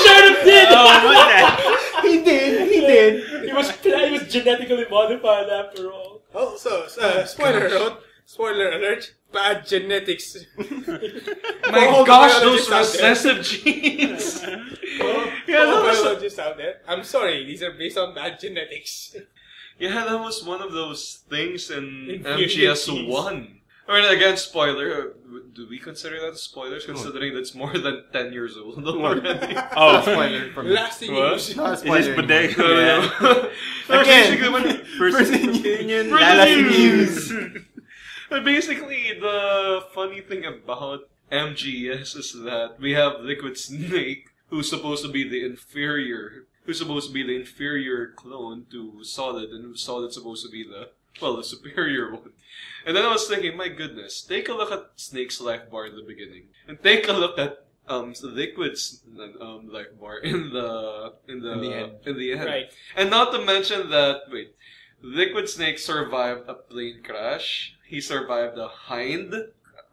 Speaker 3: sort of did! Oh, what the?
Speaker 1: He did.
Speaker 5: He was genetically modified after all.
Speaker 4: Oh, so spoiler alert. Bad genetics.
Speaker 6: My
Speaker 4: All the
Speaker 6: gosh, those
Speaker 4: biologists out there.
Speaker 6: recessive genes.
Speaker 4: All
Speaker 6: that was-
Speaker 4: biologists out there. I'm sorry, these are based on bad genetics.
Speaker 6: Yeah, that was one of those things in
Speaker 4: Infuriating
Speaker 6: MGS1. I mean, again, spoiler. Do we consider that spoilers, considering that's more than 10 years old already?
Speaker 3: Oh,
Speaker 1: Spoiler from
Speaker 4: Lasting
Speaker 6: What?
Speaker 4: news.
Speaker 1: Not a
Speaker 3: is
Speaker 1: spoiler
Speaker 3: this
Speaker 1: anymore.
Speaker 3: Bodega? Yeah.
Speaker 6: Basically, when-
Speaker 3: First opinion,
Speaker 6: First
Speaker 3: last
Speaker 6: news.
Speaker 3: news.
Speaker 6: But basically, the funny thing about MGS is that we have Liquid Snake, who's supposed to be the inferior clone to Solid, and Solid's supposed to be the superior one. And then I was thinking, my goodness, take a look at Snake's life bar in the beginning, and take a look at Liquid's life bar in the end.
Speaker 4: Right.
Speaker 6: And not to mention that, Liquid Snake survived a plane crash. He survived a Hind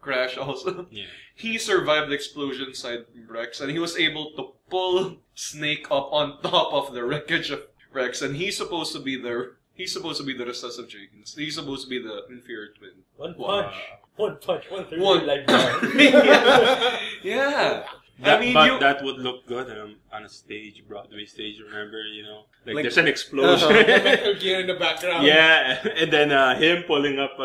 Speaker 6: crash also.
Speaker 3: Yeah.
Speaker 6: He survived the explosion inside Rex, and he was able to pull Snake up on top of the wreckage of Rex, and he's supposed to be the recessive genes. He's supposed to be the inferior twin.
Speaker 5: One
Speaker 6: Wow.
Speaker 5: punch. One punch. One three.
Speaker 6: One.
Speaker 5: Like that.
Speaker 6: Yeah.
Speaker 3: That,
Speaker 6: I mean,
Speaker 3: but
Speaker 6: you.
Speaker 3: that would look good on a stage, Broadway stage. Remember, like
Speaker 1: Like-
Speaker 3: there's an explosion.
Speaker 4: Metal Gear in the background.
Speaker 3: Yeah, and then him pulling up.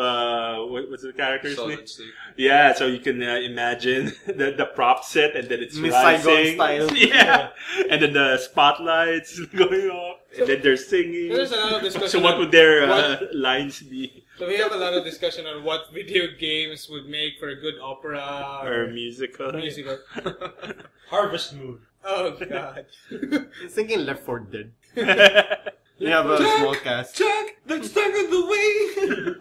Speaker 3: What's the character's name?
Speaker 6: Solid Snake.
Speaker 3: Yeah, so you can imagine the prop set, and then it's
Speaker 1: Miss Saigon
Speaker 3: rising.
Speaker 1: style.
Speaker 3: Yeah, and then the spotlights going off, and then they're singing.
Speaker 4: There's a lot of discussion.
Speaker 3: So what
Speaker 4: on
Speaker 3: would their
Speaker 4: what-
Speaker 3: lines be?
Speaker 4: So we have a lot of discussion on what video games would make for a good opera
Speaker 3: Or musical?
Speaker 4: musical.
Speaker 5: Harvest Moon.
Speaker 4: Oh God.
Speaker 1: I was thinking Left 4 Dead. You have a small cast.
Speaker 6: Jack, that's stuck in the way.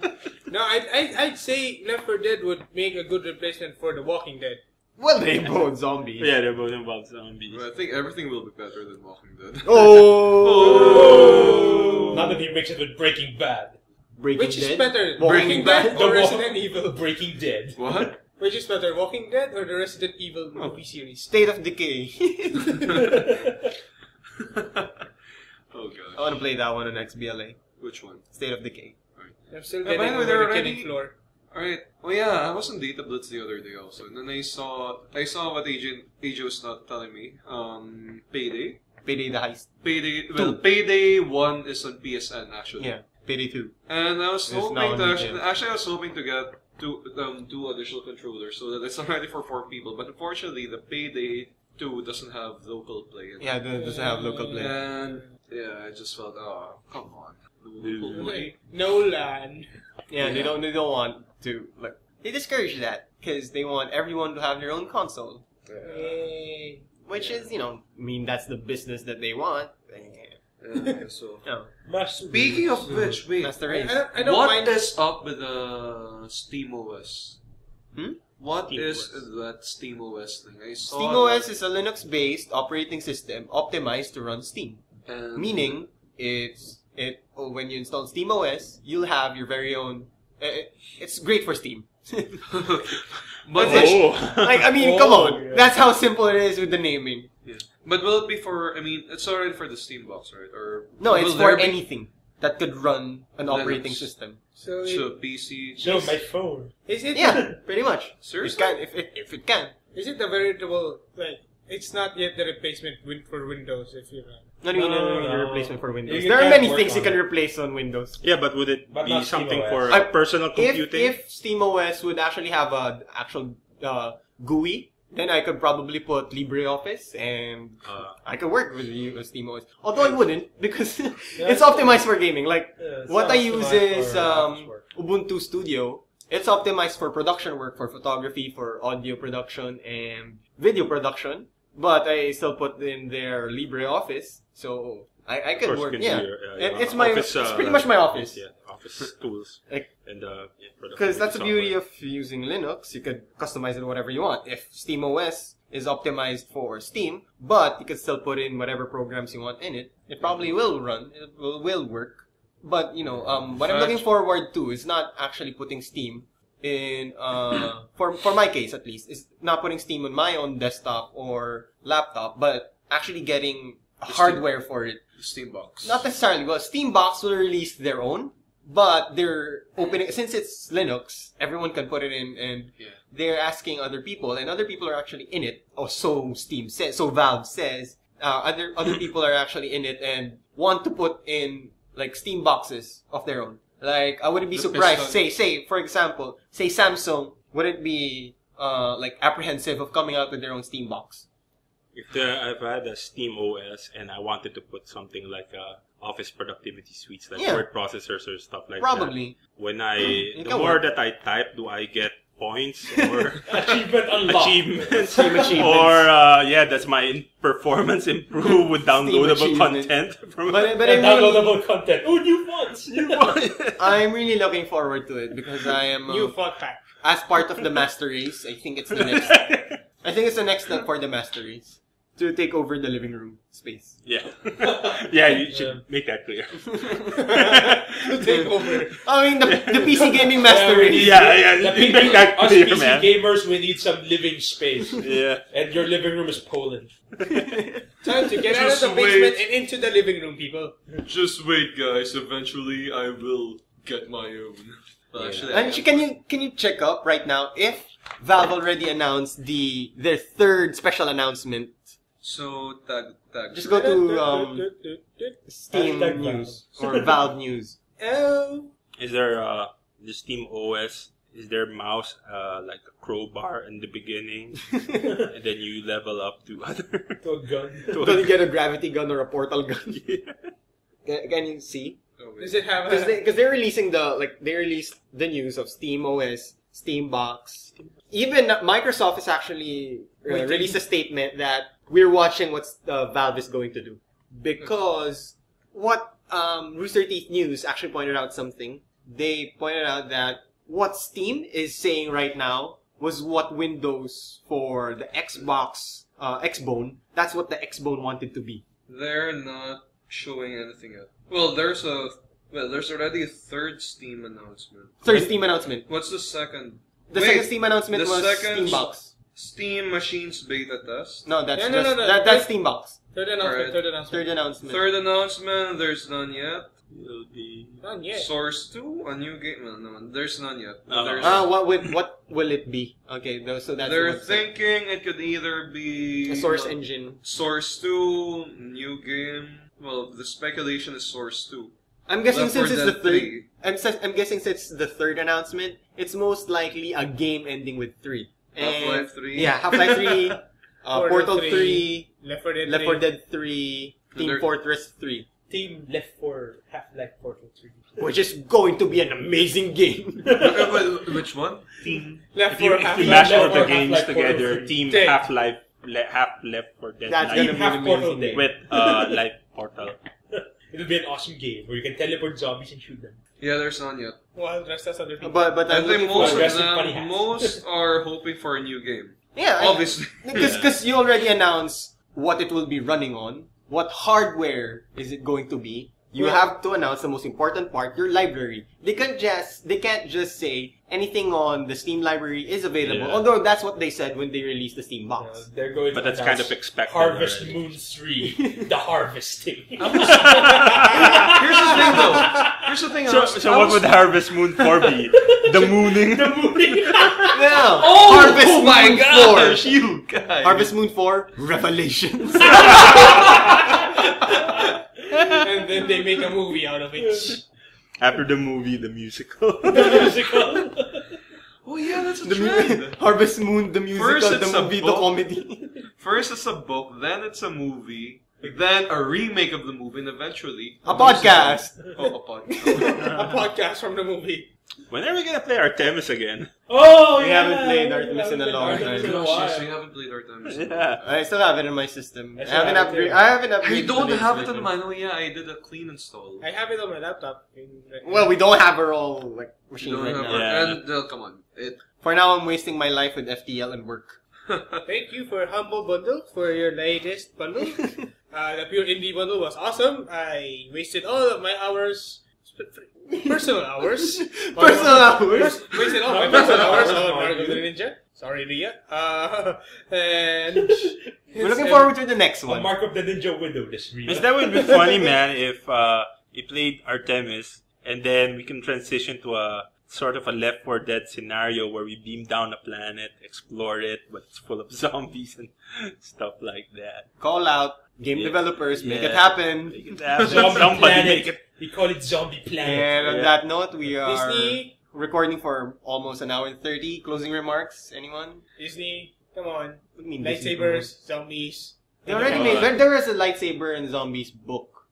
Speaker 4: No, I'd say Left 4 Dead would make a good replacement for The Walking Dead.
Speaker 1: Well, they both zombies.
Speaker 3: Yeah, they're both involved zombies.
Speaker 6: Well, I think everything will be better than Walking Dead.
Speaker 1: Oh!
Speaker 5: Not that he mixes it with Breaking Bad.
Speaker 1: Breaking
Speaker 4: Which is
Speaker 1: Dead?
Speaker 4: better,
Speaker 1: Walking
Speaker 4: Breaking Bad
Speaker 5: Dead?
Speaker 4: or
Speaker 5: The
Speaker 4: Resident Evil?
Speaker 5: Breaking Dead.
Speaker 6: What?
Speaker 4: Which is better, Walking Dead or the Resident Evil movie series?
Speaker 1: State of Decay.
Speaker 6: Oh god.
Speaker 1: I want to play that one on XBLA.
Speaker 6: Which one?
Speaker 1: State of Decay.
Speaker 4: I'm still
Speaker 6: by
Speaker 4: getting
Speaker 6: the way,
Speaker 4: over
Speaker 6: they're
Speaker 4: the
Speaker 6: already-
Speaker 4: killing floor.
Speaker 6: Alright. Well, yeah, I was on Data Blitz the other day also, and then I saw what AJ was not telling me. Payday.
Speaker 1: Payday the Heist.
Speaker 6: Payday 1 is on PSN actually.
Speaker 1: Yeah. Payday 2.
Speaker 6: And I was
Speaker 1: It's now
Speaker 6: hoping
Speaker 1: on
Speaker 6: to
Speaker 1: retail.
Speaker 6: actually I was hoping to get two additional controllers so that it's already for 4 people. But unfortunately, the Payday 2 doesn't have local play.
Speaker 1: Yeah, it doesn't have local play.
Speaker 6: And yeah, I just felt, oh, come on. Local play.
Speaker 4: Nolan.
Speaker 1: Yeah, they don't want to, like, they discourage that because they want everyone to have their own console.
Speaker 4: Yay.
Speaker 1: Which is, I mean, that's the business that they want.
Speaker 6: Yeah, so.
Speaker 1: No.
Speaker 6: Speaking of which, wait,
Speaker 1: Master Race.
Speaker 4: I don't
Speaker 6: what
Speaker 4: mind.
Speaker 6: is up with the Steam OS? What
Speaker 3: Steam
Speaker 6: is
Speaker 3: OS.
Speaker 6: that Steam OS thing? I saw
Speaker 1: SteamOS
Speaker 6: that,
Speaker 1: is a Linux-based operating system optimized to run Steam.
Speaker 6: and
Speaker 1: Meaning, when you install SteamOS, you'll have your very own. It's great for Steam.
Speaker 6: but
Speaker 1: That's it.
Speaker 3: Oh.
Speaker 1: Like, I mean, come on. That's how simple it is with the naming.
Speaker 6: yeah. But will it be for? I mean, it's already for the Steam box, right? Or
Speaker 1: No, it's
Speaker 6: will
Speaker 1: for
Speaker 6: there be-
Speaker 1: anything that could run an
Speaker 6: Linux.
Speaker 1: operating system.
Speaker 4: So,
Speaker 6: So PC.
Speaker 5: No, my phone.
Speaker 4: is it?
Speaker 1: Yeah, pretty much.
Speaker 6: Seriously?
Speaker 1: If it can.
Speaker 4: Is it a veritable like? It's not yet the replacement for Windows, if you know.
Speaker 1: Not even
Speaker 5: No,
Speaker 1: a
Speaker 5: no.
Speaker 1: replacement for Windows.
Speaker 5: You
Speaker 1: There are
Speaker 5: can't
Speaker 1: many
Speaker 5: work
Speaker 1: things you
Speaker 5: on
Speaker 1: can
Speaker 5: it.
Speaker 1: replace on Windows.
Speaker 3: Yeah, but would it
Speaker 5: But
Speaker 3: be
Speaker 5: not
Speaker 3: something
Speaker 5: SteamOS.
Speaker 3: for
Speaker 1: I-
Speaker 3: personal computing?
Speaker 1: If SteamOS would actually have an actual GUI, then I could probably put LibreOffice and I could work with SteamOS. Although I wouldn't because it's optimized for gaming. Like
Speaker 5: It's
Speaker 1: what I
Speaker 5: optimized
Speaker 1: use
Speaker 5: for
Speaker 1: is
Speaker 5: office work.
Speaker 1: Ubuntu Studio. It's optimized for production work, for photography, for audio production, and video production. But I still put in there LibreOffice, so I
Speaker 3: Of
Speaker 1: can
Speaker 3: course,
Speaker 1: work.
Speaker 3: you can
Speaker 1: Yeah,
Speaker 3: do your,
Speaker 1: it's my
Speaker 3: office,
Speaker 1: it's pretty much my office.
Speaker 3: Yeah, office tools.
Speaker 1: Like-
Speaker 3: And
Speaker 1: Because that's the beauty of using Linux. You could customize it whatever you want. If SteamOS is optimized for Steam, but you could still put in whatever programs you want in it, it probably will run. It will work. But, what I'm looking forward to is not actually putting Steam in, for my case at least, is not putting Steam on my own desktop or laptop, but actually getting hardware for it.
Speaker 6: The Steam box.
Speaker 1: Not necessarily. Well, Steambox will release their own, but they're opening, since it's Linux, everyone can put it in, and
Speaker 6: Yeah.
Speaker 1: they're asking other people, and other people are actually in it. Or so Steam says, so Valve says. Other people are actually in it and want to put in like Steam boxes of their own. Like, I wouldn't be
Speaker 6: The
Speaker 1: surprised.
Speaker 6: piston.
Speaker 1: Say, for example, Samsung wouldn't be like apprehensive of coming out with their own Steam box.
Speaker 3: If I had a Steam OS and I wanted to put something like office productivity suites, like
Speaker 1: Yeah.
Speaker 3: word processors or stuff like
Speaker 1: Probably.
Speaker 3: that, when
Speaker 1: It
Speaker 3: the
Speaker 1: can
Speaker 3: more
Speaker 1: work.
Speaker 3: that I type, do I get points or
Speaker 5: Achievement unlocked.
Speaker 3: achievements?
Speaker 1: Steam achievements.
Speaker 3: Or does my performance improve with downloadable
Speaker 1: achievements.
Speaker 3: content? From
Speaker 1: But
Speaker 5: And
Speaker 1: I'm really,
Speaker 5: downloadable content. Oh, new fonts!
Speaker 1: I'm really looking forward to it because I am
Speaker 4: New font pack.
Speaker 1: as part of the Master Race. I think it's the next. I think it's the next step for the Master Race to take over the living room space.
Speaker 3: Yeah, yeah, you should make that clear.
Speaker 4: To take over.
Speaker 1: I mean, the PC gaming Master Race.
Speaker 3: Yeah,
Speaker 5: The
Speaker 3: you
Speaker 5: people,
Speaker 3: make that
Speaker 5: us
Speaker 3: clear,
Speaker 5: PC
Speaker 3: man.
Speaker 5: gamers, we need some living space.
Speaker 3: Yeah.
Speaker 5: And your living room is Poland.
Speaker 4: Time to get out of
Speaker 6: Just
Speaker 4: the basement
Speaker 6: wait.
Speaker 4: and into the living room, people.
Speaker 6: Just wait, guys. Eventually, I will get my own. Well, actually, I
Speaker 1: And
Speaker 6: am.
Speaker 1: can you check up right now if Valve already announced their third special announcement?
Speaker 6: So tag.
Speaker 1: Just go to Steam
Speaker 5: Hashtag
Speaker 1: News or Valve News.
Speaker 4: Oh.
Speaker 3: Is there the Steam OS? Is there mouse like a crowbar in the beginning, and then you level up to other?
Speaker 5: To a gun.
Speaker 1: Don't you get a gravity gun or a portal gun? Can you see?
Speaker 6: Oh, wait.
Speaker 4: Does it have
Speaker 1: Because they're releasing they released the news of Steam OS, Steam Box. Even Microsoft has actually released a statement that we're watching what Valve is going to do. Because what Rooster Teeth News actually pointed out something. They pointed out that what Steam is saying right now was what Windows for the Xbox Xbone, that's what the Xbone wanted to be.
Speaker 6: They're not showing anything yet. Well, there's already a third Steam announcement.
Speaker 1: Third Steam announcement.
Speaker 6: What's the second?
Speaker 1: The
Speaker 6: Wait,
Speaker 1: second Steam announcement
Speaker 6: the
Speaker 1: was
Speaker 6: second-
Speaker 1: Steambox.
Speaker 6: Steam Machines beta test.
Speaker 1: No, that's
Speaker 4: No,
Speaker 1: just,
Speaker 4: no.
Speaker 1: that's Steambox.
Speaker 4: Third announcement.
Speaker 6: Alright.
Speaker 4: Third announcement.
Speaker 1: Third announcement.
Speaker 6: Third announcement, there's none yet.
Speaker 3: Will be.
Speaker 4: None yet.
Speaker 6: Source 2, a new game. No, there's none yet.
Speaker 3: Oh.
Speaker 6: There's,
Speaker 1: What will it be? Okay, so that's
Speaker 6: they're
Speaker 1: the website.
Speaker 6: thinking it could either be
Speaker 1: A Source engine.
Speaker 6: Source 2, new game. Well, the speculation is Source 2.
Speaker 1: I'm guessing
Speaker 6: Left 4
Speaker 1: since it's the
Speaker 6: Dead
Speaker 1: third.
Speaker 6: 3.
Speaker 1: I'm guessing since the third announcement, it's most likely a game ending with 3.
Speaker 6: Half-Life 3.
Speaker 1: Yeah, Half-Life 3, Portal 3,
Speaker 4: Left 4 Dead
Speaker 1: Left 4 Dead 3, Team
Speaker 6: There-
Speaker 1: Fortress 3.
Speaker 5: Team Left 4 Half-Life Portal 3.
Speaker 1: Which is going to be an amazing game.
Speaker 6: Which one?
Speaker 3: Team.
Speaker 4: Left
Speaker 3: If you,
Speaker 4: 4
Speaker 3: if you
Speaker 4: Half-Life,
Speaker 3: mash all
Speaker 4: Left
Speaker 3: the
Speaker 4: 4
Speaker 3: games
Speaker 4: Half-Life Portal
Speaker 3: together,
Speaker 4: 3.
Speaker 3: Team
Speaker 4: Dead.
Speaker 3: Half-Life, Half Left for Dead
Speaker 1: That's
Speaker 3: Life
Speaker 1: gonna be
Speaker 4: Half
Speaker 1: an
Speaker 4: Portal
Speaker 1: amazing
Speaker 4: Day.
Speaker 1: game.
Speaker 3: with Life Portal.
Speaker 5: It'll be an awesome game where you can teleport zombies and shoot them.
Speaker 6: Yeah, there's none yet.
Speaker 4: Well, rest us other people.
Speaker 1: But
Speaker 6: I
Speaker 1: I'm
Speaker 6: think
Speaker 1: looking
Speaker 6: most
Speaker 1: forward.
Speaker 6: of
Speaker 5: Aggressive funny
Speaker 6: them,
Speaker 5: hats.
Speaker 6: most are hoping for a new game.
Speaker 1: Yeah,
Speaker 6: Obviously.
Speaker 1: because you already announced what it will be running on. What hardware is it going to be? You
Speaker 4: Well-
Speaker 1: have to announce the most important part, your library. They can't just say anything on the Steam library is available.
Speaker 3: Yeah.
Speaker 1: Although that's what they said when they released the Steam box.
Speaker 5: They're going
Speaker 3: But
Speaker 5: to
Speaker 3: that's kind
Speaker 5: announce
Speaker 3: of expected
Speaker 5: Harvest
Speaker 3: already.
Speaker 5: Moon 3. The harvesting.
Speaker 6: Here's the thing, though. Here's the thing.
Speaker 3: So what would Harvest Moon 4 be? The mooning?
Speaker 5: The movie.
Speaker 1: No!
Speaker 6: Oh,
Speaker 1: Harvest
Speaker 6: oh my
Speaker 1: Moon
Speaker 6: gosh,
Speaker 1: 4!
Speaker 6: you guys.
Speaker 1: Harvest Moon 4 Revelations.
Speaker 4: And then they make a movie out of it.
Speaker 3: After the movie, the musical.
Speaker 5: The musical.
Speaker 6: Oh yeah, that's a
Speaker 1: The
Speaker 6: trend.
Speaker 1: Harvest Moon, the musical,
Speaker 6: First
Speaker 1: the
Speaker 6: it's a
Speaker 1: movie, the
Speaker 6: book.
Speaker 1: comedy.
Speaker 6: First it's a book, then it's a movie, then a remake of the movie, and eventually
Speaker 1: A podcast.
Speaker 6: Oh, a podcast.
Speaker 4: A podcast from the movie.
Speaker 3: When are we gonna play Artemis again?
Speaker 5: Oh,
Speaker 1: We
Speaker 5: yeah.
Speaker 1: haven't played Artemis in a long
Speaker 5: Artemis
Speaker 1: time.
Speaker 5: in a
Speaker 6: Gosh,
Speaker 5: while.
Speaker 6: yes, we haven't played Artemis.
Speaker 3: Yeah.
Speaker 1: I still have it in my system. I
Speaker 5: I still
Speaker 1: haven't
Speaker 5: have it
Speaker 1: upgraded.
Speaker 5: too.
Speaker 1: I haven't upgraded.
Speaker 6: I don't
Speaker 1: to the
Speaker 6: have it
Speaker 1: version.
Speaker 6: on mine. Oh yeah, I did a clean install.
Speaker 4: I have it on my laptop.
Speaker 1: Well, we don't have our all like
Speaker 6: You
Speaker 1: machine
Speaker 6: don't
Speaker 1: right
Speaker 6: have
Speaker 1: now.
Speaker 6: it.
Speaker 3: Yeah.
Speaker 6: And come on, it.
Speaker 1: For now, I'm wasting my life with FTL and work.
Speaker 4: Thank you for Humble Bundle for your latest bundle. The Pure Indie Bundle was awesome. I wasted all of my hours, personal hours.
Speaker 1: Personal hours.
Speaker 4: Wasted all my personal hours on Mark of the Ninja. Sorry, Leah. And
Speaker 1: We're looking forward to the next
Speaker 5: A
Speaker 1: one.
Speaker 5: Mark of the Ninja Widow this week.
Speaker 3: Because that would be funny, man, if you played Artemis and then we can transition to a sort of a Left 4 Dead scenario where we beam down a planet, explore it, but it's full of zombies and stuff like that.
Speaker 1: Call out game
Speaker 3: Yeah.
Speaker 1: developers, make
Speaker 3: Yeah.
Speaker 1: it happen.
Speaker 3: Make it happen.
Speaker 5: Zombie
Speaker 3: Somebody
Speaker 5: Planet.
Speaker 3: make it.
Speaker 5: We call it Zombie Planet.
Speaker 1: And on
Speaker 3: Yeah.
Speaker 1: that note, we are
Speaker 4: Disney.
Speaker 1: recording for almost an hour and 30. Closing remarks, anyone?
Speaker 4: Disney, come on.
Speaker 1: What do you mean Disney?
Speaker 4: Lightsabers, zombies.
Speaker 1: They already made. There was a lightsaber and zombies book.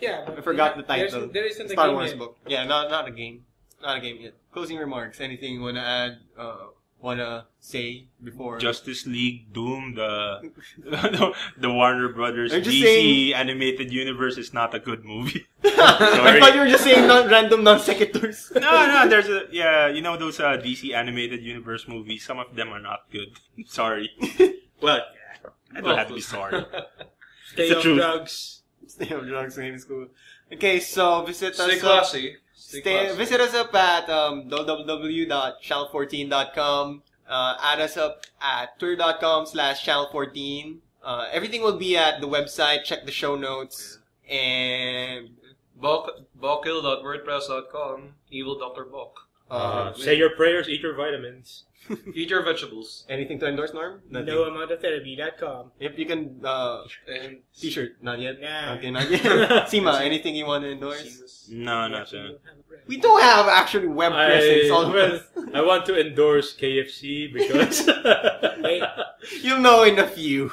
Speaker 4: Yeah, but
Speaker 1: I forgot the title.
Speaker 4: There isn't a
Speaker 1: Star
Speaker 4: game
Speaker 1: Wars
Speaker 4: yet.
Speaker 1: book. Yeah, not a game. Not a game yet. Closing remarks. Anything you wanna add? Wanna say before?
Speaker 3: Justice League, Doom, the Warner Brothers
Speaker 1: I'm just
Speaker 3: DC
Speaker 1: saying-
Speaker 3: animated universe is not a good movie.
Speaker 1: I thought you were just saying random non sequiturs.
Speaker 3: No, there's you know those DC animated universe movies. Some of them are not good. Sorry. Well, I don't have to be sorry.
Speaker 4: Stay
Speaker 3: It's the
Speaker 4: off
Speaker 3: truth.
Speaker 4: drugs.
Speaker 1: Stay on drugs in school. Okay, so visit
Speaker 6: Stay
Speaker 1: us.
Speaker 6: classy. Stay classy.
Speaker 1: Visit us up at www.channel14.com. Add us up at twitter.com/channel14. Everything will be at the website. Check the show notes. And
Speaker 6: Bokil.wordpress.com. Evil Dr. Bok.
Speaker 5: Say your prayers, eat your vitamins.
Speaker 6: Eat your vegetables.
Speaker 1: anything to endorse, Norm? Nothing.
Speaker 4: NoAmountOfTherapy.com.
Speaker 1: Yep, you can.
Speaker 6: And
Speaker 1: T-shirt, not yet.
Speaker 4: Nah.
Speaker 1: Okay, not yet. Sima, anything you want to endorse?
Speaker 3: No, nothing.
Speaker 1: We don't have actually web presence. All of us.
Speaker 5: I want to endorse KFC because
Speaker 1: You'll know in a few.